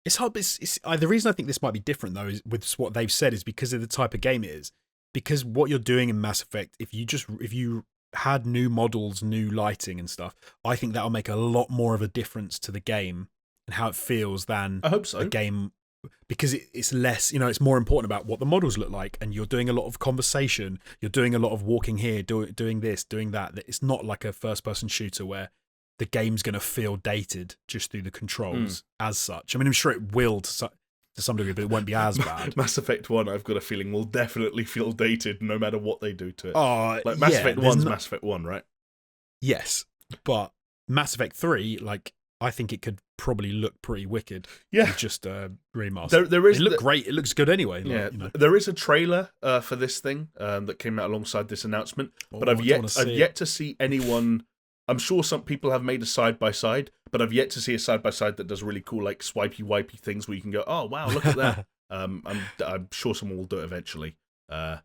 It's hard. The reason I think this might be different, though, is with what they've said, is because of the type of game it is. Because what you're doing in Mass Effect, if you had new models, new lighting and stuff, I think that'll make a lot more of a difference to the game and how it feels than I hope so. a game, because it's less, it's more important about what the models look like, and you're doing a lot of conversation, you're doing a lot of walking here, doing this, doing that. It's not like a first-person shooter where the game's going to feel dated just through the controls as such. I mean, I'm sure it will to some degree, but it won't be as bad. Mass Effect 1, I've got a feeling, will definitely feel dated no matter what they do to it. Like Mass Effect 1's Mass Effect 1, right? Yes, but Mass Effect 3, like, I think it could probably look pretty wicked. Yeah, just remaster. It looks great. It looks good anyway. Yeah, there is a trailer for this thing that came out alongside this announcement, but I've yet to see anyone. I'm sure some people have made a side by side, but I've yet to see a side by side that does really cool, like swipey wipey things where you can go, oh wow, look at that. I'm sure someone will do it eventually. I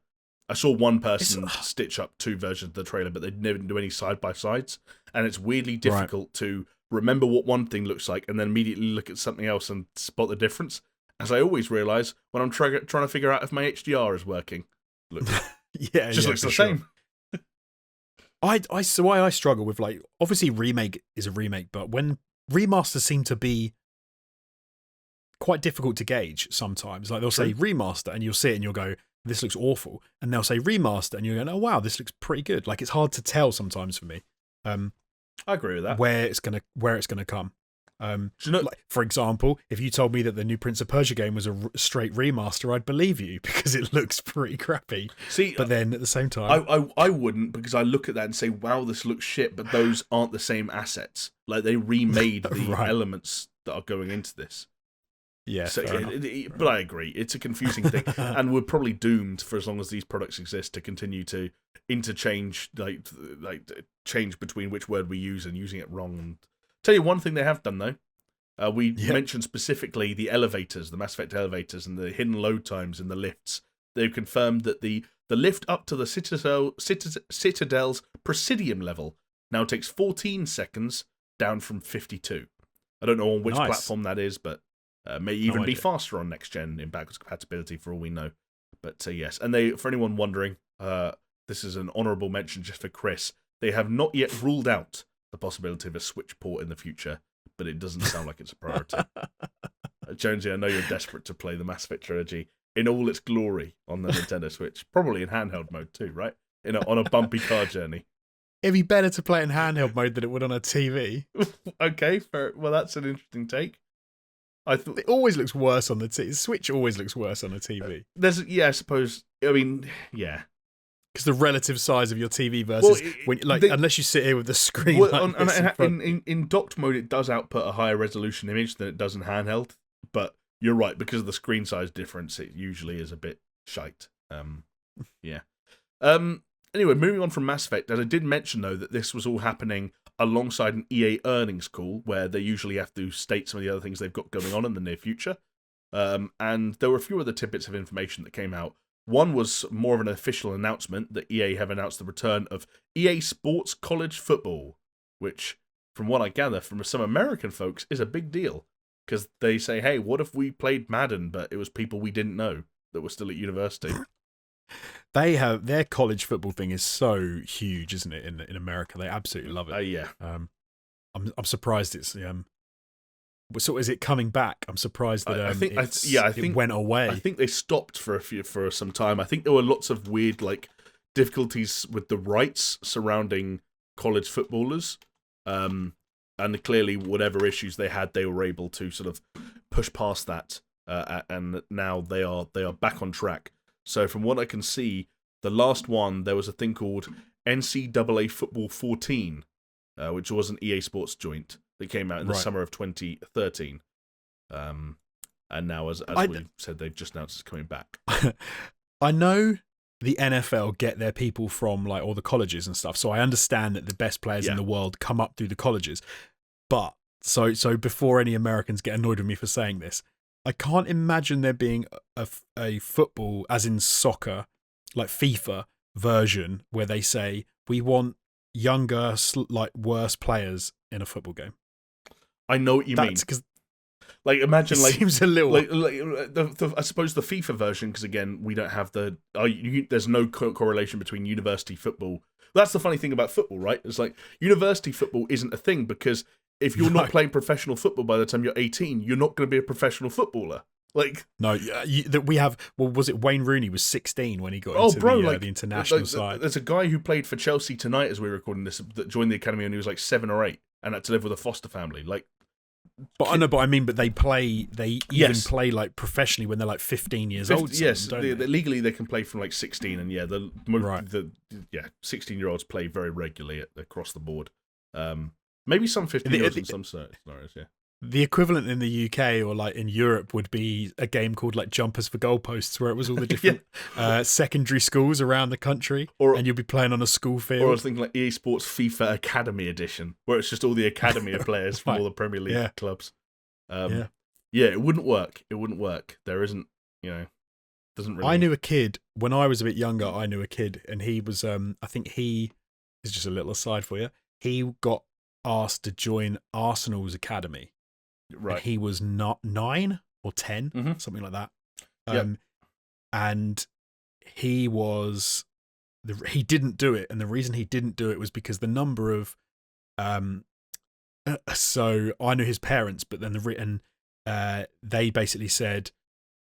saw one person stitch up 2 versions of the trailer, but they didn't do any side by sides, and it's weirdly difficult to remember what one thing looks like and then immediately look at something else and spot the difference, as I always realise when I'm trying to figure out if my HDR is working. Look, just looks the same. So why I struggle with, like, obviously remake is a remake, but when remasters seem to be quite difficult to gauge sometimes. Like, they'll say remaster and you'll see it and you'll go, this looks awful, and they'll say remaster and you're going, oh wow, this looks pretty good. Like, it's hard to tell sometimes for me. I agree with that. Where it's gonna come. Like, for example, if you told me that the new Prince of Persia game was a straight remaster, I'd believe you because it looks pretty crappy. See, but then at the same time, I wouldn't, because I look at that and say, wow, this looks shit, but those aren't the same assets. Like, they remade the elements that are going into this. Yeah, so, but I agree, it's a confusing thing, and we're probably doomed for as long as these products exist to continue to interchange, like change between which word we use and using it wrong. And tell you one thing they have done though, we mentioned specifically the elevators, the Mass Effect elevators, and the hidden load times in the lifts. They've confirmed that the The lift up to the Citadel's Presidium level now takes 14 seconds, down from 52. I don't know on which platform that is, but may even be faster on next gen in backwards compatibility for all we know. But yes, and for anyone wondering, this is an honourable mention just for Chris. They have not yet ruled out the possibility of a Switch port in the future, but it doesn't sound like it's a priority. Jonesy, I know you're desperate to play the Mass Effect trilogy in all its glory on the Nintendo Switch, probably in handheld mode too, right? On a bumpy car journey. It'd be better to play it in handheld mode than it would on a TV. Okay, fair. Well, that's an interesting take. I thought it always looks worse on the TV. Switch always looks worse on a TV. I suppose. I mean, yeah, because the relative size of your TV versus unless you sit here with the screen. Well, in docked mode, it does output a higher resolution image than it does in handheld. But you're right, because of the screen size difference, it usually is a bit shite. Yeah. Anyway, moving on from Mass Effect, and I did mention, though, that this was all happening alongside an EA earnings call, where they usually have to state some of the other things they've got going on in the near future. And there were a few other tidbits of information that came out. One was more of an official announcement that EA have announced the return of EA Sports College Football, which, from what I gather from some American folks, is a big deal. Because they say, hey, what if we played Madden, but it was people we didn't know that were still at university? They have their college football thing is so huge, isn't it? In America, they absolutely love it. Yeah. I'm surprised it's So is it coming back? I'm surprised that I think it went away. I think they stopped for some time. I think there were lots of weird difficulties with the rights surrounding college footballers. And clearly, whatever issues they had, they were able to sort of push past that, and now they are back on track. So, from what I can see, the last one there was a thing called NCAA Football 14, which was an EA Sports joint that came out in the summer of 2013. And now, as we said, they've just announced it's coming back. I know the NFL get their people from all the colleges and stuff, so I understand that the best players in the world come up through the colleges. But so before any Americans get annoyed with me for saying this, I can't imagine there being a football, as in soccer, like FIFA version, where they say we want younger, worse players in a football game. I know what you mean. Because, imagine, seems a little. I suppose the FIFA version, because again, we don't have there's no correlation between university football. That's the funny thing about football, right? It's university football isn't a thing, because if you're not playing professional football by the time you're 18, you're not going to be a professional footballer. No, that we have. Well, was it Wayne Rooney was 16 when he got into the international side? There's a guy who played for Chelsea tonight, as we're recording this, that joined the academy when he was 7 or 8 and had to live with a foster family. But they play professionally when they're 15 years old. Yes, legally they can play from 16, and 16-year-olds play very regularly across the board. Maybe some 15-year-olds in some scenarios, yeah. The equivalent in the UK or in Europe would be a game called Jumpers for Goalposts, where it was all the different secondary schools around the country, and you'll be playing on a school field. Or I was thinking EA Sports FIFA Academy Edition, where it's just all the academy of players from all the Premier League clubs. It wouldn't work. It wouldn't work. There isn't, doesn't really. I knew a kid when I was a bit younger. I knew a kid, and he was, I think he is just a little aside for you. He got asked to join Arsenal's academy. Right. And he was not 9 or 10, something like that. And he didn't do it. And the reason he didn't do it was because the number of, so I knew his parents, but then they basically said,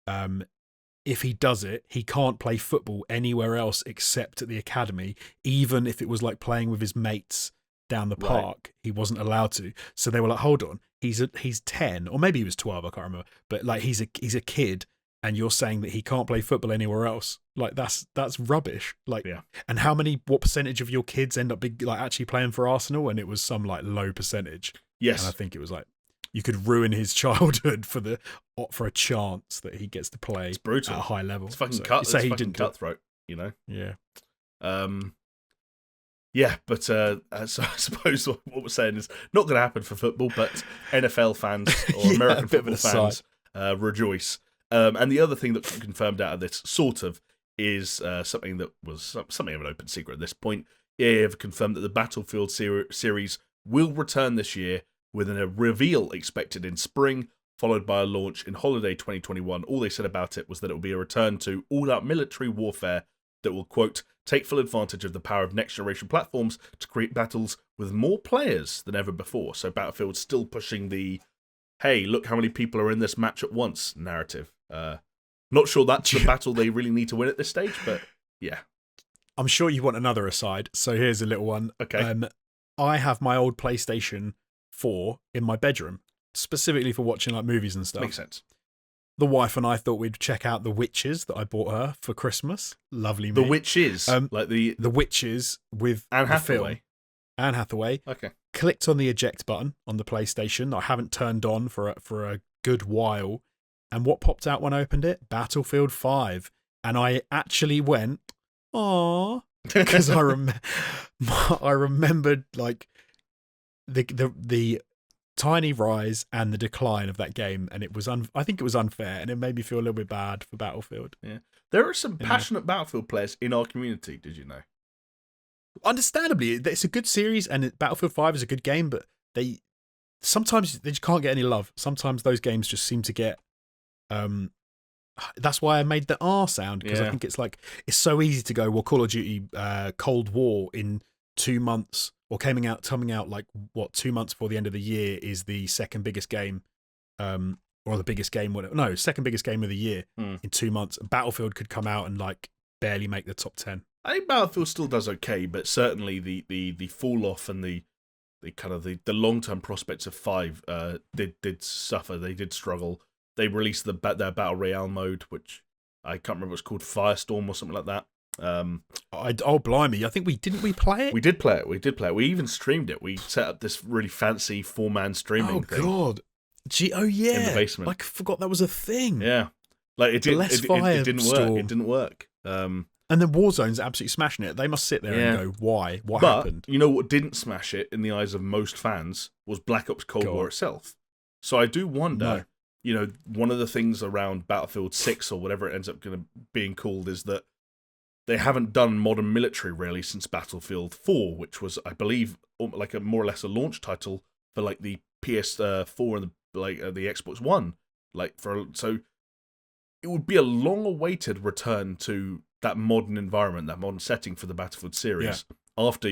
if he does it, he can't play football anywhere else except at the academy, even if it was playing with his mates down the park. He wasn't allowed to. So they were hold on, he's 10, or maybe he was 12, I can't remember, but he's a kid, and you're saying that he can't play football anywhere else. That's rubbish. And what percentage of your kids end up actually playing for Arsenal? And it was some low percentage. Yes. And I think it was you could ruin his childhood for a chance that he gets to play. It's brutal at a high level. It's fucking cutthroat, Yeah. Yeah, but so I suppose what we're saying is not going to happen for football, but NFL fans or American football fans rejoice. And the other thing that confirmed out of this, sort of, is something that was something of an open secret at this point. EA have confirmed that the Battlefield series will return this year, with a reveal expected in spring, followed by a launch in holiday 2021. All they said about it was that it will be a return to all-out military warfare that will, quote, take full advantage of the power of next-generation platforms to create battles with more players than ever before. So Battlefield's still pushing the, hey, look how many people are in this match at once narrative. Not sure that's the battle they really need to win at this stage, but yeah. I'm sure you want another aside, so here's a little one. Okay. I have my old PlayStation 4 in my bedroom, specifically for watching like movies and stuff. Makes sense. The wife and I thought we'd check out The Witches that I bought her for Christmas. Lovely. The Witches, like the Witches with Anne Hathaway. Anne Hathaway. Okay. Clicked on the eject button on the PlayStation that I haven't turned on for a good while, and what popped out when I opened it? Battlefield 5, and I actually went, "Aww," because I remembered like the tiny rise and the decline of that game, and it was I think it was unfair, and it made me feel a little bit bad for Battlefield. Yeah, there are some passionate Battlefield players in our community. Did you know? Understandably, it's a good series, and Battlefield 5 is a good game, but sometimes they just can't get any love. Sometimes those games just seem to get. That's why I made the R sound, because I think it's so easy to go, well, Call of Duty Cold War in 2 months, or coming out like 2 months before the end of the year is the second biggest game, or the biggest game, second biggest game of the year in 2 months. Battlefield could come out and like barely make the top 10. I think Battlefield still does okay, but certainly the fall off and the kind of the long term prospects of 5 did suffer. They did struggle. They released their Battle Royale mode, which I can't remember, it's called Firestorm or something like that. Oh blimey! I think we play it. We did play it. We even streamed it. We set up this really fancy 4-man streaming thing. Oh god! Oh yeah! In the basement. Like I forgot that was a thing. Yeah, like it didn't work. It didn't work. And then Warzone's absolutely smashing it. They must sit there and go, "Why? What happened?" You know what didn't smash it in the eyes of most fans was Black Ops Cold War itself. So I do wonder. No. You know, one of the things around Battlefield 6 or whatever it ends up being called is that they haven't done modern military really since Battlefield 4, which was, I believe, like a more or less a launch title for like the PS4 and the Xbox One. So it would be a long-awaited return to that modern environment, that modern setting for the Battlefield series. Yeah. After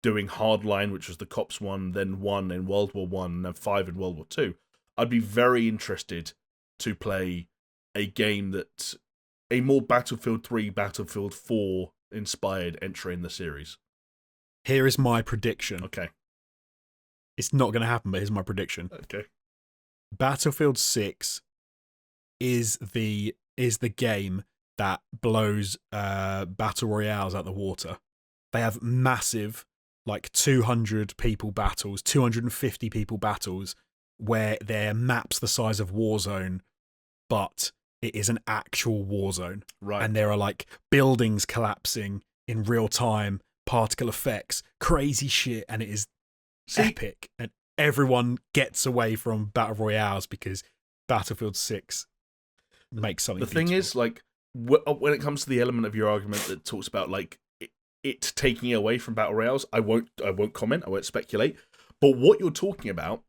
doing Hardline, which was the Cops one, then 1 in World War I, and then 5 in World War II. I'd be very interested to play a game that's a more Battlefield 3, Battlefield 4 inspired entry in the series. Here is my prediction. Okay. It's not going to happen, but here's my prediction. Okay. Battlefield 6 is the game that blows Battle Royales out the water. They have massive, like 200 people battles, 250 people battles, where they're maps the size of Warzone, but it is an actual Warzone. Right. And there are like buildings collapsing in real time, particle effects, crazy shit, and it is epic. And everyone gets away from Battle Royales because Battlefield 6 makes something beautiful. The thing is, like, when it comes to the element of your argument that talks about like it taking away from Battle Royales, I won't comment, I won't speculate. But what you're talking about,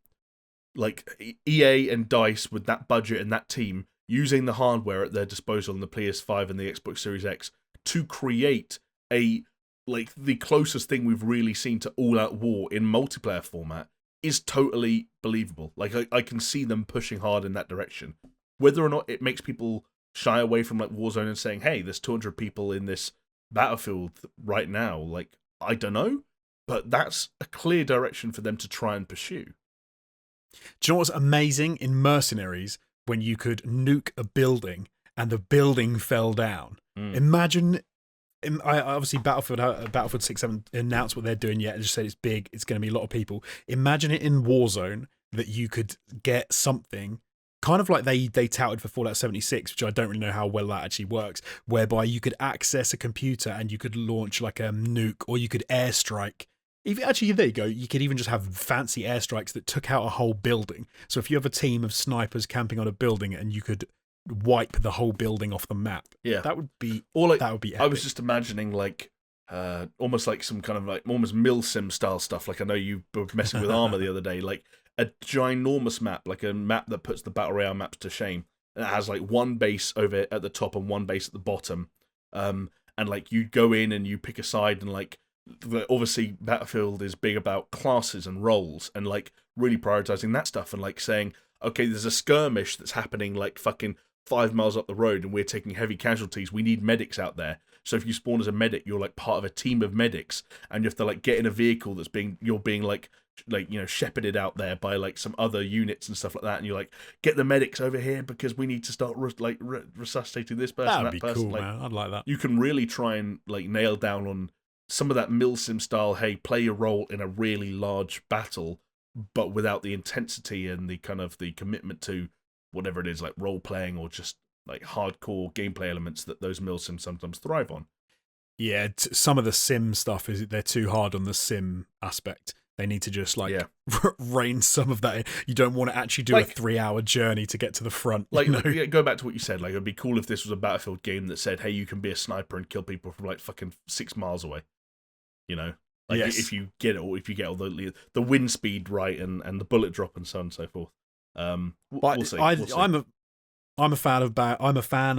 like EA and DICE with that budget and that team using the hardware at their disposal on the PS5 and the Xbox Series X to create the closest thing we've really seen to all-out war in multiplayer format is totally believable. Like I can see them pushing hard in that direction. Whether or not it makes people shy away from like Warzone and saying, "Hey, there's 200 people in this battlefield right now," like I don't know, but that's a clear direction for them to try and pursue. Do you know what's amazing in Mercenaries? When you could nuke a building and the building fell down. Imagine, obviously Battlefield 6 haven't announced what they're doing yet. They just said it's big, it's going to be a lot of people. Imagine it in Warzone that you could get something, kind of like they touted for Fallout 76, which I don't really know how well that actually works, whereby you could access a computer and you could launch like a nuke, or you could airstrike. Actually, there you go. You could even just have fancy airstrikes that took out a whole building. So if you have a team of snipers camping on a building and you could wipe the whole building off the map. Yeah, that would be epic. I was just imagining like almost like some kind of like almost milsim style stuff. Like I know you were messing with Armour the other day, like a ginormous map, like a map that puts the Battle Royale maps to shame. And it has like one base over at the top and one base at the bottom. And like you go in and you pick a side, and like obviously Battlefield is big about classes and roles and like really prioritizing that stuff, and like saying, okay, there's a skirmish that's happening like fucking 5 miles up the road and we're taking heavy casualties. We need medics out there. So if you spawn as a medic, you're like part of a team of medics, and you have to like get in a vehicle you're being like you know, shepherded out there by like some other units and stuff like that, and you're like, get the medics over here because we need to start resuscitating this person, That'd be person. cool, Like, man. I'd like that. You can really try and like nail down on some of that milsim style. Hey, play your role in a really large battle, but without the intensity and the kind of the commitment to whatever it is, like role playing or just like hardcore gameplay elements that those milsims sometimes thrive on. Yeah, some of the sim stuff they're too hard on the sim aspect. They need to just like rein some of that in. You don't want to actually do like, a 3-hour journey to get to the front. Like, you know? Go back to what you said. Like, it'd be cool if this was a Battlefield game that said, "Hey, you can be a sniper and kill people from like fucking 6 miles away." You know, like if you get all the wind speed right and the bullet drop and so on and so forth. We'll see. I'm a fan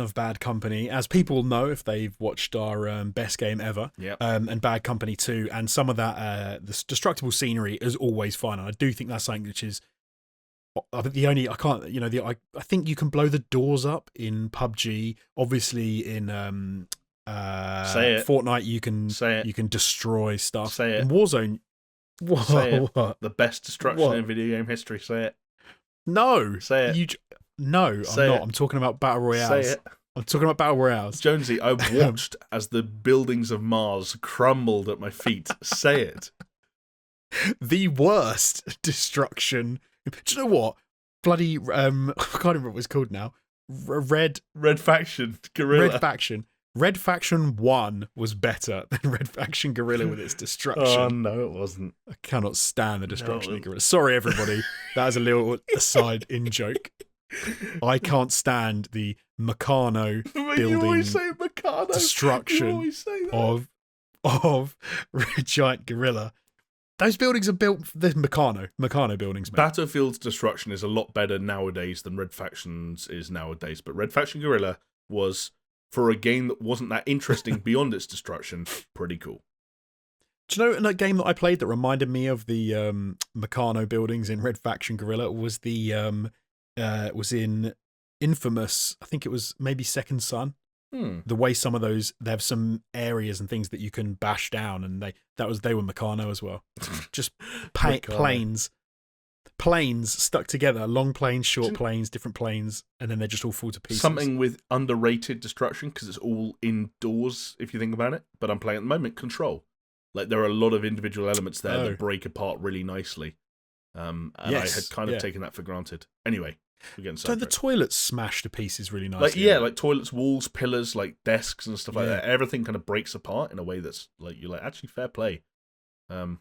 of Bad Company, as people know if they've watched our best game ever. Yeah. And Bad Company 2, and some of that the destructible scenery is always fun. And I do think that's something which is I think you can blow the doors up in PUBG. Obviously in Fortnite you can destroy stuff. Say it. In Warzone, what? The best destruction in video game history. Say it. No. Say it. No, I'm not. I'm talking about Battle Royales. Say it. I'm talking about Battle Royales. Jonesy, I watched as the buildings of Mars crumbled at my feet. Say it. The worst destruction. Do you know what? Bloody, I can't remember what it's called now. Red Faction Guerrilla. Red Faction 1 was better than Red Faction Guerrilla with its destruction. Oh, no, it wasn't. I cannot stand the destruction of Guerrilla. Sorry, everybody. That is a little aside in-joke. I can't stand the Meccano building destruction of Giant Guerrilla. Those buildings are built. There's Meccano buildings. Man. Battlefield's destruction is a lot better nowadays than Red Faction's is nowadays. But Red Faction Guerrilla was, for a game that wasn't that interesting beyond its destruction, pretty cool. Do you know a game that I played that reminded me of the Meccano buildings in Red Faction Guerrilla was was in Infamous. I think it was maybe Second Son. The way some of those, they have some areas and things that you can bash down, and they were Meccano as well. Just planes stuck together, long planes, short planes, different planes, and then they just all fall to pieces. Something with underrated destruction because it's all indoors if you think about it. But I'm playing at the moment Control. Like there are a lot of individual elements there that break apart really nicely. And I had kind of taken that for granted. Anyway. So the toilets smashed to pieces really nice. Like toilets, walls, pillars, like desks and stuff like that. Everything kind of breaks apart in a way that's like you're like actually fair play.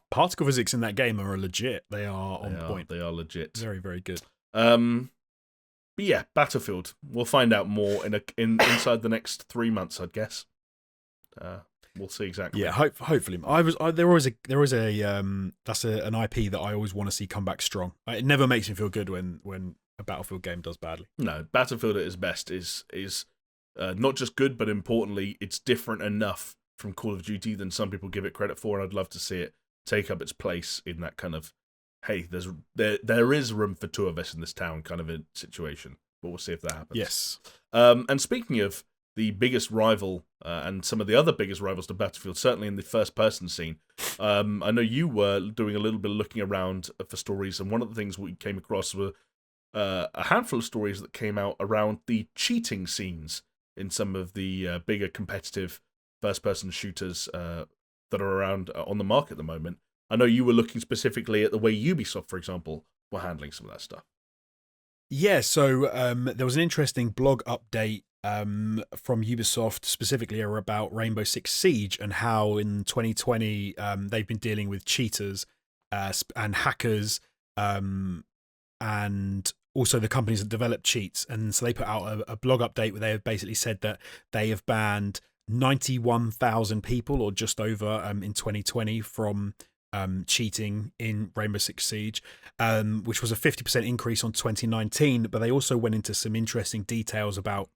Particle physics in that game are legit. They are on point. They are legit. Very, very good. But yeah, Battlefield. We'll find out more inside the next 3 months, I'd guess. We'll see exactly. Yeah, hopefully. There was an IP that I always want to see come back strong. It never makes me feel good when a Battlefield game does badly. No, Battlefield at its best is not just good, but importantly, it's different enough from Call of Duty than some people give it credit for, and I'd love to see it take up its place in that kind of, hey, there is room for two of us in this town kind of a situation. But we'll see if that happens. Yes. And speaking of the biggest rival and some of the other biggest rivals to Battlefield, certainly in the first-person scene, I know you were doing a little bit of looking around for stories, and one of the things we came across were a handful of stories that came out around the cheating scenes in some of the bigger competitive first-person shooters that are around on the market at the moment. I know you were looking specifically at the way Ubisoft, for example, were handling some of that stuff. Yeah, so there was an interesting blog update from Ubisoft specifically about Rainbow Six Siege and how in 2020 they've been dealing with cheaters and hackers and also the companies that develop cheats. And so they put out a blog update where they have basically said that they have banned 91,000 people, or just over, in 2020 from cheating in Rainbow Six Siege, which was a 50% increase on 2019. But they also went into some interesting details about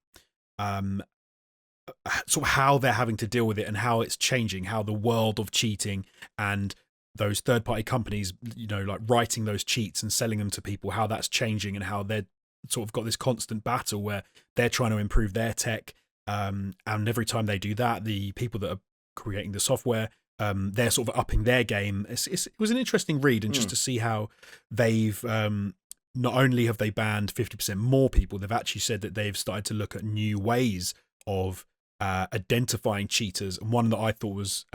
sort of how they're having to deal with it and how it's changing, how the world of cheating and those third-party companies, like writing those cheats and selling them to people, how that's changing, and how they're sort of got this constant battle where they're trying to improve their tech. And every time they do that, the people that are creating the software, they're sort of upping their game. It was an interesting read, and just to see how they've not only have they banned 50% more people, they've actually said that they've started to look at new ways of identifying cheaters. And one that I thought was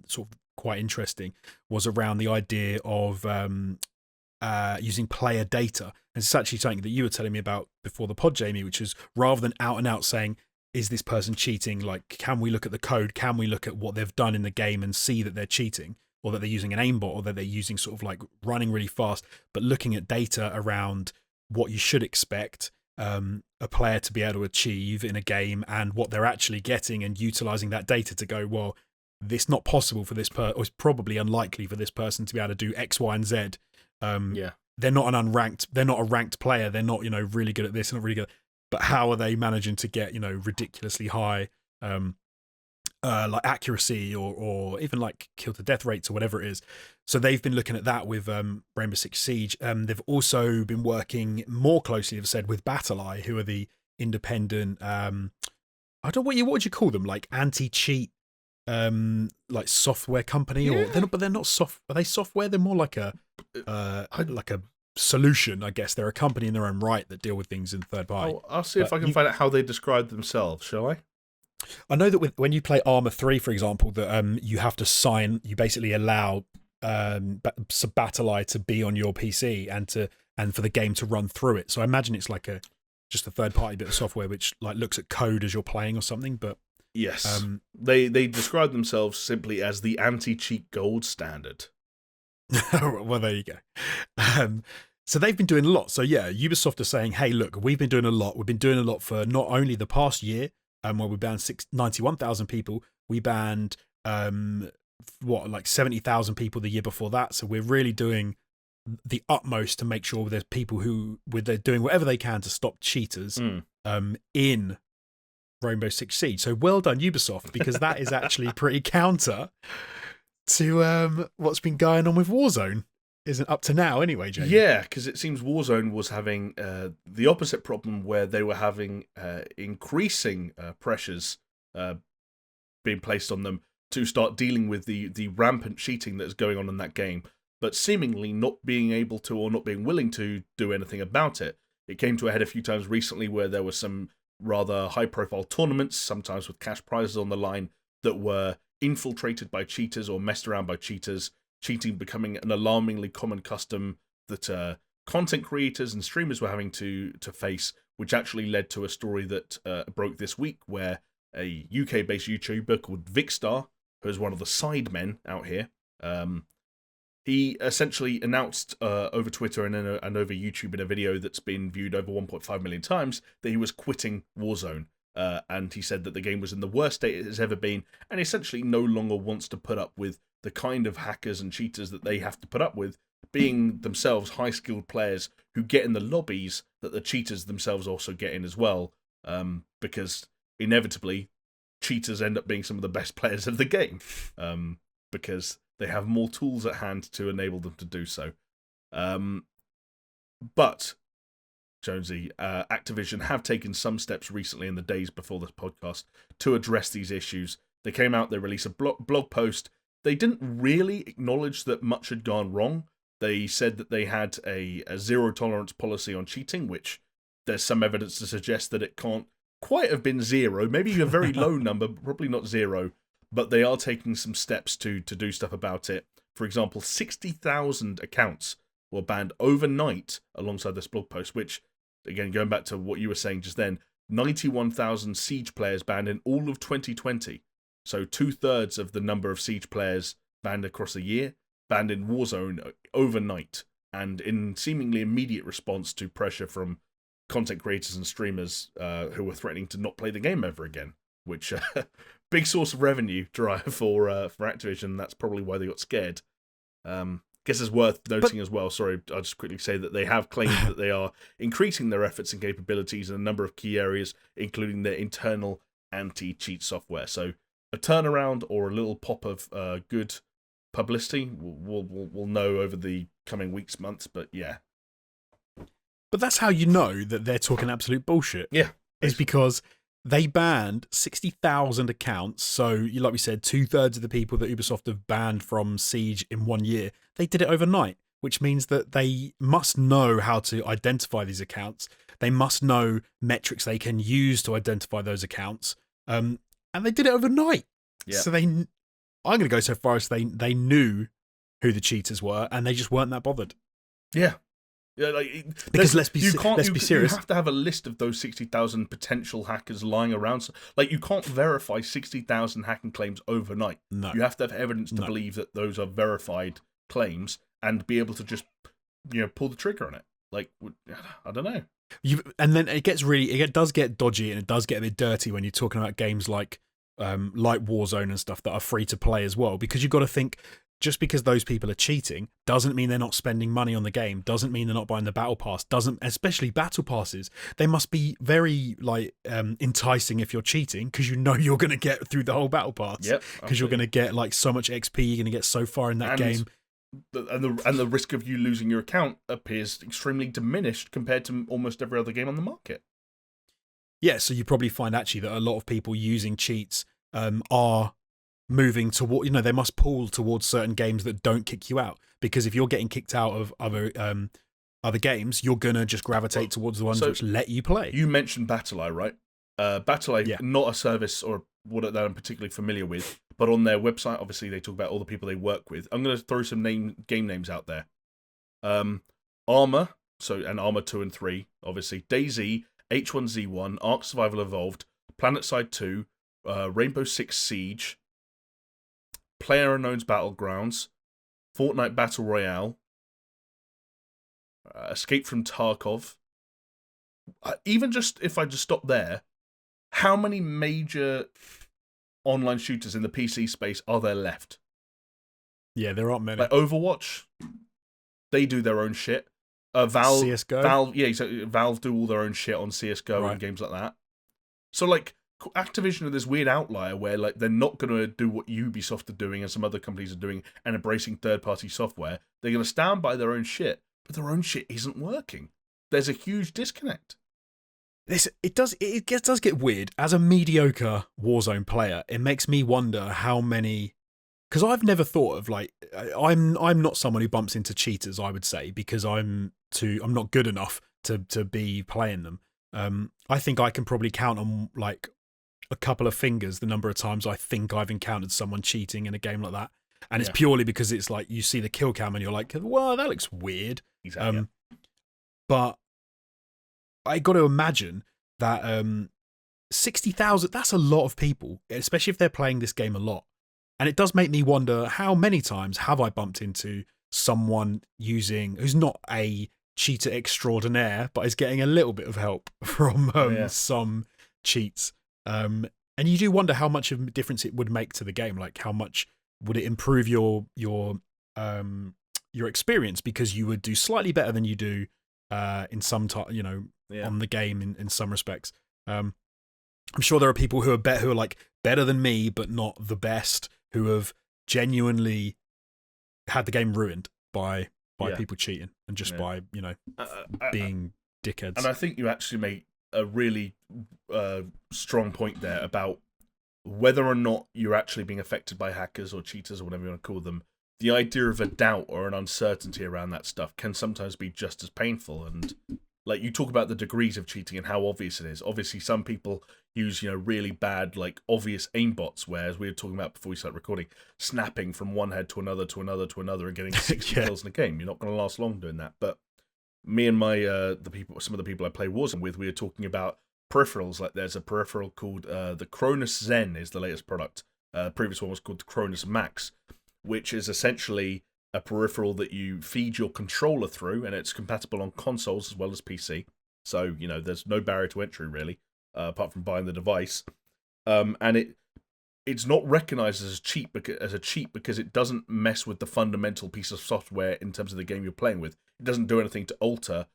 sort of quite interesting was around the idea of using player data. And it's actually something that you were telling me about before the pod, Jamie, which is rather than out and out saying, is this person cheating? Like, can we look at the code? Can we look at what they've done in the game and see that they're cheating, or that they're using an aimbot, or that they're using sort of like running really fast, but looking at data around what you should expect a player to be able to achieve in a game and what they're actually getting, and utilizing that data to go, well, it's not possible for this or it's probably unlikely for this person to be able to do X, Y, and Z. They're not they're not a ranked player. They're not, really good at this, not really good. But how are they managing to get, ridiculously high, like accuracy or even like kill to death rates or whatever it is. So they've been looking at that with Rainbow Six Siege. They've also been working more closely, they've said, with Battle, who are the independent, I don't know what would you call them, like anti-cheat, like software company, or they're not soft. Are they software? They're more like a solution, I guess. They're a company in their own right that deal with things in third party. I'll see if I can find out how they describe themselves, shall I? I know that when you play Arma 3, for example, that you have to sign, you basically allow Battle to be on your PC and for the game to run through it. So I imagine it's like just a third party bit of software which like looks at code as you're playing or something. But yes, they describe themselves simply as the anti-cheat gold standard. Well, there you go. So they've been doing a lot. So yeah, Ubisoft are saying, hey, look, we've been doing a lot. We've been doing a lot for not only the past year, where we banned 91,000 people. We banned like 70,000 people the year before that. So we're really doing the utmost to make sure there's people they're doing whatever they can to stop cheaters in Rainbow Six Siege. So well done, Ubisoft, because that is actually pretty counter to what's been going on with Warzone. Isn't up to now anyway, Jamie. Yeah, because it seems Warzone was having the opposite problem, where they were having increasing pressures being placed on them to start dealing with the rampant cheating that's going on in that game, but seemingly not being able to, or not being willing to, do anything about it. It came to a head a few times recently where there were some rather high-profile tournaments, sometimes with cash prizes on the line, that were infiltrated by cheaters or messed around by cheaters, cheating becoming an alarmingly common custom that content creators and streamers were having to face, which actually led to a story that broke this week, where a UK-based YouTuber called Vicstar, who is one of the sidemen out here, he essentially announced over Twitter and over YouTube in a video that's been viewed over 1.5 million times that he was quitting Warzone. And he said that the game was in the worst state it has ever been, and essentially no longer wants to put up with the kind of hackers and cheaters that they have to put up with, being themselves high-skilled players who get in the lobbies that the cheaters themselves also get in as well, because inevitably cheaters end up being some of the best players of the game, because they have more tools at hand to enable them to do so. But Jonesy, Activision have taken some steps recently in the days before this podcast to address these issues. They came out, they released a blog post. They didn't really acknowledge that much had gone wrong. They said that they had a zero-tolerance policy on cheating, which there's some evidence to suggest that it can't quite have been zero, maybe a very low number, but probably not zero. But they are taking some steps to do stuff about it. For example, 60,000 accounts were banned overnight alongside this blog post, which, again, going back to what you were saying just then, 91,000 Siege players banned in all of 2020. So 2/3 of the number of Siege players banned across a year, banned in Warzone overnight. and in seemingly immediate response to pressure from content creators and streamers who were threatening to not play the game ever again, which big source of revenue drive for Activision. That's probably why they got scared. Guess it's worth noting as well. Sorry, I'll just quickly say that they have claimed that they are increasing their efforts and capabilities in a number of key areas, including their internal anti-cheat software. So a turnaround or a little pop of good publicity, we'll know over the coming weeks, months. But yeah, but that's how you know that they're talking absolute bullshit. Yeah, is because they banned 60,000 accounts. So, like we said, 2/3 of the people that Ubisoft have banned from Siege in 1 year, they did it overnight, which means that they must know how to identify these accounts. They must know metrics they can use to identify those accounts. And they did it overnight. Yeah. So I'm going to go so far as they knew who the cheaters were, and they just weren't that bothered. Yeah. Yeah, because let's be serious. You have to have a list of those 60,000 potential hackers lying around. Like, you can't verify 60,000 hacking claims overnight. No. You have to have evidence to believe that those are verified claims and be able to just, pull the trigger on it. Like, I don't know. And then it does get dodgy, and it does get a bit dirty when you're talking about games like Warzone and stuff that are free to play as well, because you've got to think, just because those people are cheating doesn't mean they're not spending money on the game, doesn't mean they're not buying the battle pass, especially battle passes. They must be very enticing if you're cheating, because you're going to get through the whole battle pass. Yep, because you're going to get like so much XP, you're going to get so far in that game. And the risk of you losing your account appears extremely diminished compared to almost every other game on the market. Yeah, so you probably find actually that a lot of people using cheats are moving toward, they must pull towards certain games that don't kick you out, because if you're getting kicked out of other games, you're gonna just gravitate towards the ones which let you play. You mentioned Battle Royale, right? Battle Royale, not a service or what that I'm particularly familiar with, but on their website, obviously they talk about all the people they work with. I'm gonna throw some game names out there. Armor, and Armor 2 and 3, obviously. DayZ, H1Z1, Ark Survival Evolved, PlanetSide 2, Rainbow Six Siege, PlayerUnknown's Battlegrounds, Fortnite Battle Royale, Escape from Tarkov. Even just if I just stop there, how many major online shooters in the PC space are there left? Yeah, there aren't many. Like Overwatch, they do their own shit. Valve, CS:GO? Valve do all their own shit on CS:GO and games like that. So like, Activision are this weird outlier where like they're not going to do what Ubisoft are doing and some other companies are doing and embracing third-party software. They're going to stand by their own shit, but their own shit isn't working. There's a huge disconnect. It does get weird. As a mediocre Warzone player, it makes me wonder how many, because I've never thought of I'm not someone who bumps into cheaters, I would say, because I'm not good enough to be playing them. I think I can probably count on like a couple of fingers the number of times I think I've encountered someone cheating in a game like that, and it's purely because it's like you see the kill cam and you're like, well, that looks weird. Exactly. But I got to imagine that 60,000, that's a lot of people, especially if they're playing this game a lot. And it does make me wonder, how many times have I bumped into someone who's not a cheater extraordinaire, but is getting a little bit of help from some cheats. And you do wonder how much of a difference it would make to the game. Like, how much would it improve your experience, because you would do slightly better than you do in some on the game in some respects. I'm sure there are people who are like better than me, but not the best, who have genuinely had the game ruined by people cheating and just by being dickheads. And I think you actually make a really strong point there about whether or not you're actually being affected by hackers or cheaters or whatever you want to call them. The idea of a doubt or an uncertainty around that stuff can sometimes be just as painful. And like, you talk about the degrees of cheating and how obvious it is. Obviously, some people use, really bad, like, obvious aimbots, whereas we were talking about before we started recording, snapping from one head to another to another to another and getting 60 kills in a game. You're not going to last long doing that. But me and some of the people I play Warzone with, we were talking about peripherals. Like, there's a peripheral called the Cronus Zen is the latest product. The previous one was called the Cronus Max, which is essentially a peripheral that you feed your controller through, and it's compatible on consoles as well as PC. So, there's no barrier to entry, really, apart from buying the device. And it's not recognized as a cheat because it doesn't mess with the fundamental piece of software in terms of the game you're playing with. It doesn't do anything to alter,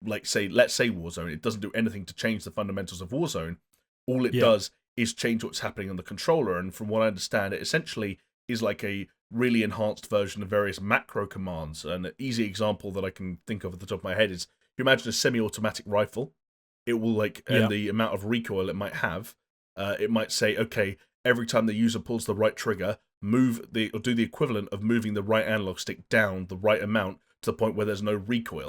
let's say Warzone. It doesn't do anything to change the fundamentals of Warzone. All it does is change what's happening on the controller. And from what I understand, it essentially is like a really enhanced version of various macro commands. And an easy example that I can think of at the top of my head is, if you imagine a semi-automatic rifle, it will and the amount of recoil it might have, it might say, okay, every time the user pulls the right trigger, do the equivalent of moving the right analog stick down the right amount to the point where there's no recoil.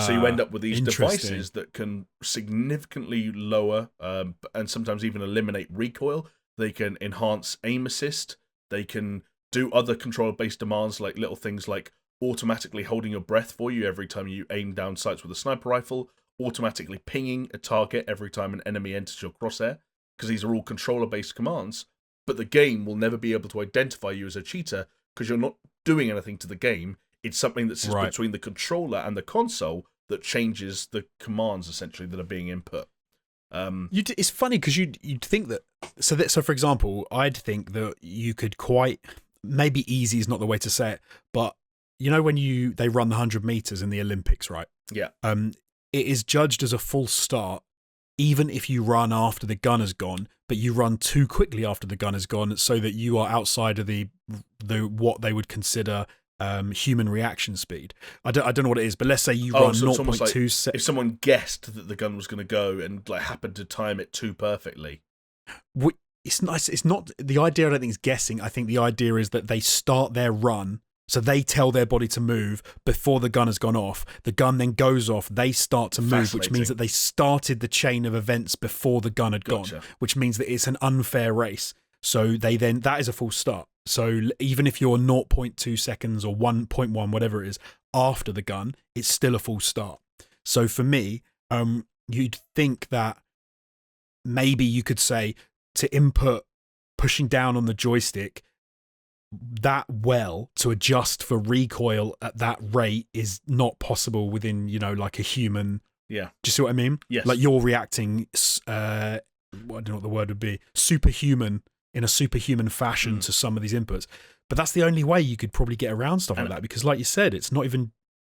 So you end up with these devices that can significantly lower and sometimes even eliminate recoil. They can enhance aim assist. They can do other controller-based demands, like little things like automatically holding your breath for you every time you aim down sights with a sniper rifle, automatically pinging a target every time an enemy enters your crosshair, because these are all controller-based commands, but the game will never be able to identify you as a cheater because you're not doing anything to the game. It's something that sits between the controller and the console that changes the commands, essentially, that are being input. It's funny because you'd think that... So for example, I'd think that you could maybe easy is not the way to say it, but when they run the 100 meters in the Olympics, right? Yeah. It is judged as a full start, even if you run after the gun has gone, but you run too quickly after the gun has gone, so that you are outside of the what they would consider human reaction speed. I don't know what it is, but let's say you run 0.2 seconds. If someone guessed that the gun was going to go and happened to time it too perfectly. It's nice. It's not the idea. I don't think is guessing. I think the idea is that they start their run. So they tell their body to move before the gun has gone off. The gun then goes off. They start to move, which means that they started the chain of events before the gun had gone, which means that it's an unfair race. So that is a full start. So even if you're 0.2 seconds or 1.1, whatever it is, after the gun, it's still a full start. So for me, you'd think that maybe you could say to input pushing down on the joystick to adjust for recoil at that rate is not possible within, like a human. Yeah. Do you see what I mean? Yes. Like you're reacting, I don't know what the word would be, in a superhuman fashion to some of these inputs. But that's the only way you could probably get around stuff like that, because like you said, it's not even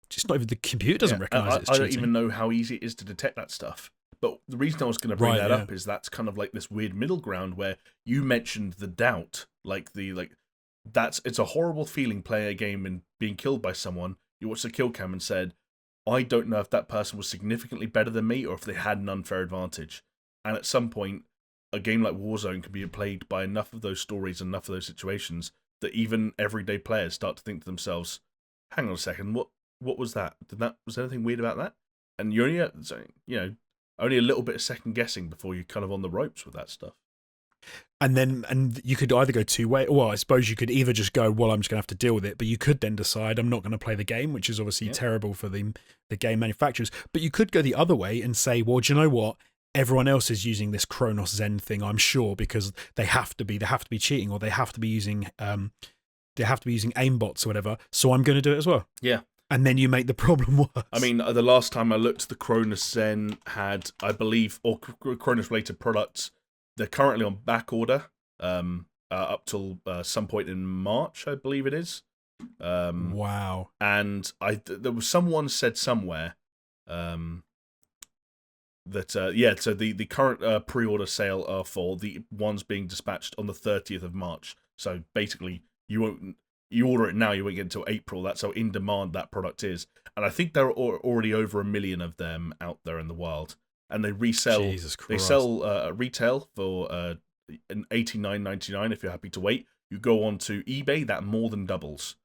the computer doesn't recognize it as cheating. I don't even know how easy it is to detect that stuff. But the reason I was going to bring that up is that's kind of like this weird middle ground where you mentioned the doubt, it's a horrible feeling playing a game and being killed by someone. You watch the kill cam and said, I don't know if that person was significantly better than me or if they had an unfair advantage. And at some point, a game like Warzone can be played by enough of those stories, enough of those situations, that even everyday players start to think to themselves, hang on a second, what was that? Was there anything weird about that? And you're only a little bit of second guessing before you're kind of on the ropes with that stuff. And you could either go two ways. Well, I suppose you could either just go, well, I'm just going to have to deal with it. But you could then decide I'm not going to play the game, which is obviously terrible for the game manufacturers. But you could go the other way and say, well, do you know what? Everyone else is using this Kronos Zen thing, I'm sure, because they have to be cheating, or they have to be using aimbots or whatever. So I'm going to do it as well. Yeah. And then you make the problem worse. I mean, the last time I looked, the Kronos Zen had, I believe, or Kronos-related products. They're currently on back order up till some point in March, I believe it is. Wow. And there was someone said somewhere that, so the current pre-order sale are for the ones being dispatched on the 30th of March. So basically, you order it now, you won't get until April. That's how in demand that product is. And I think there are already over 1 million of them out there in the wild. And they resell. Jesus Christ. They sell retail for an $89.99 if you're happy to wait. You go on to eBay, that more than doubles.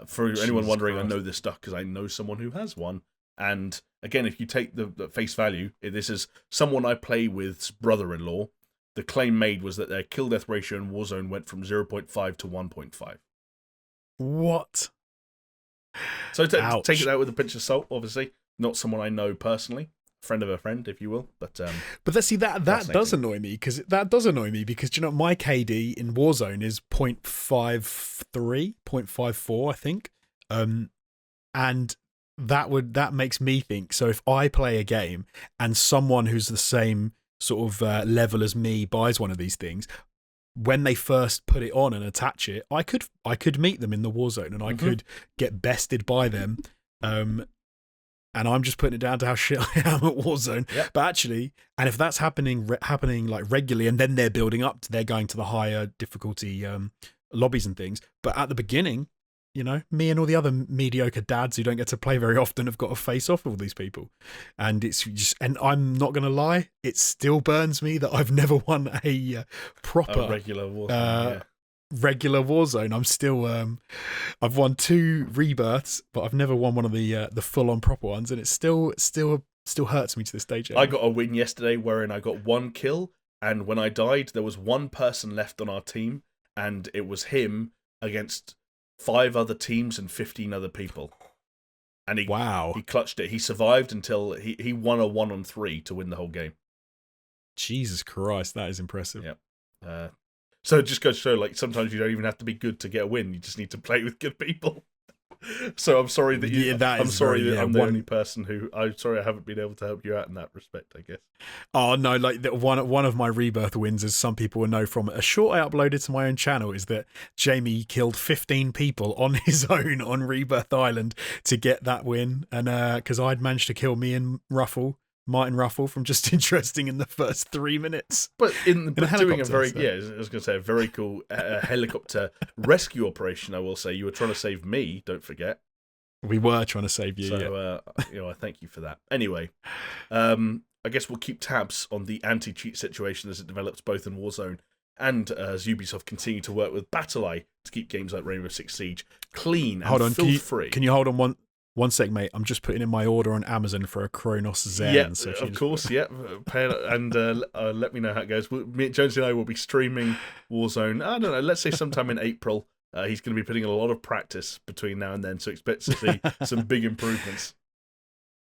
For anyone wondering, Christ. I know this stuff because I know someone who has one. And again, if you take the face value, this is someone I play with's brother-in-law. The claim made was that their kill-death ratio in Warzone went from 0.5 to 1.5. What? So take it out with a pinch of salt, obviously. Not someone I know personally. Friend of a friend, if you will. But let's see, that does annoy me, because do you know my KD in Warzone is 0.53, 0.54, I think. And that makes me think. So if I play a game and someone who's the same sort of level as me buys one of these things, when they first put it on and attach it, I could meet them in the Warzone and I could get bested by them. And I'm just putting it down to how shit I am at Warzone. Yep. But actually, and if that's happening like regularly, and then they're building up, they're going to the higher difficulty lobbies and things. But at the beginning, you know, me and all the other mediocre dads who don't get to play very often have got to face off with all these people. And it's just, and I'm not going to lie, it still burns me that I've never won a proper regular Warzone. Regular Warzone. I'm still I've won 2 rebirths, but I've never won one of the full on proper ones, and it still hurts me to this day, Jamie. I got a win yesterday wherein I got 1 kill, and when I died there was 1 person left on our team, and it was him against 5 other teams and 15 other people. And he clutched it. He survived until he won a 1-on-3 to win the whole game. Jesus Christ, that is impressive. Yeah. So it just goes to show, like, sometimes you don't even have to be good to get a win. You just need to play with good people. So I'm sorry that you. I'm sorry that I'm the only person who. I'm sorry I haven't been able to help you out in that respect, I guess. Oh no! Like one of my rebirth wins, as some people will know from a short I uploaded to my own channel, is that Jamie killed 15 people on his own on Rebirth Island to get that win, and because I'd managed to kill me and Martin Ruffle from Just Interesting in the first 3 minutes. But doing a very I was going to say a very cool helicopter rescue operation. I will say you were trying to save me. Don't forget, we were trying to save you. So I thank you for that. Anyway, I guess we'll keep tabs on the anti-cheat situation as it develops both in Warzone and as Ubisoft continue to work with BattleEye to keep games like Rainbow Six Siege clean and filth-free. Can you hold on one sec, mate? I'm just putting in my order on Amazon for a Kronos Zen. Yeah, so of course, yeah. And let me know how it goes. Jonesy and I will be streaming Warzone, I don't know, let's say sometime in April. He's going to be putting in a lot of practice between now and then, so expect to see some big improvements.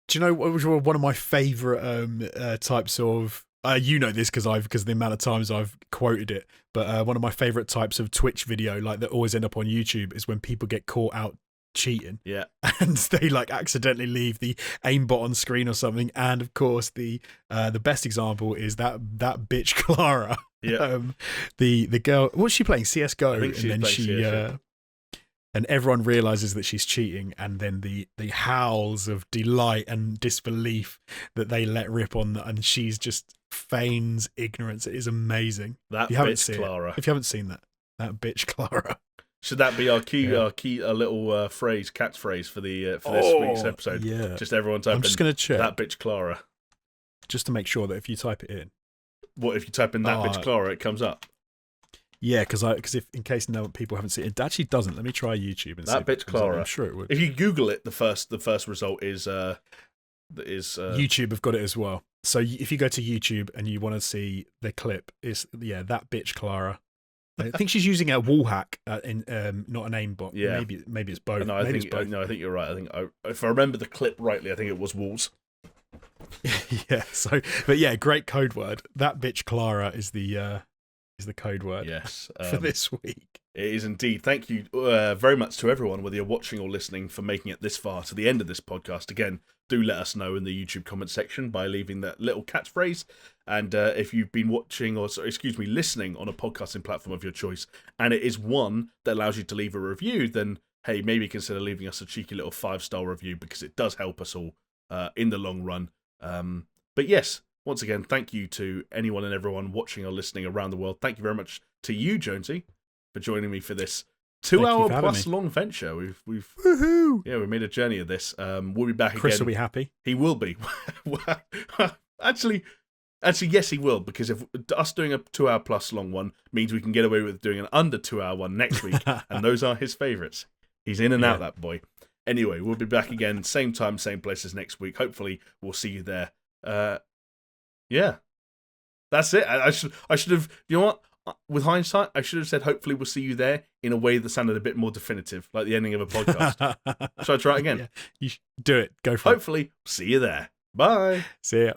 Do you know what was one of my favourite types of... you know this because the amount of times I've quoted it, but one of my favourite types of Twitch video, like that always end up on YouTube, is when people get caught out cheating, and they like accidentally leave the aimbot on screen or something. And of course the best example is that bitch Clara, the girl, what's she playing, CSGO? I think she's playing CS, and everyone realizes that she's cheating, and then the howls of delight and disbelief that they let rip on, and she's just feigns ignorance. It is amazing. That bitch Clara. If you haven't seen that bitch Clara. Should that be our little phrase, catchphrase for this week's episode? Yeah. Just everyone type I'm just going to check that bitch Clara. Just to make sure that if you type it in. What if you type in that bitch Clara, it comes up? Yeah, because if in case people haven't seen it, it actually doesn't. Let me try YouTube and that see. Bitch Clara. I'm sure it would. If you Google it, the first result is YouTube have got it as well. So if you go to YouTube and you want to see the clip, it's that bitch Clara. I think she's using a wall hack, not an aimbot. Yeah, maybe it's both. No, I think you're right. I think if I remember the clip rightly, I think it was walls. Yeah. So, but yeah, great code word. That bitch Clara is the code word. Yes, for this week. It is indeed. Thank you very much to everyone, whether you're watching or listening, for making it this far to the end of this podcast. Again, do let us know in the YouTube comment section by leaving that little catchphrase. And if you've been listening on a podcasting platform of your choice, and it is one that allows you to leave a review, then hey, maybe consider leaving us a cheeky little 5-star review, because it does help us all in the long run. But yes, once again, thank you to anyone and everyone watching or listening around the world. Thank you very much to you, Jonesy, for joining me for this 2-hour plus long venture. We've woohoo! Yeah, we made a journey of this. We'll be back again. Chris will be happy. He will be. Actually, yes, he will, because if us doing a 2-hour plus long one means we can get away with doing an under 2-hour one next week, and those are his favourites. He's in and out, that boy. Anyway, we'll be back again, same time, same place as next week. Hopefully, we'll see you there. Yeah, that's it. I should have. You know what? With hindsight, I should have said, hopefully we'll see you there, in a way that sounded a bit more definitive, like the ending of a podcast. Shall I try it again? Yeah, you do it. Go for it. Hopefully, see you there. Bye. See ya.